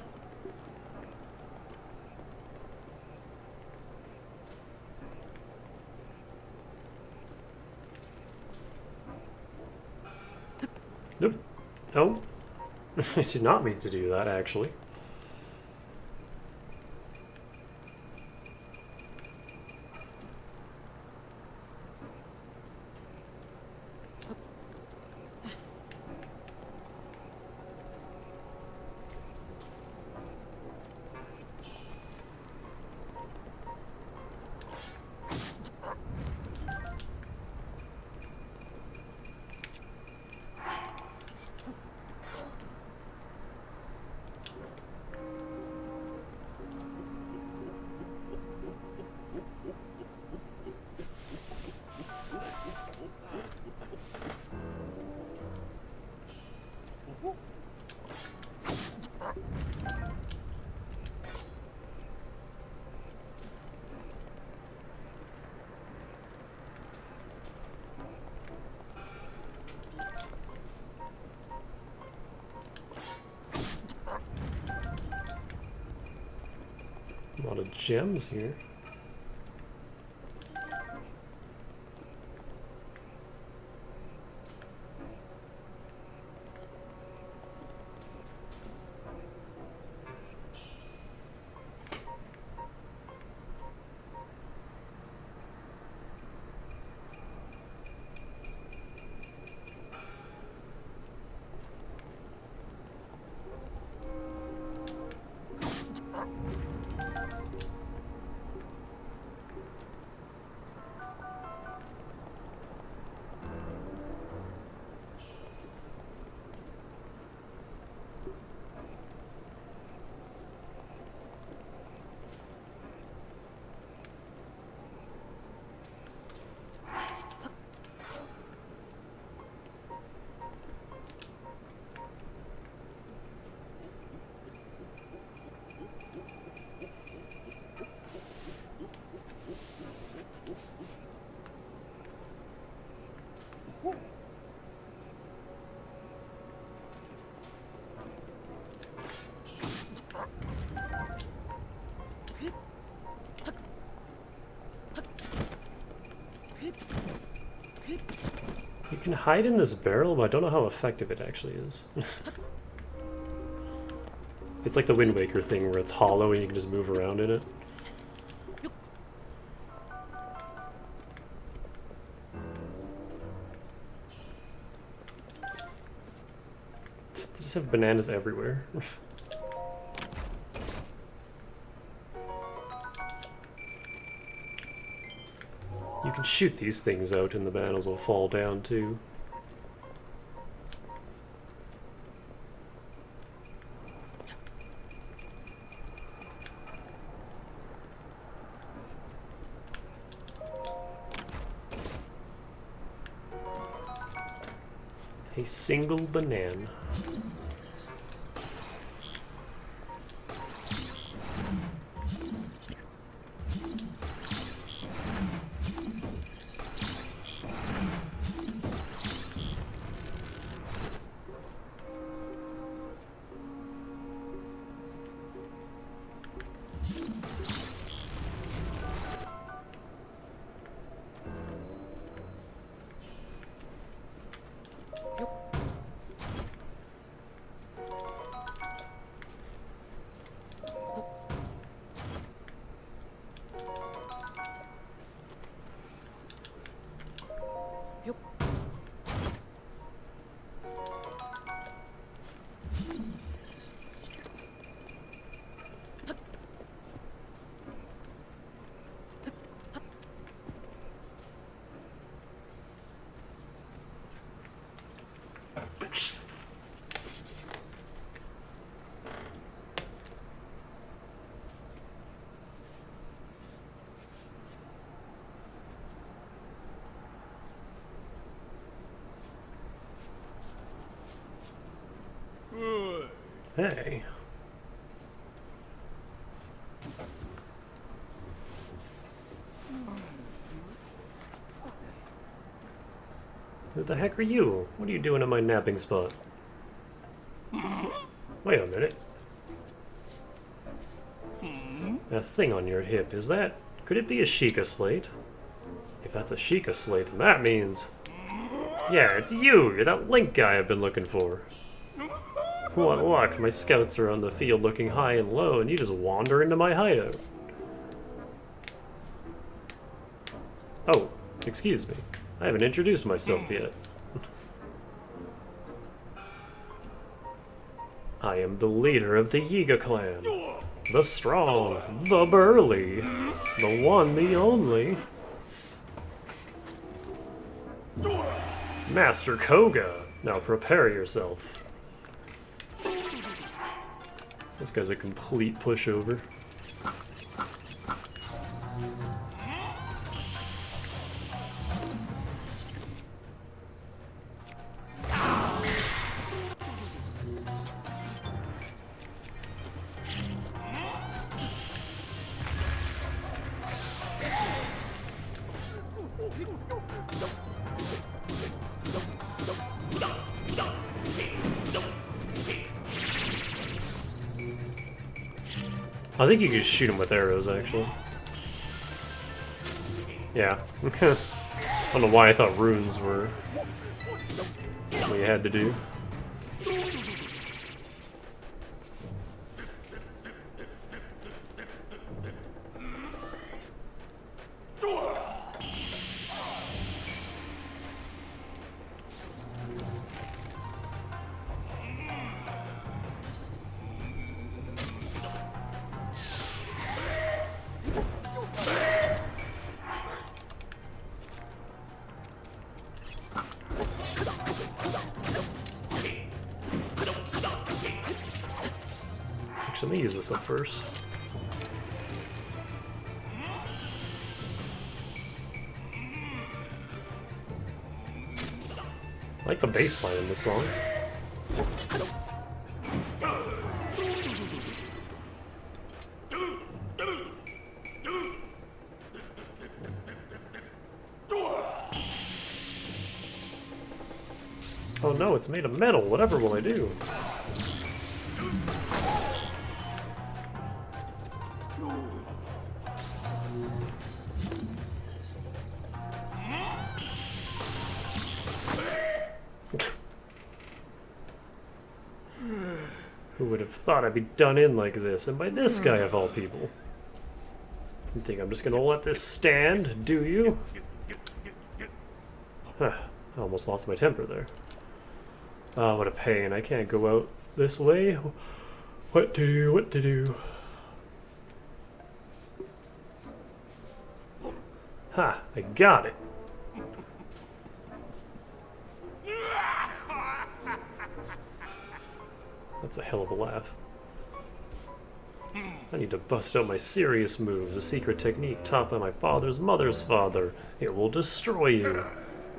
Nope. No. I did not mean to do that, actually. A lot of gems here. You can hide in this barrel, but I don't know how effective it actually is. It's like the Wind Waker thing where it's hollow and you can just move around in it. They just have bananas everywhere. You can shoot these things out and the bananas will fall down too. A single banana. Hey. Who the heck are you? What are you doing in my napping spot? Wait a minute. That thing on your hip, is that... Could it be a Sheikah slate? If that's a Sheikah slate, then that means... Yeah, it's you! You're that Link guy I've been looking for. What luck, my scouts are on the field looking high and low, and you just wander into my hideout. Oh, excuse me. I haven't introduced myself yet. I am the leader of the Yiga clan. The strong, the burly, the one, the only. Master Koga, now prepare yourself. This guy's a complete pushover. I think you could shoot him with arrows, actually. Yeah. I don't know why I thought runes were what you had to do. Actually, let me use this up first. I like the bass line in this song. Oh no, it's made of metal. Whatever will I do? Who would have thought I'd be done in like this, and by this guy of all people? You think I'm just gonna let this stand, do you? Huh, I almost lost my temper there. Ah, what a pain. I can't go out this way. What to do, what to do? Ha, I got it. That's a hell of a laugh. I need to bust out my serious moves, a secret technique taught by my father's mother's father. It will destroy you.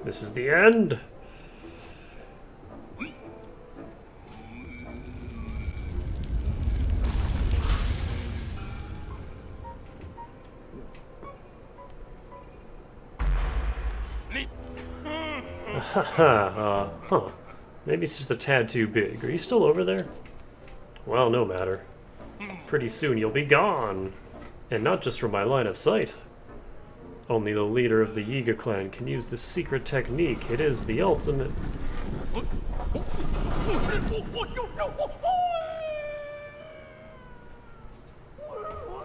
This is the end. Huh. Maybe it's just a tad too big. Are you still over there? Well, no matter. Pretty soon you'll be gone. And not just from my line of sight. Only the leader of the Yiga clan can use this secret technique. It is the ultimate...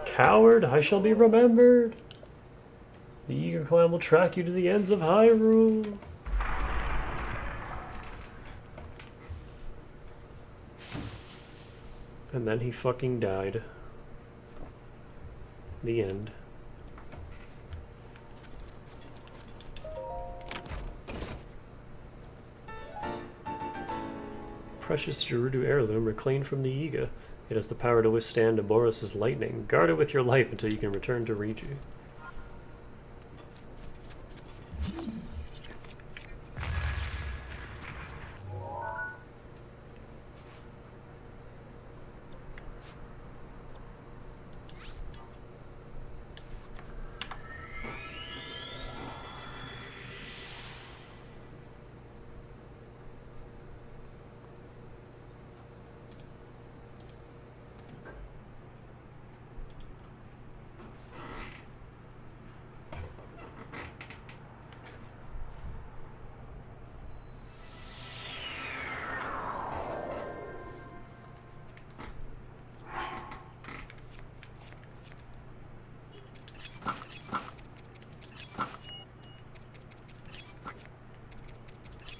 Coward, I shall be remembered. The Yiga clan will track you to the ends of Hyrule. And then he fucking died. The end. Precious Gerudo heirloom reclaimed from the Yiga. It has the power to withstand Boris's lightning. Guard it with your life until you can return to Riju.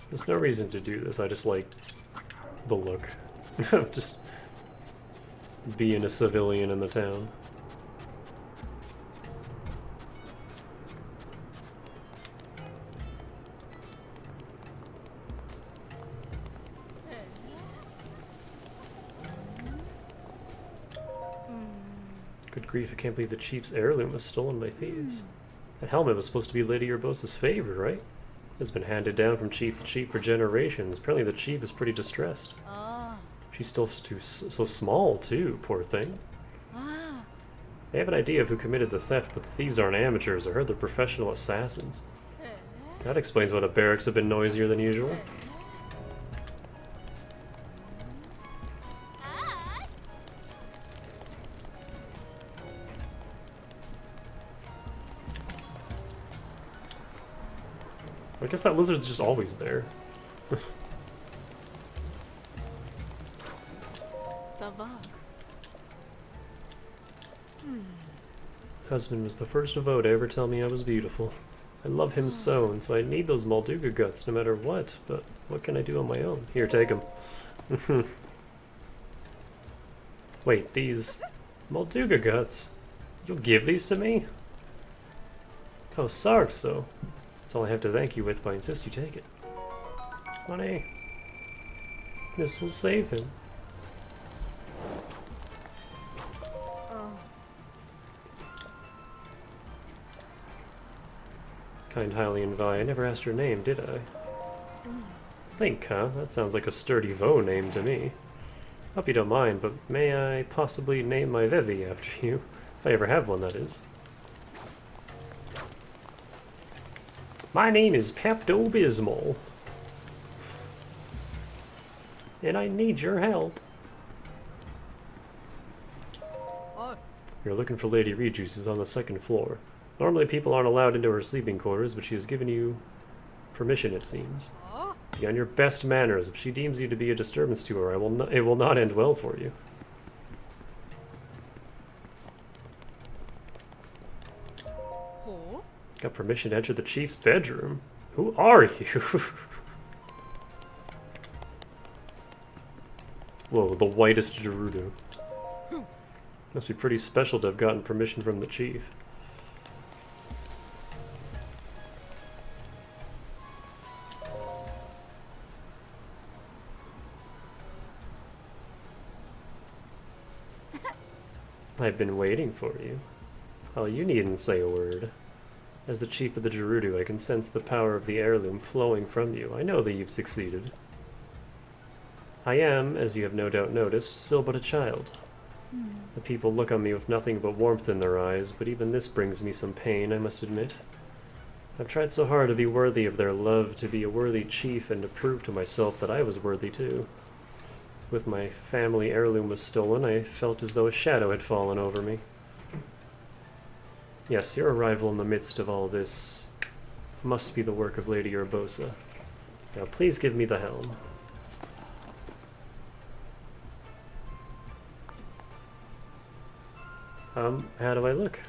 There's no reason to do this, I just like the look. Just being a civilian in the town. Good grief, I can't believe the chief's heirloom was stolen by thieves. That helmet was supposed to be Lady Urbosa's favorite, right? It's been handed down from chief to chief for generations. Apparently the chief is pretty distressed. She's still so small, too, poor thing. They have an idea of who committed the theft, but the thieves aren't amateurs. I heard they're professional assassins. That explains why the barracks have been noisier than usual. I guess that lizard's just always there. Husband was the first vote to ever tell me I was beautiful. I love him so, and so I need those Molduga guts no matter what, but what can I do on my own? Here, take them. Wait, these Molduga guts? You'll give these to me? Oh, Sarkso. That's all I have to thank you with, but I insist you take it. Money. This will save him. Kind Hylian Vi, I never asked her name, did I? Link, huh? That sounds like a sturdy Vo name to me. Hope you don't mind, but may I possibly name my Vivi after you? If I ever have one, that is. My name is Pepto-Bismol. And I need your help. You're looking for Lady Rejuice, who's on the second floor. Normally people aren't allowed into her sleeping quarters, but she has given you permission, it seems. Be on your best manners. If she deems you to be a disturbance to her, it will not end well for you. Got permission to enter the chief's bedroom? Who are you? Whoa, the whitest Gerudo. Must be pretty special to have gotten permission from the chief. I've been waiting for you. Oh, you needn't say a word. As the chief of the Gerudo, I can sense the power of the heirloom flowing from you. I know that you've succeeded. I am, as you have no doubt noticed, still but a child. The people look on me with nothing but warmth in their eyes, but even this brings me some pain, I must admit. I've tried so hard to be worthy of their love, to be a worthy chief, and to prove to myself that I was worthy too. With my family heirloom was stolen, I felt as though a shadow had fallen over me. Yes, your arrival in the midst of all this must be the work of Lady Urbosa. Now please give me the helm. How do I look?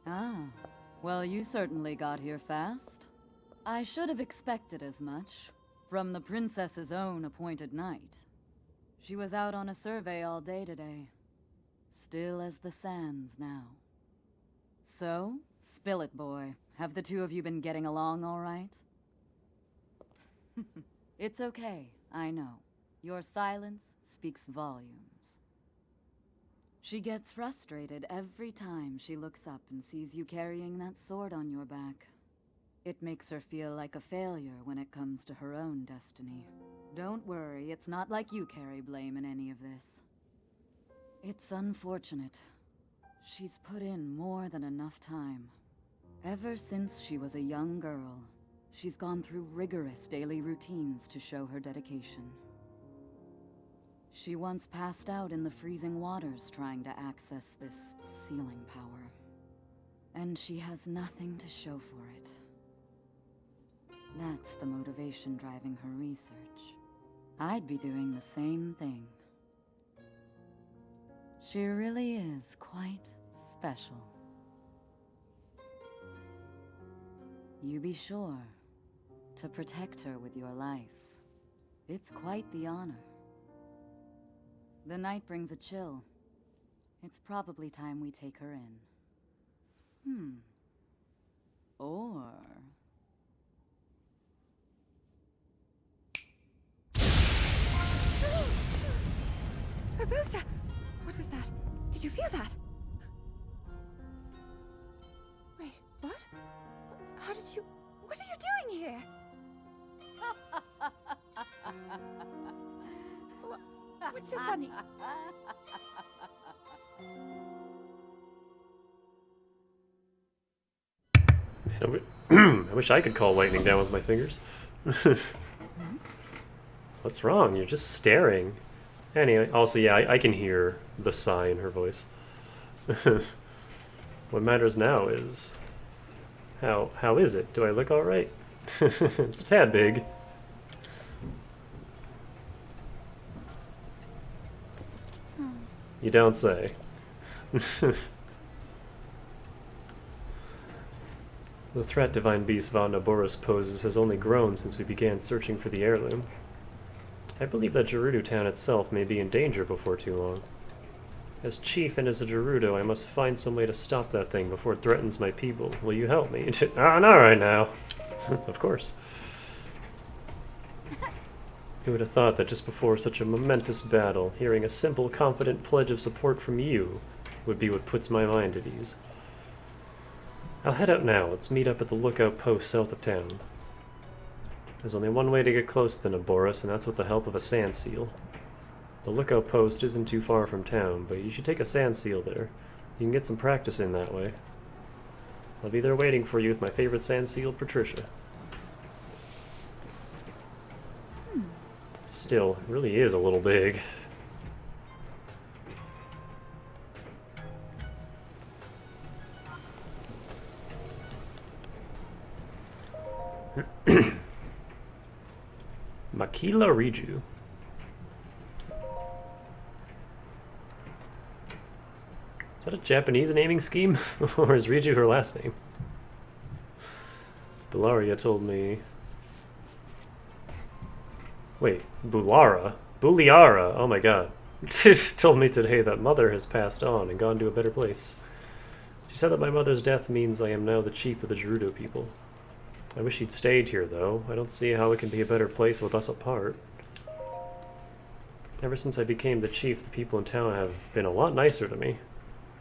Ah, well, you certainly got here fast. I should have expected as much, from the princess's own appointed knight. She was out on a survey all day today. Still as the sands now. So, spill it, boy. Have the two of you been getting along all right? It's okay, I know. Your silence speaks volumes. She gets frustrated every time she looks up and sees you carrying that sword on your back. It makes her feel like a failure when it comes to her own destiny. Don't worry, it's not like you carry blame in any of this. It's unfortunate. She's put in more than enough time. Ever since she was a young girl, she's gone through rigorous daily routines to show her dedication. She once passed out in the freezing waters trying to access this sealing power. And she has nothing to show for it. That's the motivation driving her research. I'd be doing the same thing. She really is quite special. You be sure to protect her with your life. It's quite the honor. The night brings a chill. It's probably time we take her in. Or... Barbosa! What was that? Did you feel that? Wait, what? How did you... What are you doing here? What's so funny? Man, I wish I could call lightning down with my fingers. What's wrong? You're just staring. Anyway, also, yeah, I can hear the sigh in her voice. What matters now is... How is it? Do I look alright? It's a tad big. You don't say. The threat Divine Beast Von Naboris poses has only grown since we began searching for the heirloom. I believe that Gerudo town itself may be in danger before too long. As chief and as a Gerudo, I must find some way to stop that thing before it threatens my people. Will you help me? Not right now. Of course. Who would have thought that just before such a momentous battle, hearing a simple, confident pledge of support from you would be what puts my mind at ease. I'll head out now. Let's meet up at the lookout post south of town. There's only one way to get close to Naboris, and that's with the help of a sand seal. The lookout post isn't too far from town, but you should take a sand seal there. You can get some practice in that way. I'll be there waiting for you with my favorite sand seal, Patricia. Still, it really is a little big. Makila Riju. Is that a Japanese naming scheme? Or is Riju her last name? Bularia told me... Wait, Bulara? Buliara! Oh my god. Told me today that Mother has passed on and gone to a better place. She said that my mother's death means I am now the chief of the Gerudo people. I wish he'd stayed here, though. I don't see how it can be a better place with us apart. Ever since I became the chief, the people in town have been a lot nicer to me.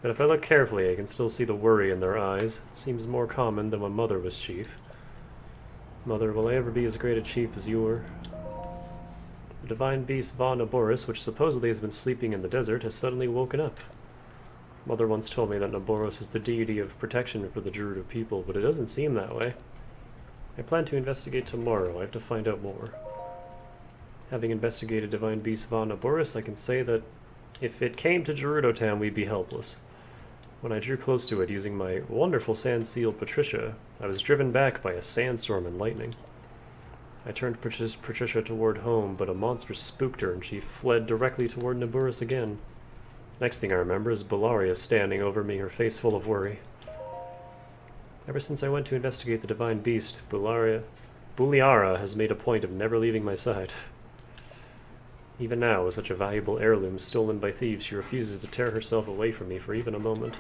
But if I look carefully, I can still see the worry in their eyes. It seems more common than when Mother was chief. Mother, will I ever be as great a chief as you were? The divine beast Von Naboris, which supposedly has been sleeping in the desert, has suddenly woken up. Mother once told me that Naboris is the deity of protection for the Gerudo people, but it doesn't seem that way. I plan to investigate tomorrow. I have to find out more. Having investigated Divine Beast Von Naboris, I can say that if it came to Gerudo Town, we'd be helpless. When I drew close to it using my wonderful sand seal Patricia, I was driven back by a sandstorm and lightning. I turned Patricia toward home, but a monster spooked her and she fled directly toward Naboris again. Next thing I remember is Bularia standing over me, her face full of worry. Ever since I went to investigate the Divine Beast, Buliara has made a point of never leaving my side. Even now, with such a valuable heirloom stolen by thieves, she refuses to tear herself away from me for even a moment.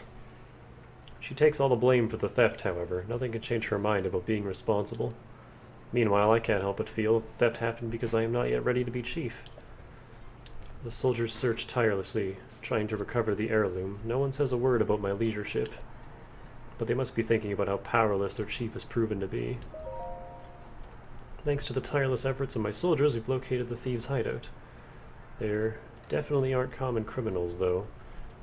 She takes all the blame for the theft, however. Nothing can change her mind about being responsible. Meanwhile, I can't help but feel the theft happened because I am not yet ready to be chief. The soldiers search tirelessly, trying to recover the heirloom. No one says a word about my leadership. But they must be thinking about how powerless their chief has proven to be. Thanks to the tireless efforts of my soldiers, we've located the thieves' hideout. They definitely aren't common criminals, though.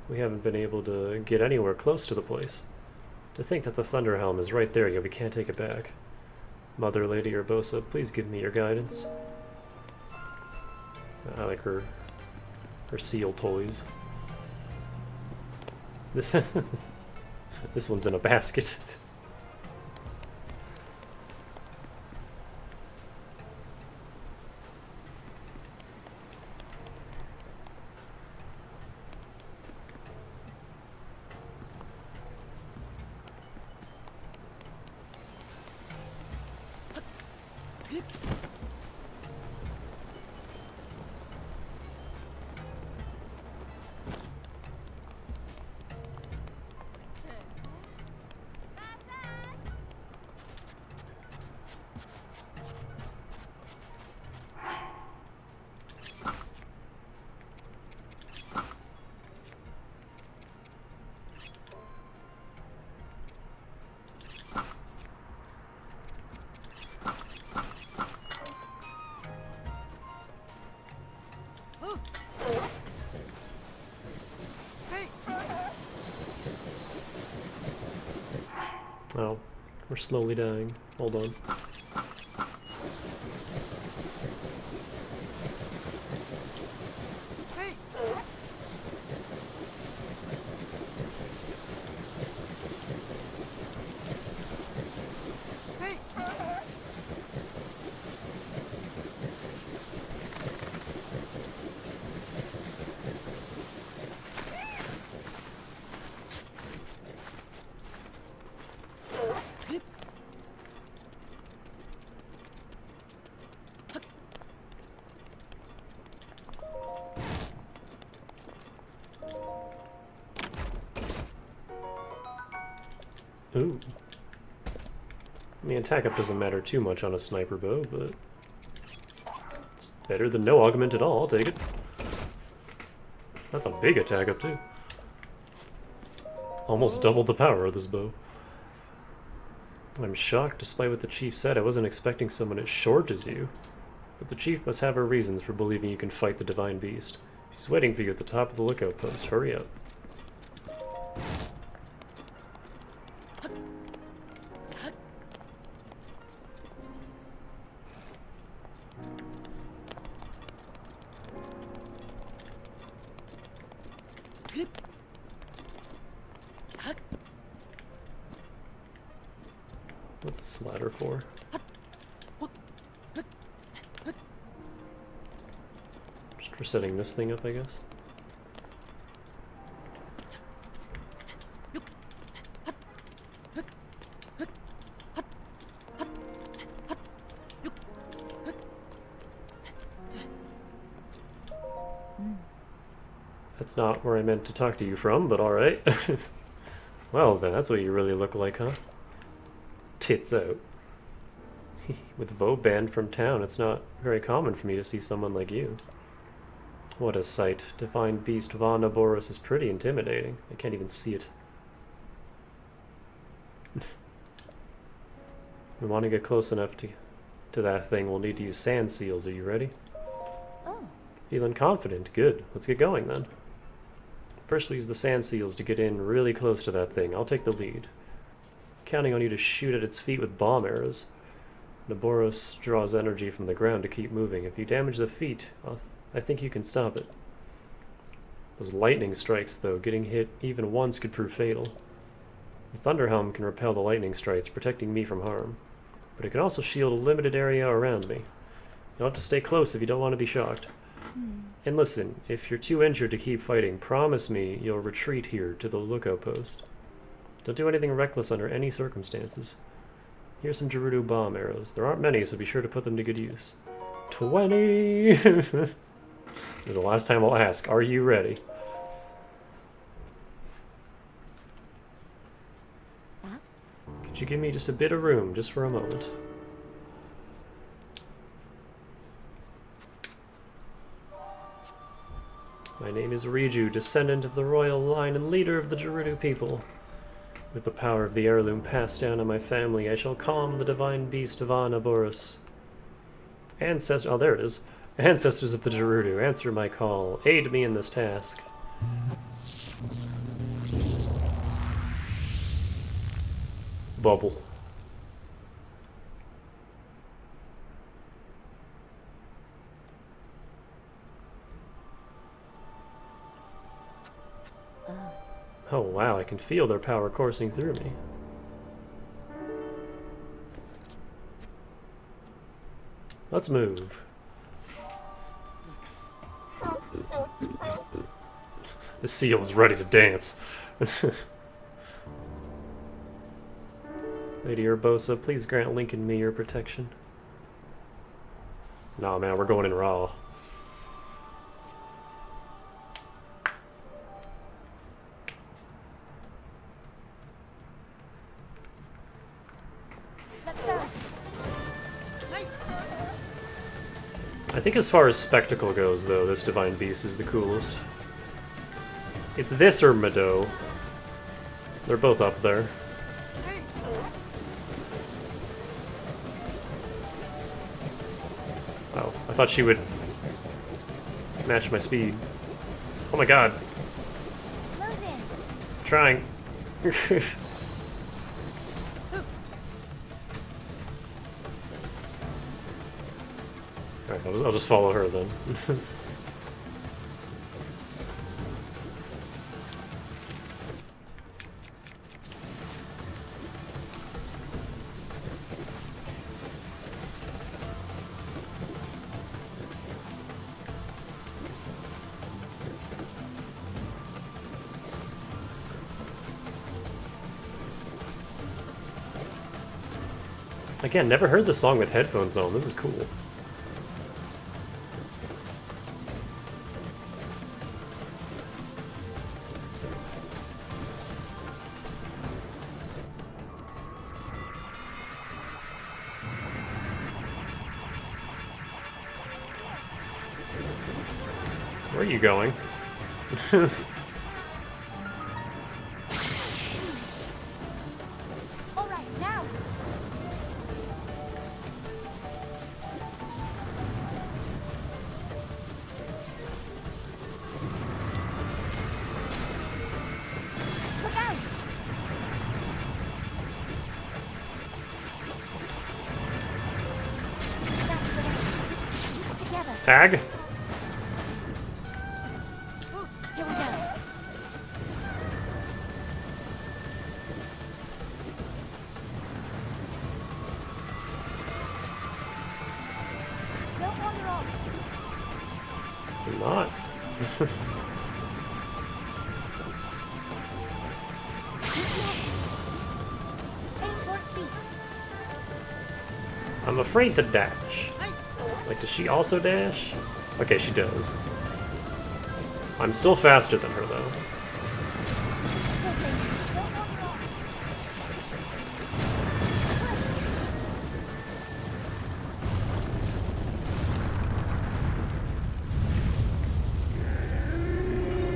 We haven't been able to get anywhere close to the place. To think that the Thunder Helm is right there, yet we can't take it back. Mother Lady Urbosa, please give me your guidance. I like her seal toys. This this one's in a basket. Oh, we're slowly dying. Hold on. Ooh. I mean, attack up doesn't matter too much on a sniper bow, but it's better than no augment at all. I'll take it. That's a big attack up, too. Almost doubled the power of this bow. I'm shocked, despite what the chief said. I wasn't expecting someone as short as you. But the chief must have her reasons for believing you can fight the divine beast. She's waiting for you at the top of the lookout post. Hurry up. What's the slider for? Just for setting this thing up, I guess. That's not where I meant to talk to you from, but alright. Well then, that's what you really look like, huh? Tits out. With Vo banned from town, it's not very common for me to see someone like you. What a sight. Divine Beast Von Naboris is pretty intimidating. I can't even see it. We want to get close enough to that thing, we'll need to use sand seals. Are you ready? Oh, Feeling confident. Good. Let's get going then. First, we'll use the sand seals to get in really close to that thing. I'll take the lead. Counting on you to shoot at its feet with bomb arrows. Naboris draws energy from the ground to keep moving. If you damage the feet, I think you can stop it. Those lightning strikes, though, getting hit even once could prove fatal. The Thunderhelm can repel the lightning strikes, protecting me from harm. But it can also shield a limited area around me. You'll have to stay close if you don't want to be shocked. And listen, if you're too injured to keep fighting, promise me you'll retreat here to the lookout post. Don't do anything reckless under any circumstances. Here's some Gerudo bomb arrows. There aren't many, so be sure to put them to good use. 20! This is the last time I'll ask. Are you ready? Could you give me just a bit of room, just for a moment? My name is Riju, descendant of the royal line and leader of the Gerudo people. With the power of the heirloom passed down to my family, I shall calm the divine beast of Anaboros. Oh, there it is. Ancestors of the Gerudo, answer my call. Aid me in this task. bubble. Oh wow, I can feel their power coursing through me. Let's move. The seal is ready to dance. Lady Urbosa, please grant Link and me your protection. Nah, man, we're going in raw. Let's go. I think as far as spectacle goes, though, this Divine Beast is the coolest. It's this or Mado. They're both up there. Oh, I thought she would match my speed. Oh my god. Close in. Trying. Alright, I'll just follow her then. Again, never heard the song with headphones on. This is cool. Where are you going? All right, now. Look out. That's good. Together. Hag? Here we go. Don't wander off. I'm not. Aim for its feet. I'm afraid to dash. Like, does she also dash? Okay, she does. I'm still faster than her, though. Don't wander off.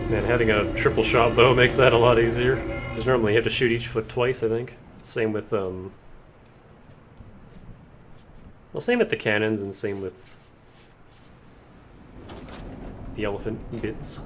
Man, having a triple shot bow makes that a lot easier. Because normally you have to shoot each foot twice, I think. Same with, well, same with the cannons and same with the elephant bits.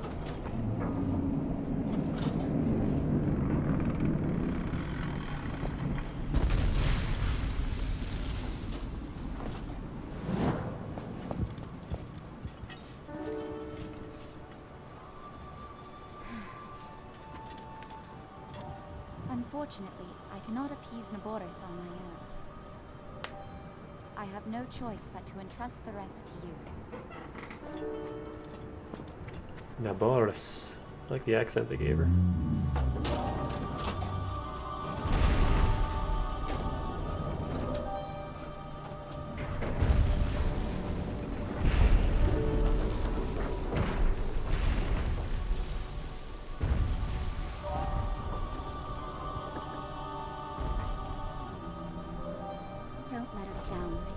Unfortunately, I cannot appease Naboris on my own. I have no choice but to entrust the rest to you. Naboris. I like the accent they gave her. Don't let us down, Link.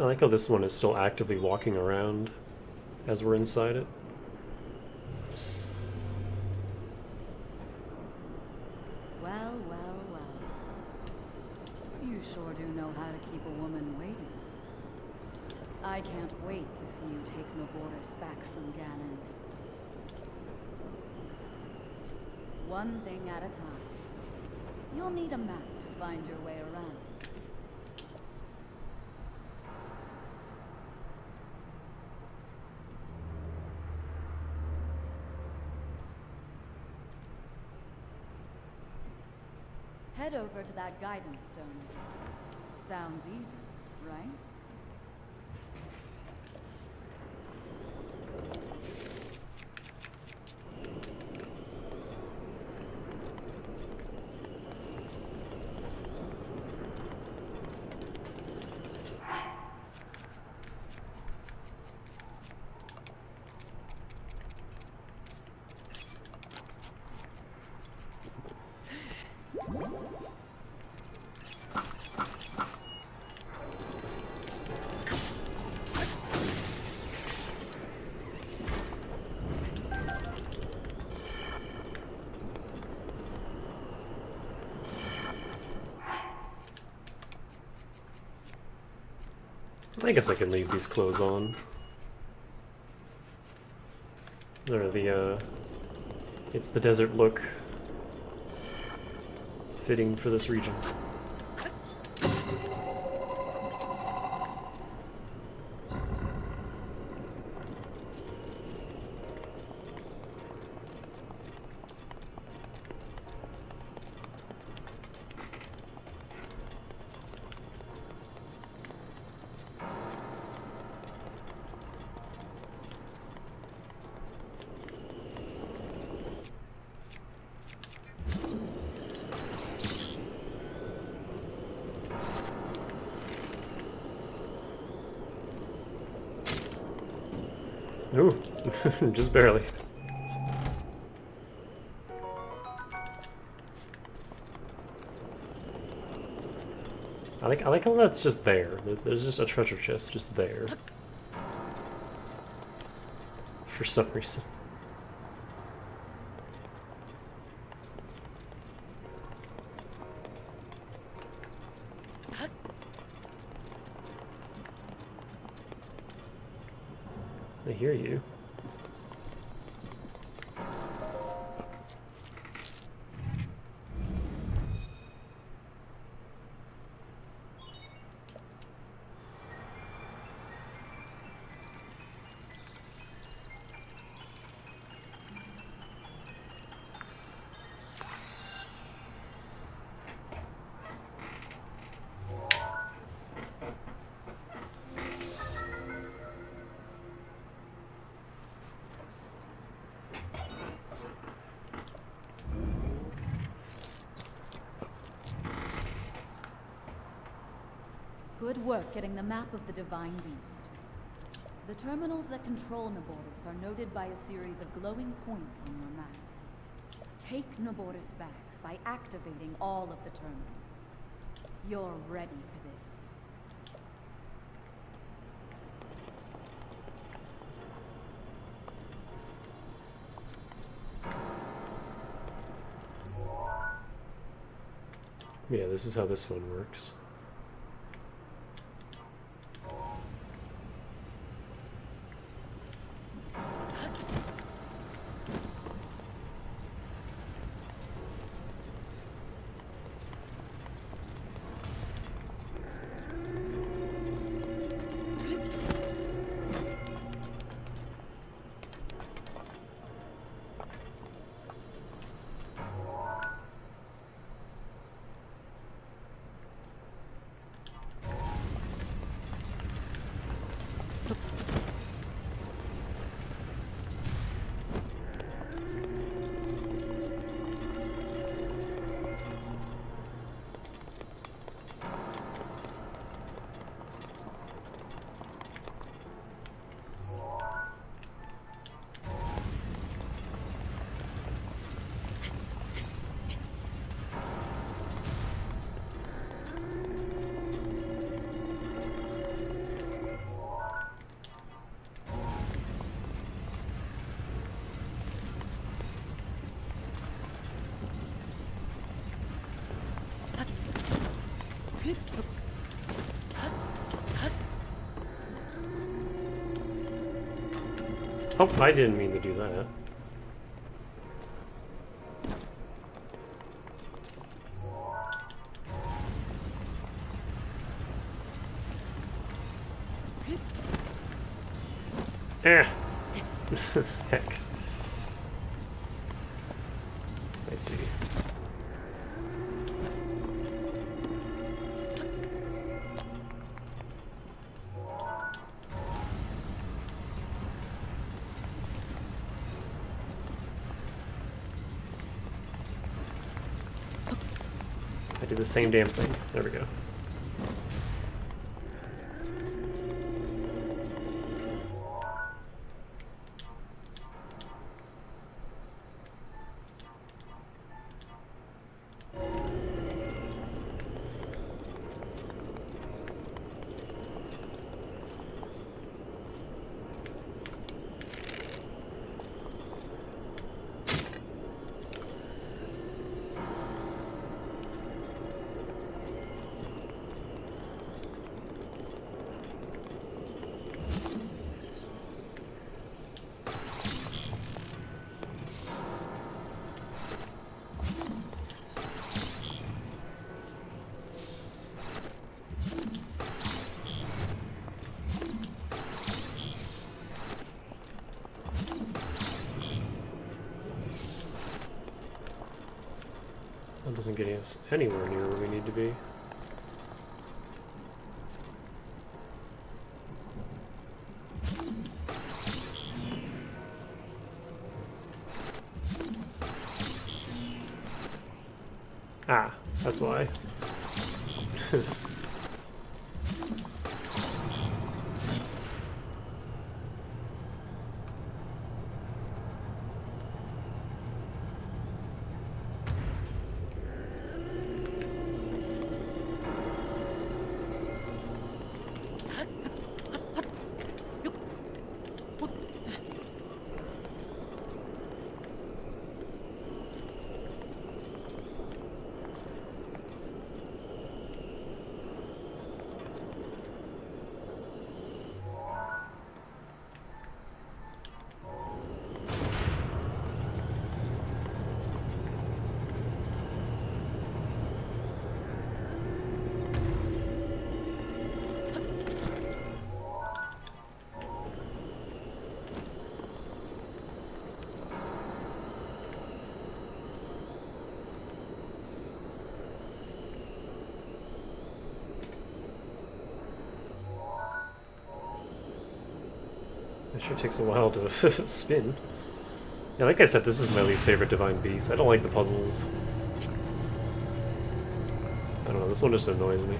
I like how this one is still actively walking around as we're inside it. Well, well, well. You sure do know how to keep a woman waiting. I can't wait to see you take Noboris back from Ganon. One thing at a time. You'll need a map to find your way around. Head over to that guidance stone. Sounds easy, right? I guess I can leave these clothes on. They're it's the desert look. Fitting for this region. Ooh, just barely. I like how that's just there. There's just a treasure chest just there. For some reason. I hear you. Good work getting the map of the Divine Beast. The terminals that control Noboris are noted by a series of glowing points on your map. Take Noboris back by activating all of the terminals. You're ready for this. Yeah, this is how this one works. Oh, I didn't mean to do that. Eh. Heck. I see. I did the same damn thing. There we go. That doesn't get us anywhere near where we need to be. Ah, that's why. It sure takes a while to spin. Yeah, like I said, this is my least favorite Divine Beast. I don't like the puzzles. I don't know, this one just annoys me.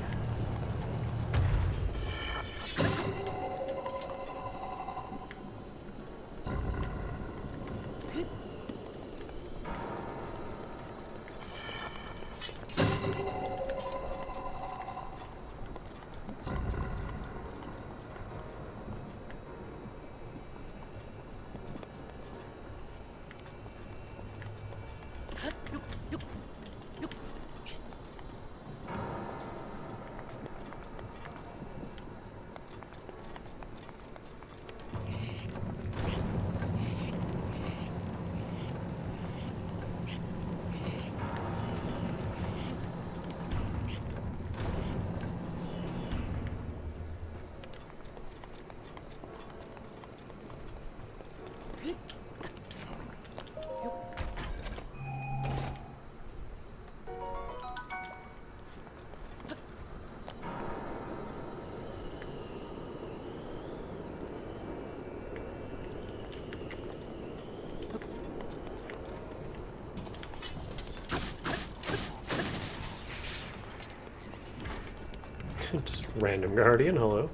Just random guardian, hello.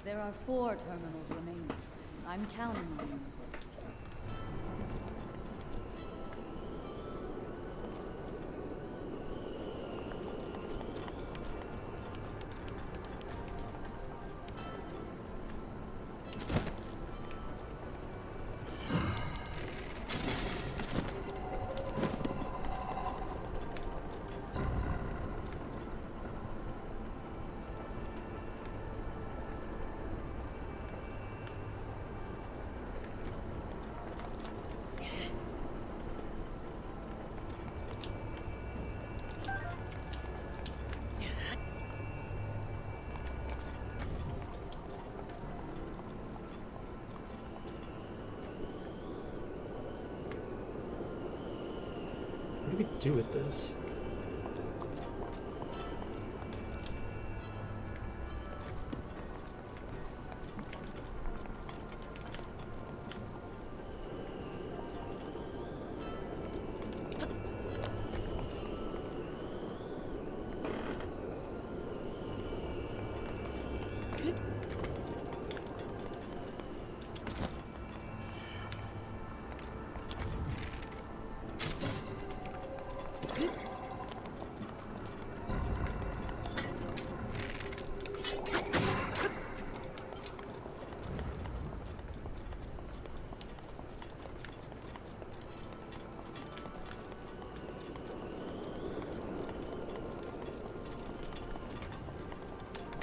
There are 4 terminals remaining. I'm counting on you. What do we do with this?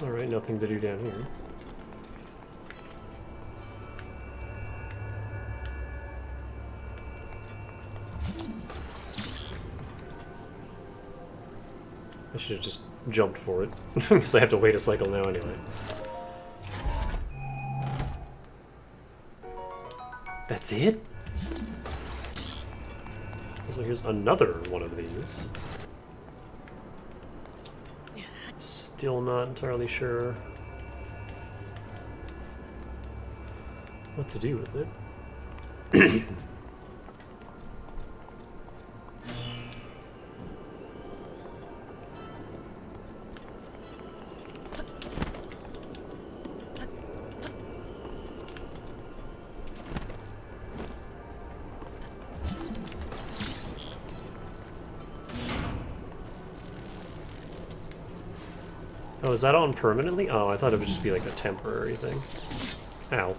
Alright, nothing to do down here. I should have just jumped for it, because I have to wait a cycle now anyway. That's it? So here's another one of these. Still not entirely sure what to do with it. Oh, is that on permanently? Oh, I thought it would just be like a temporary thing. Ow.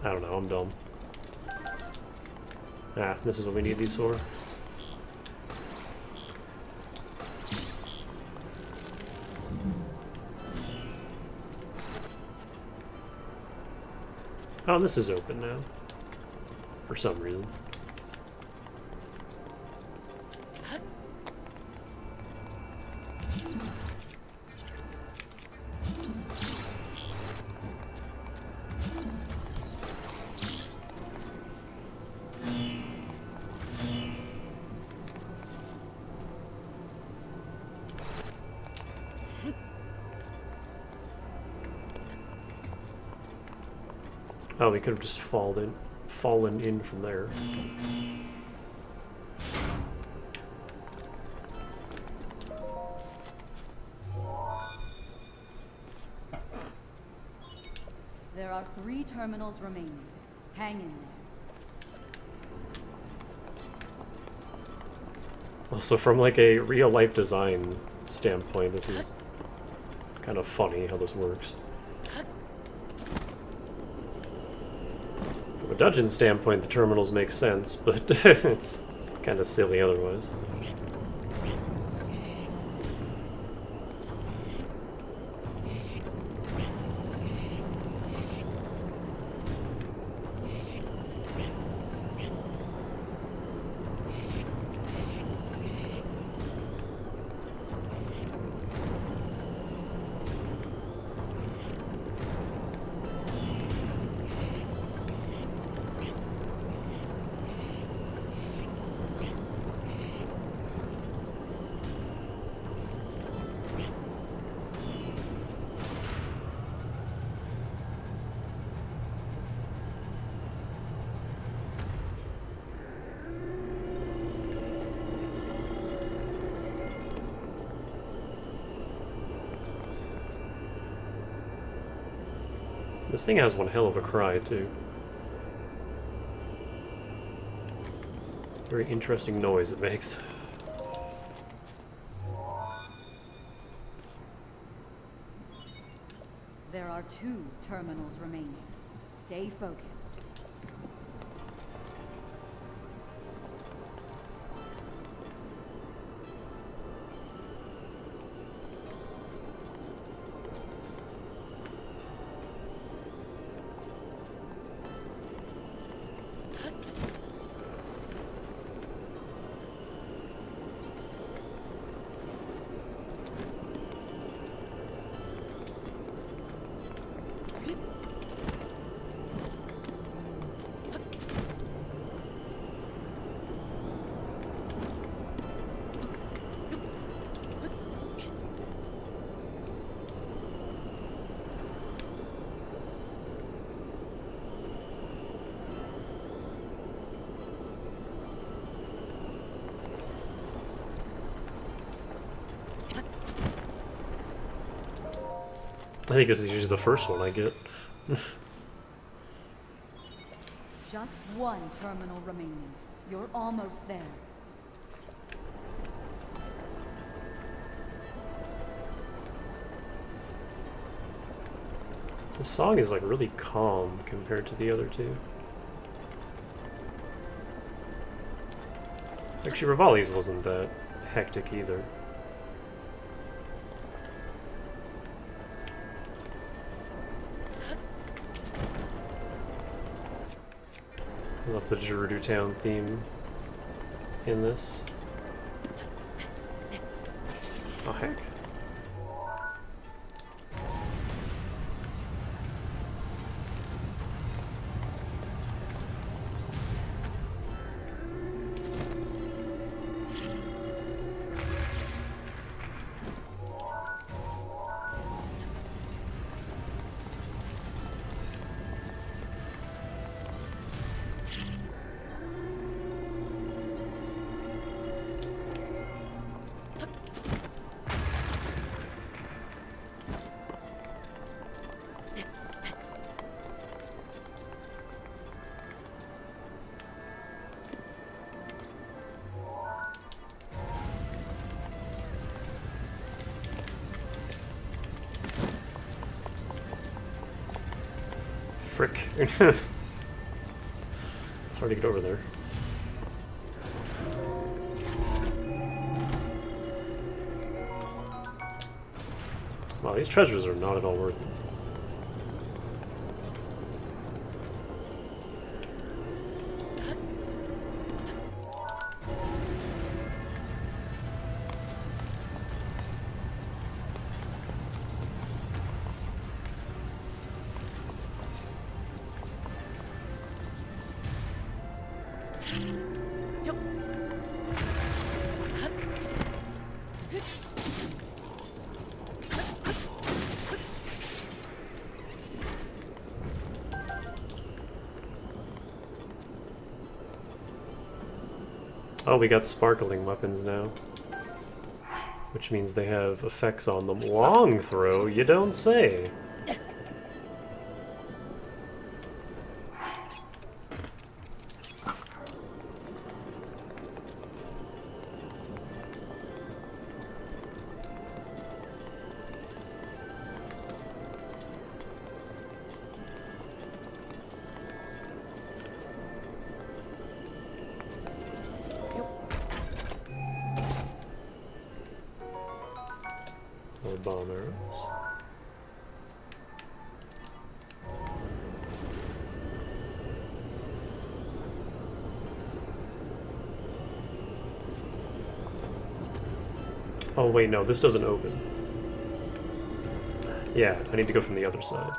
I don't know, I'm dumb. Ah, this is what we need these for. Oh, this is open now. For some reason. Oh, we could have just fallen in from there. There are 3 terminals remaining. Hang in there. Also, from like a real-life design standpoint, this is kind of funny how this works. From a dungeon standpoint, the terminals make sense, but it's kind of silly otherwise. This thing has one hell of a cry, too. Very interesting noise it makes. There are 2 terminals remaining. Stay focused. I think this is usually the first one I get. Just 1 terminal remaining. You're almost there. The song is like really calm compared to the other 2. Actually, Rivali's wasn't that hectic either. I love the Gerudo Town theme in this. Oh heck. Frick. It's hard to get over there. Wow, these treasures are not at all worth it. Oh, we got sparkling weapons now. Which means they have effects on them. Long throw, you don't say. More bomb arrows. Oh wait, no, this doesn't open. Yeah, I need to go from the other side.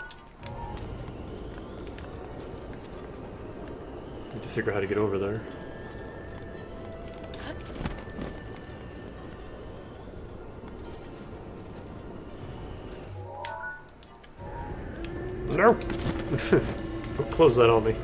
Need to figure out how to get over there. No! Don't close that on me.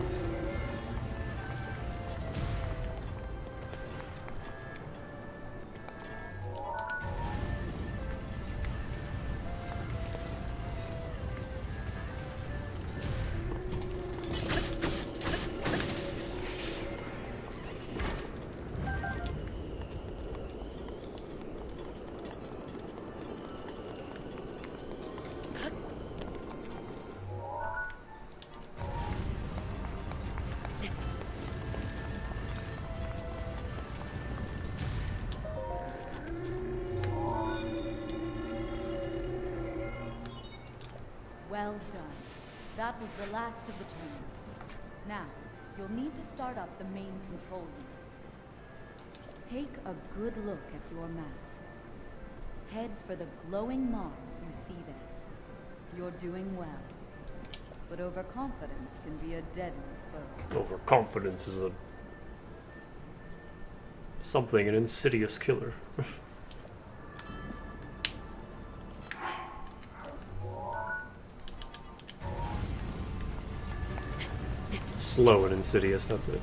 That was the last of the terminals. Now, you'll need to start up the main control unit. Take a good look at your map. Head for the glowing mark you see there. You're doing well. But overconfidence can be a deadly foe. Overconfidence is a something, an insidious killer. Slow and insidious, that's it.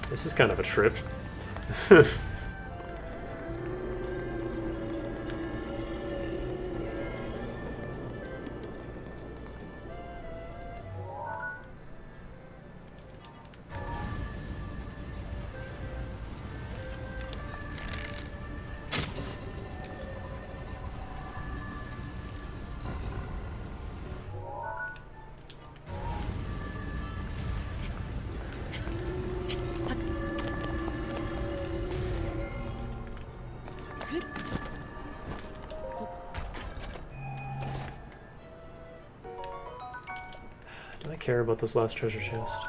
This is kind of a trip. Do I care about this last treasure chest?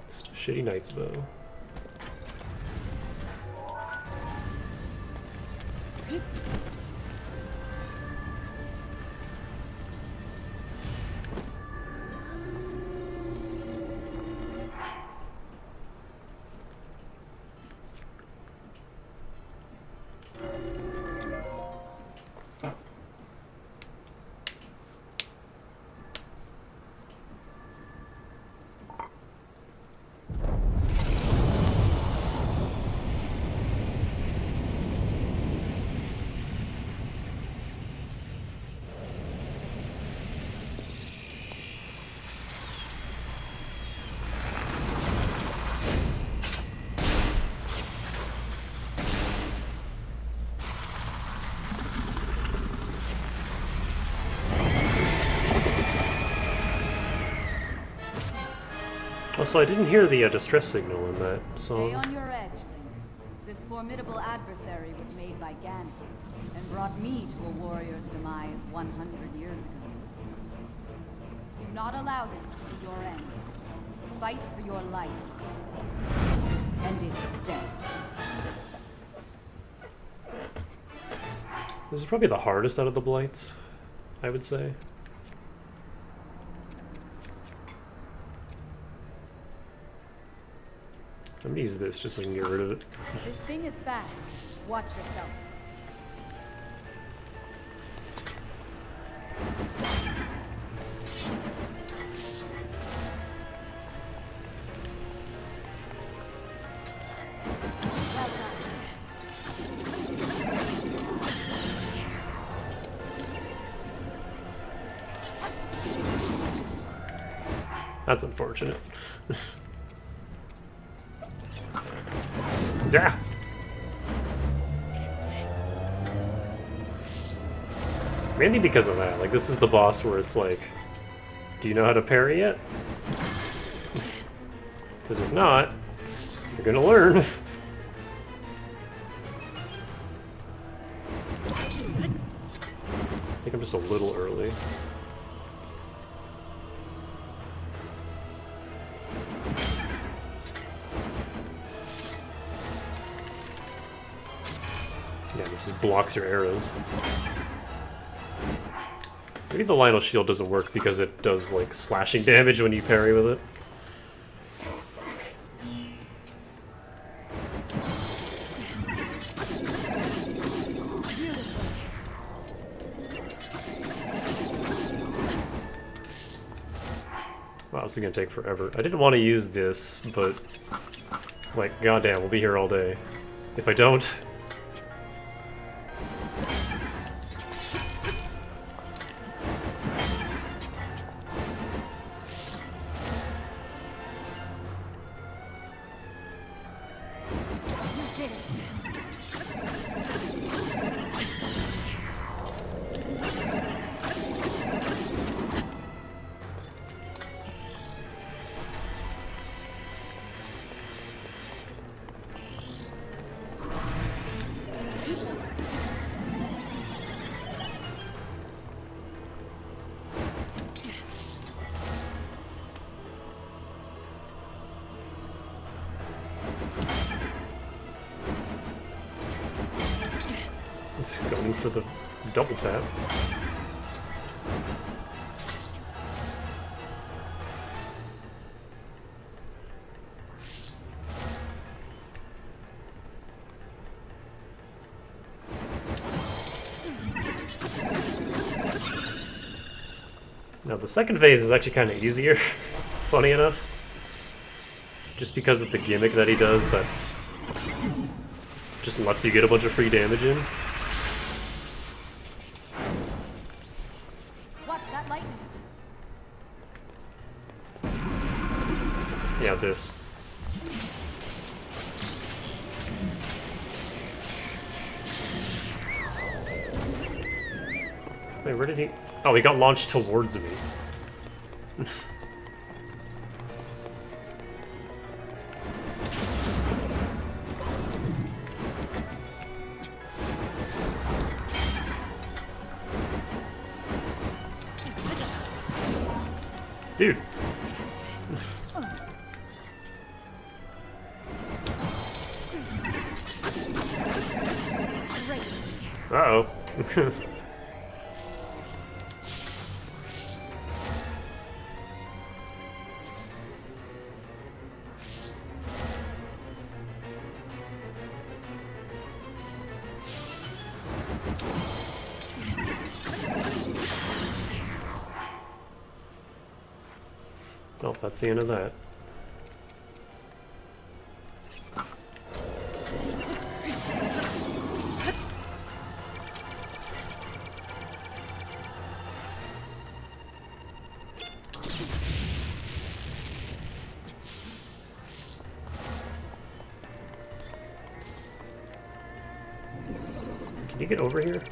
Just a shitty knight's bow. Also, I didn't hear the distress signal in that Stay song. on your edge, Link. This formidable adversary was made by Ganon, and brought me to a warrior's demise 100 years ago. Do not allow this to be your end. Fight for your life. And it's death. This is probably the hardest out of the blights, I would say. I'm gonna use this just so I can get rid of it. This thing is fast. Watch yourself. Well done. That's unfortunate. Yeah. Mainly because of that. Like, this is the boss where it's like, do you know how to parry yet? Because if not, you're gonna learn. I think I'm just a little early. Yeah, it just blocks your arrows. Maybe the Lionel shield doesn't work because it does like slashing damage when you parry with it. Wow, this is gonna take forever. I didn't want to use this, but like, goddamn, we'll be here all day. If I don't. Going for the double tap. Now the second phase is actually kind of easier, funny enough. Just because of the gimmick that he does that just lets you get a bunch of free damage in. Watch that lightning. Yeah, this. Wait, where did he... Oh, he got launched towards me. Dude. Uh-oh. Well, that's the end of that. Can you get over here?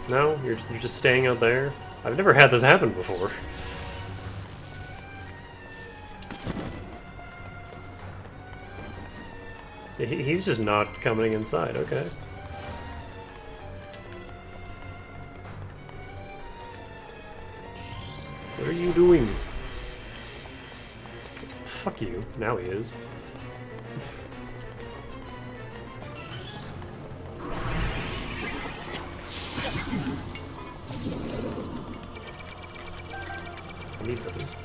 No? You're just staying out there? I've never had this happen before. He's just not coming inside, okay. What are you doing? Fuck you. Now he is. I need those.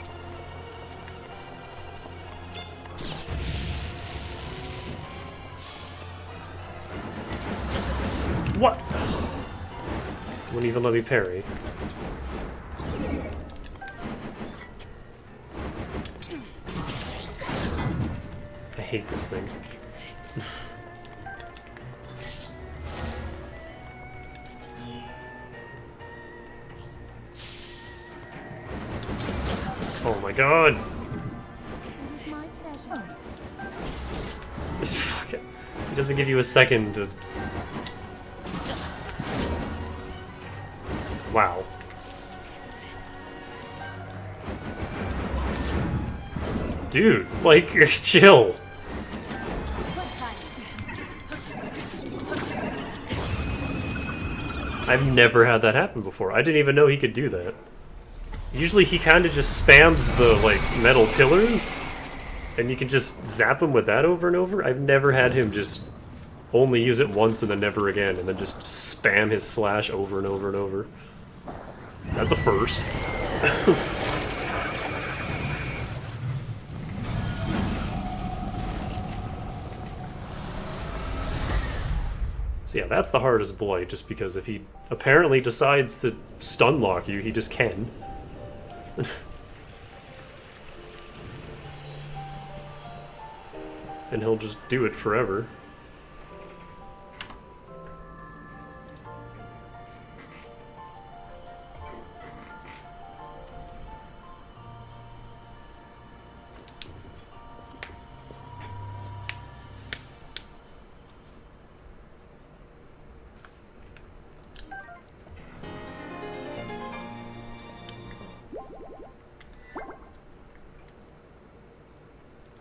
What? Wouldn't even let me parry. I hate this thing. Oh my god! It is my pleasure. Fuck it. He doesn't give you a second to... Wow. Dude, like, chill. I've never had that happen before. I didn't even know he could do that. Usually he kind of just spams the, like, metal pillars, and you can just zap him with that over and over. I've never had him just only use it once and then never again, and then just spam his slash over and over and over. That's a first. So yeah, that's the hardest blight, just because if he apparently decides to stun lock you, he just can. And he'll just do it forever.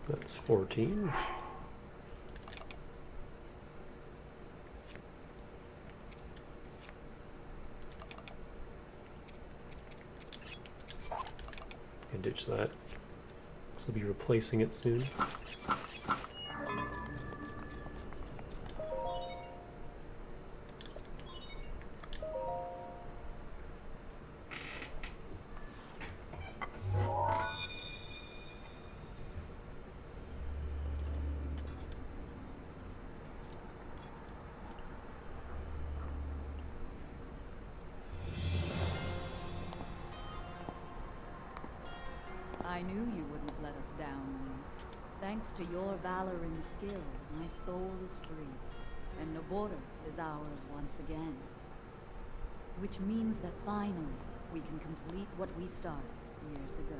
That's 14. ditch that. So we'll be replacing it soon. I knew you wouldn't let us down, Link. Thanks to your valor and skill, my soul is free, and Naboris is ours once again. Which means that finally, we can complete what we started years ago.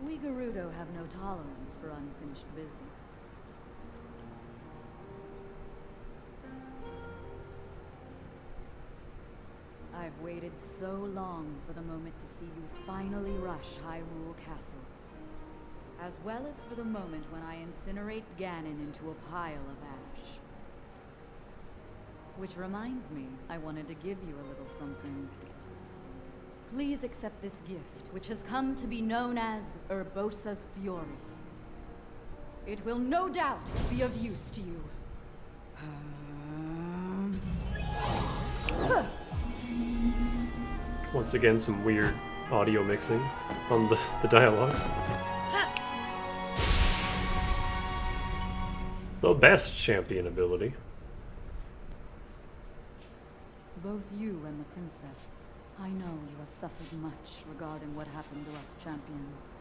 We Gerudo have no tolerance for unfinished business. I've waited so long for the moment to see you finally rush Hyrule Castle. As well as for the moment when I incinerate Ganon into a pile of ash. Which reminds me, I wanted to give you a little something. Please accept this gift, which has come to be known as Urbosa's Fury. It will no doubt be of use to you. Once again, some weird audio mixing on the dialogue. The best champion ability. Both you and the princess, I know you have suffered much regarding what happened to us champions.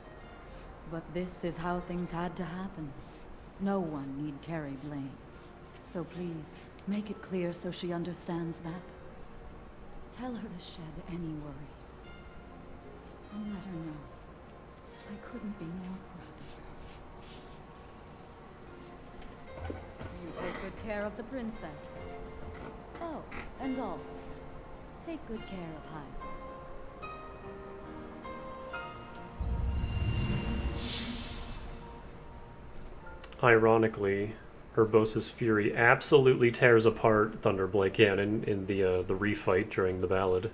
But this is how things had to happen. No one need carry blame. So please, make it clear so she understands that. Tell her to shed any worries. And let her know I couldn't be more proud of her. You take good care of the princess. Oh, and also, take good care of Hyrule. Ironically, Urbosa's Fury absolutely tears apart Thunder Glaceon in the refight during the ballad.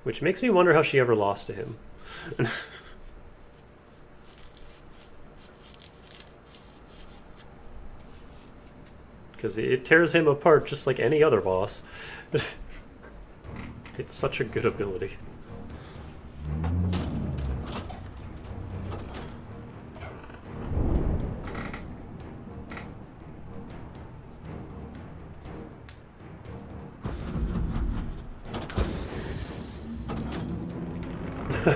Which makes me wonder how she ever lost to him. Because it tears him apart just like any other boss. It's such a good ability.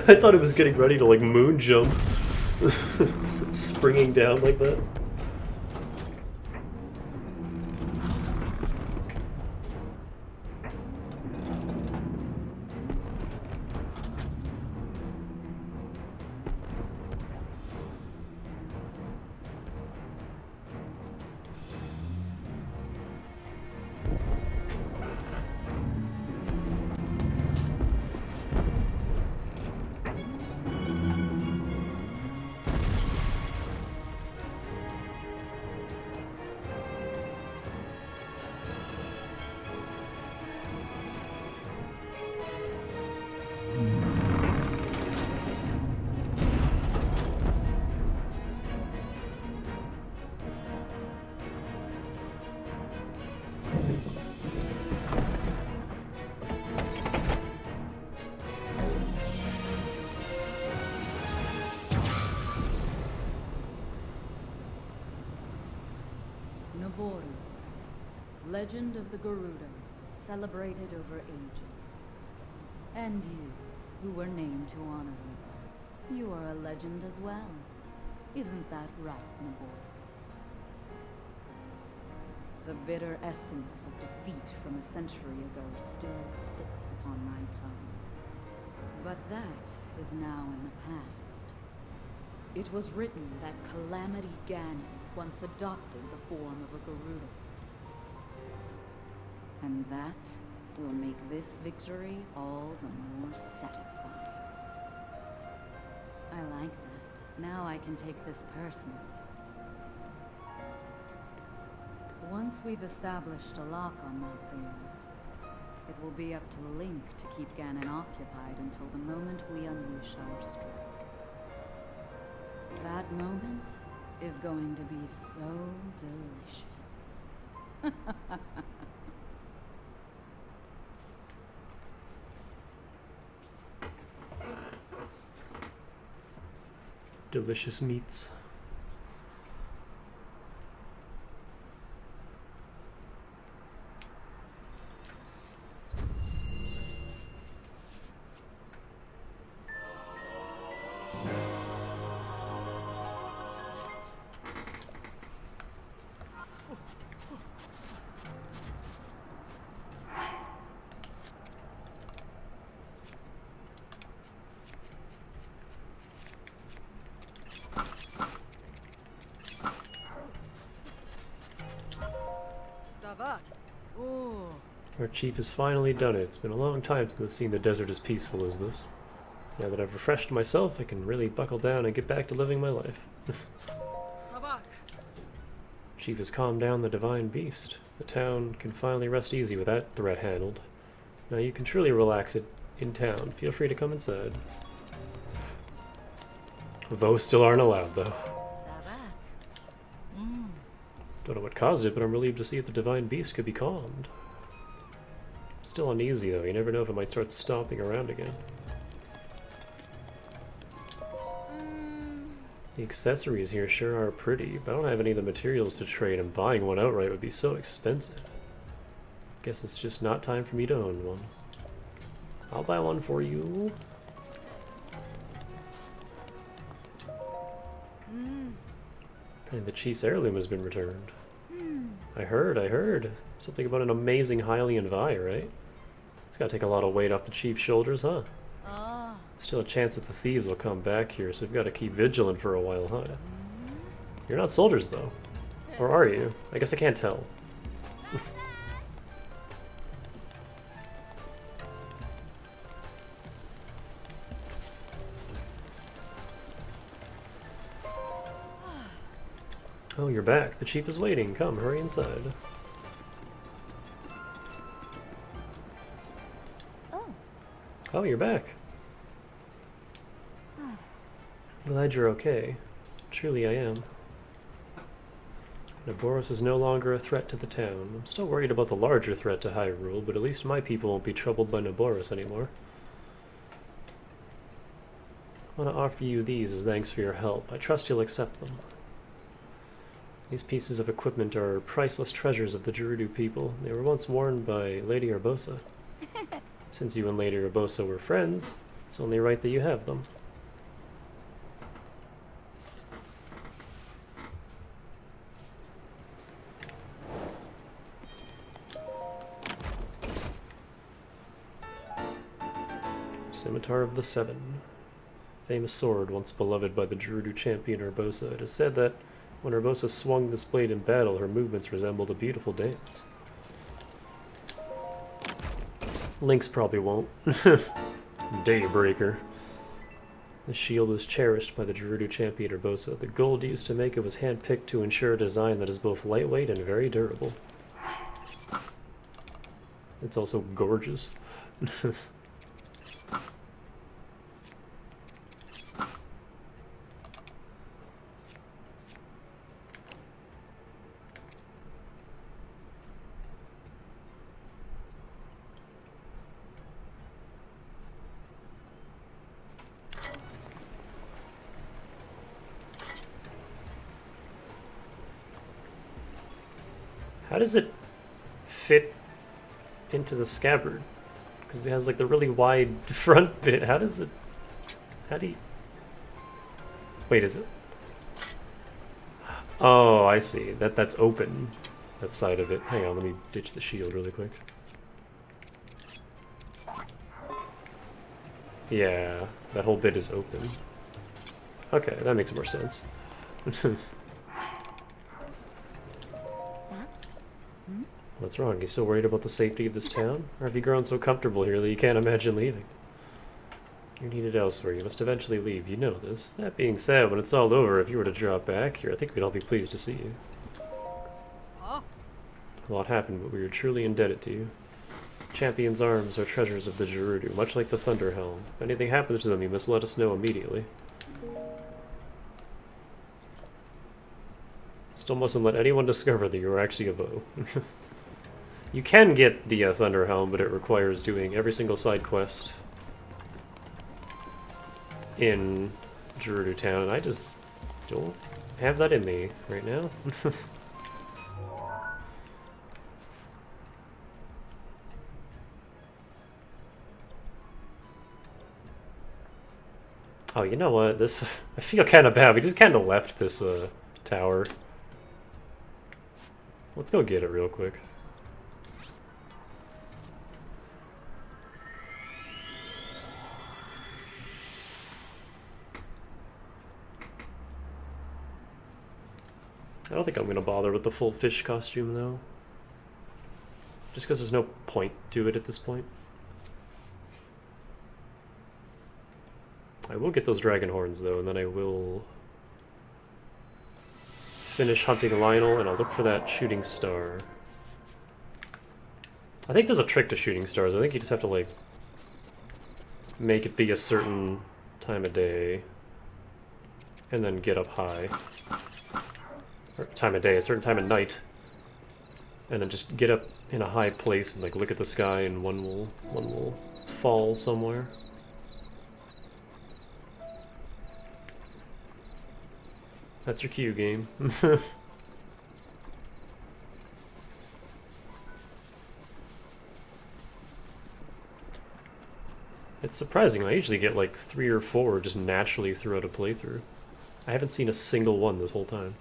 I thought it was getting ready to like moon jump. Springing down like that. Naboru, legend of the Gerudo, celebrated over ages. And you, who were named to honor her, you are a legend as well. Isn't that right, Naboris? The bitter essence of defeat from a century ago still sits upon my tongue. But that is now in the past. It was written that Calamity Ganon once adopted the form of a Gerudo. And that will make this victory all the more satisfying. I like that. Now I can take this personally. Once we've established a lock on that thing, it will be up to Link to keep Ganon occupied until the moment we unleash our strike. That moment is going to be so delicious. Delicious meats. Ooh. Our chief has finally done it. It's been a long time since I've seen the desert as peaceful as this. Now that I've refreshed myself, I can really buckle down and get back to living my life. Chief has calmed down the divine beast. The town can finally rest easy with that threat handled. Now you can truly relax it in town. Feel free to come inside. Vows still aren't allowed, though. Don't know what caused it, but I'm relieved to see that the divine beast could be calmed. Still uneasy, though. You never know if it might start stomping around again. The accessories here sure are pretty, but I don't have any of the materials to trade, and buying one outright would be so expensive. Guess it's just not time for me to own one. I'll buy one for you. Apparently the chief's heirloom has been returned. I heard. Something about an amazing Hylian Vi, right? It's gotta take a lot of weight off the chief's shoulders, huh? Still a chance that the thieves will come back here, so we've got to keep vigilant for a while, huh? You're not soldiers, though. Or are you? I guess I can't tell. Oh, you're back. The chief is waiting. Come, hurry inside. Oh, you're back. Glad you're okay. Truly I am. Naboris is no longer a threat to the town. I'm still worried about the larger threat to Hyrule, but at least my people won't be troubled by Naboris anymore. I want to offer you these as thanks for your help. I trust you'll accept them. These pieces of equipment are priceless treasures of the Gerudo people. They were once worn by Lady Urbosa. Since you and Lady Urbosa were friends, it's only right that you have them. Scimitar of the Seven. Famous sword, once beloved by the Gerudo champion Urbosa. It is said that when Urbosa swung this blade in battle, her movements resembled a beautiful dance. Link's probably won't. Daybreaker. The shield was cherished by the Gerudo champion Urbosa. The gold used to make it was hand-picked to ensure a design that is both lightweight and very durable. It's also gorgeous. How does it fit into the scabbard? Because it has like the really wide front bit. How does it... How do you... Wait, is it... Oh, I see. That's open. That side of it. Hang on, let me ditch the shield really quick. Yeah, that whole bit is open. Okay, that makes more sense. What's wrong? You still worried about the safety of this town? Or have you grown so comfortable here that you can't imagine leaving? You're needed elsewhere. You must eventually leave. You know this. That being said, when it's all over, if you were to drop back here, I think we'd all be pleased to see you. A lot happened, but we are truly indebted to you. Champion's arms are treasures of the Gerudo, much like the Thunder Helm. If anything happens to them, you must let us know immediately. Still mustn't let anyone discover that you are actually a Vo. You can get the Thunder Helm, but it requires doing every single side quest in Gerudo Town, and I just don't have that in me right now. Oh, you know what? This I feel kind of bad. We just kind of left this tower. Let's go get it real quick. I don't think I'm going to bother with the full fish costume, though. Just because there's no point to it at this point. I will get those dragon horns, though, and then I will finish hunting Lionel, and I'll look for that shooting star. I think there's a trick to shooting stars. I think you just have to, like, make it be a certain time of day, and then get up high. Or time of day, a certain time of night, and then just get up in a high place and like look at the sky, and one will fall somewhere. That's your cue, game. It's surprising. I usually get like 3 or 4 just naturally throughout a playthrough. I haven't seen a single one this whole time.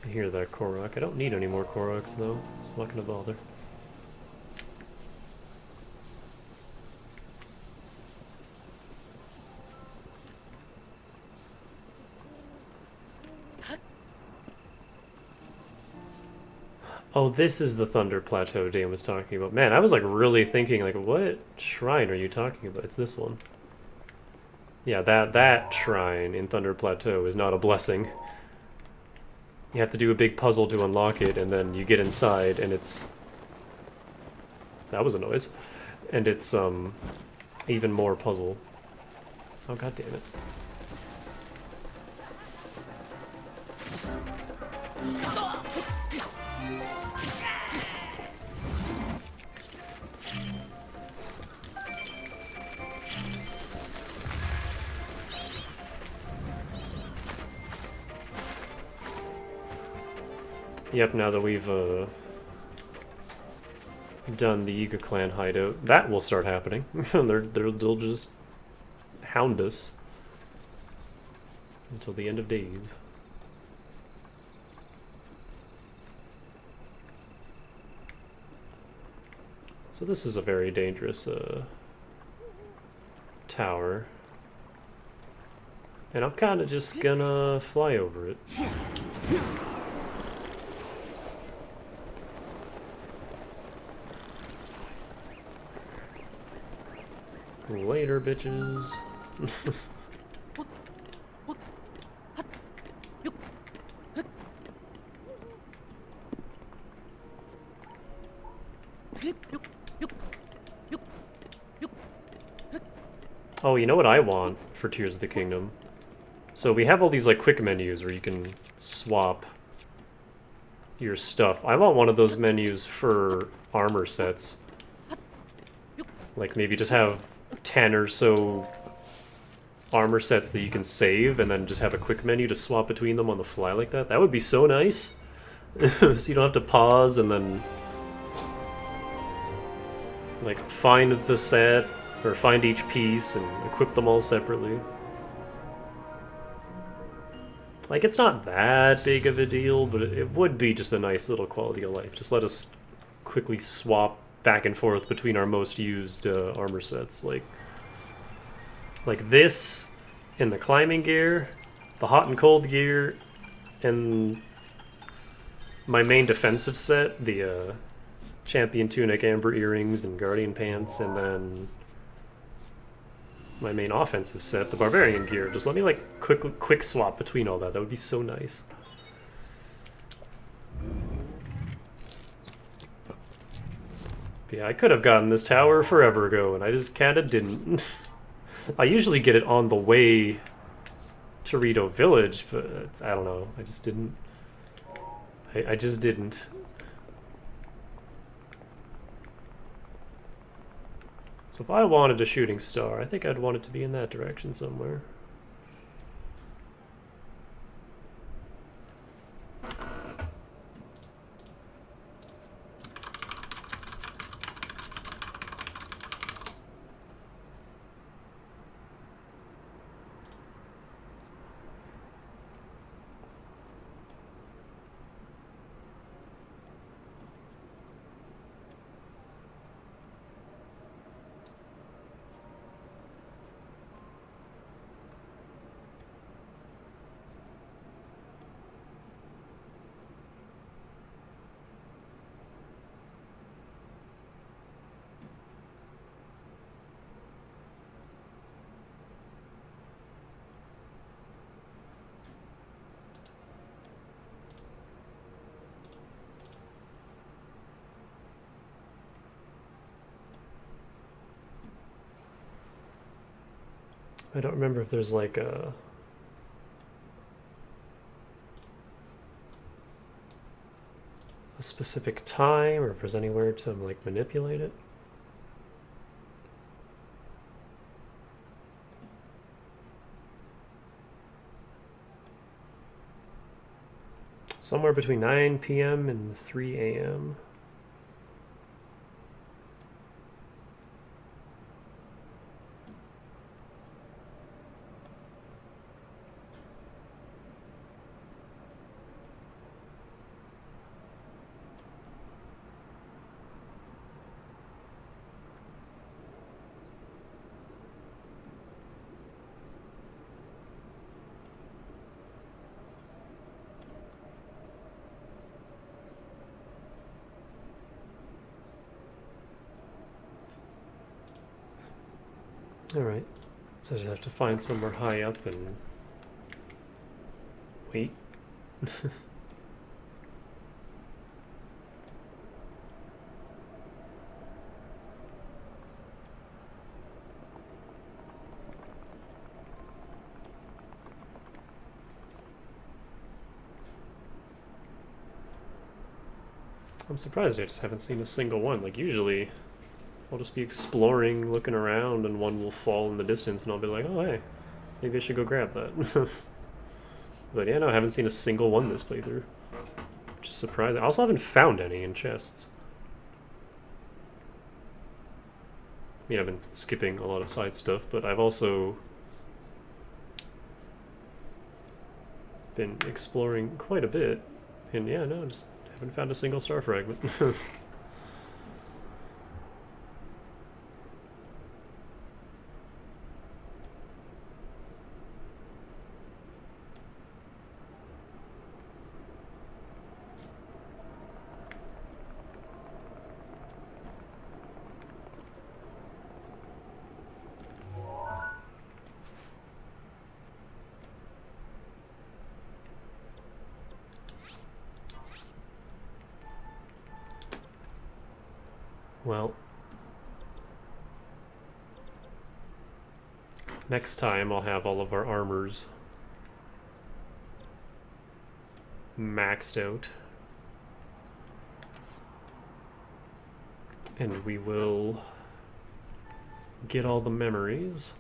I hear that Korok. I don't need any more Koroks though, so I'm not gonna bother. Oh, this is the Thunder Plateau Dan was talking about. Man, I was like really thinking like, what shrine are you talking about? It's this one. Yeah, that shrine in Thunder Plateau is not a blessing. You have to do a big puzzle to unlock it, and then you get inside, and it's... That was a noise. And it's, even more puzzle. Oh, god damn it. Yep, now that we've done the Yiga clan hideout, that will start happening. They'll just hound us until the end of days. So this is a very dangerous tower, and I'm kind of just gonna fly over it. Later, bitches. Oh, you know what I want for Tears of the Kingdom? So we have all these like quick menus where you can swap your stuff. I want one of those menus for armor sets. Like maybe just have 10 or so armor sets that you can save, and then just have a quick menu to swap between them on the fly like that. That would be so nice. So you don't have to pause and then like find the set, or find each piece and equip them all separately. Like, it's not that big of a deal, but it would be just a nice little quality of life. Just let us quickly swap back and forth between our most used armor sets. Like this, and the climbing gear, the hot and cold gear, and my main defensive set, the champion tunic, amber earrings, and guardian pants, and then my main offensive set, the barbarian gear. Just let me like quick swap between all that. That would be so nice. But yeah, I could have gotten this tower forever ago, and I just kinda didn't. I usually get it on the way to Rito Village, but I don't know. I just didn't. I just didn't. So if I wanted a shooting star, I think I'd want it to be in that direction somewhere. I don't remember if there's like a specific time or if there's anywhere to like manipulate it. Somewhere between 9 p.m. and 3 a.m. Alright, so I just have to find somewhere high up and wait. I'm surprised I just haven't seen a single one. Like, usually I'll just be exploring, looking around, and one will fall in the distance, and I'll be like, oh, hey, maybe I should go grab that. But yeah, no, I haven't seen a single one this playthrough. Which is surprising. I also haven't found any in chests. I mean, I've been skipping a lot of side stuff, but I've also been exploring quite a bit. And yeah, no, just haven't found a single star fragment. Well, next time I'll have all of our armors maxed out. And we will get all the memories.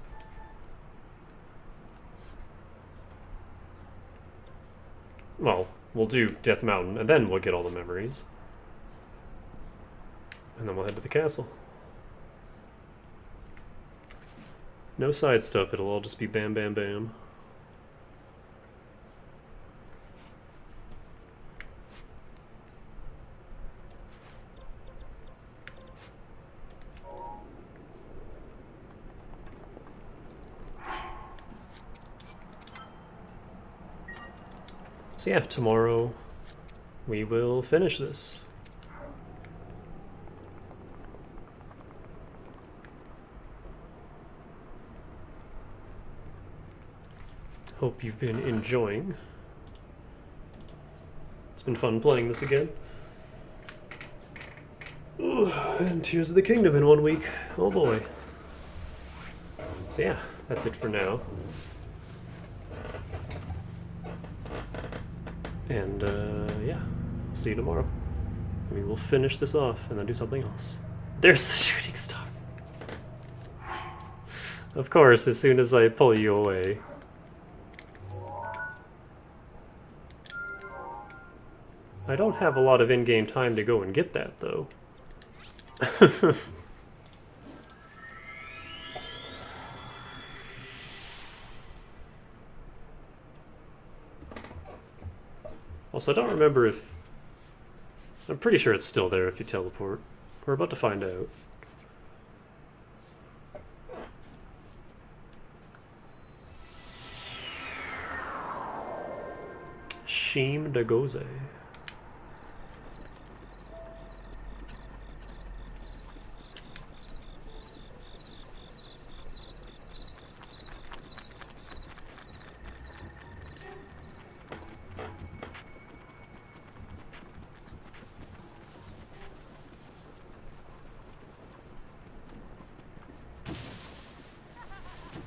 Well, we'll do Death Mountain, and then we'll get all the memories. And then we'll head to the castle. No side stuff, it'll all just be bam, bam, bam. So yeah, tomorrow we will finish this. Hope you've been enjoying. It's been fun playing this again. Ooh, and Tears of the Kingdom in 1 week. Oh boy. So yeah, that's it for now. And yeah, I'll see you tomorrow. We will finish this off and then do something else. There's the shooting star. Of course, as soon as I pull you away. I don't have a lot of in-game time to go and get that, though. Also, I don't remember if... I'm pretty sure it's still there if you teleport. We're about to find out. Shim de Goze.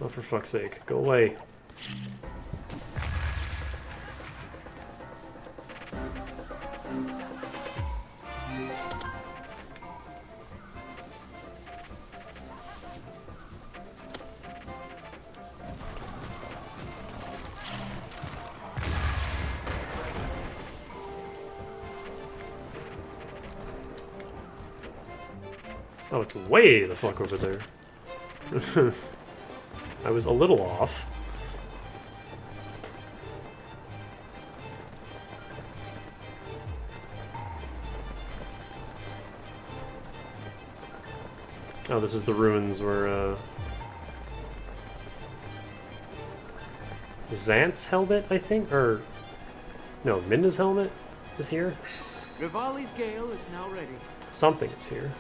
Oh, for fuck's sake, go away. Oh, it's way the fuck over there. I was a little off. Oh, this is the ruins where, Xant's helmet, I think? Or... no, Minda's helmet is here? Rivali's gale is now ready. Something is here.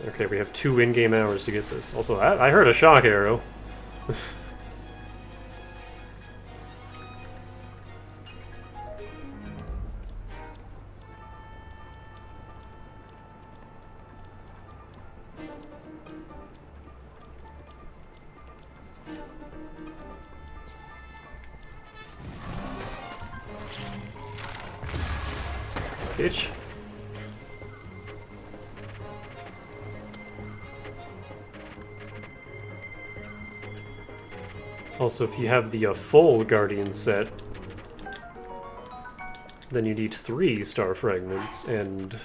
Okay, we have 2 in-game hours to get this. Also, I heard a shock arrow. Bitch. Also, if you have the full Guardian set, then you need 3 star fragments and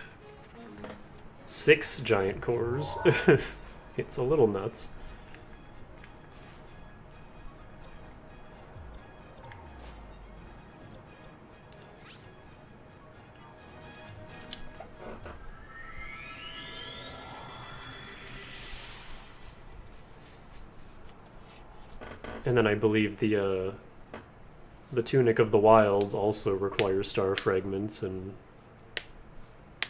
6 giant cores. It's a little nuts. And then I believe the Tunic of the Wilds also requires star fragments and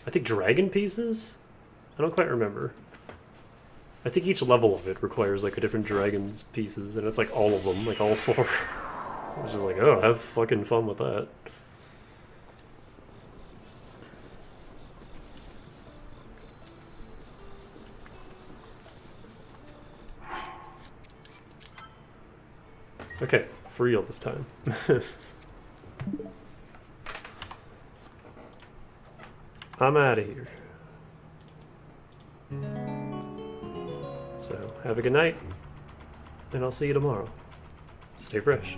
I think dragon pieces? I don't quite remember. I think each level of it requires like a different dragon's pieces, and it's like all of them, like all 4. It's just like, oh, have fucking fun with that. Okay, for real this time. I'm out of here. So, have a good night, and I'll see you tomorrow. Stay fresh.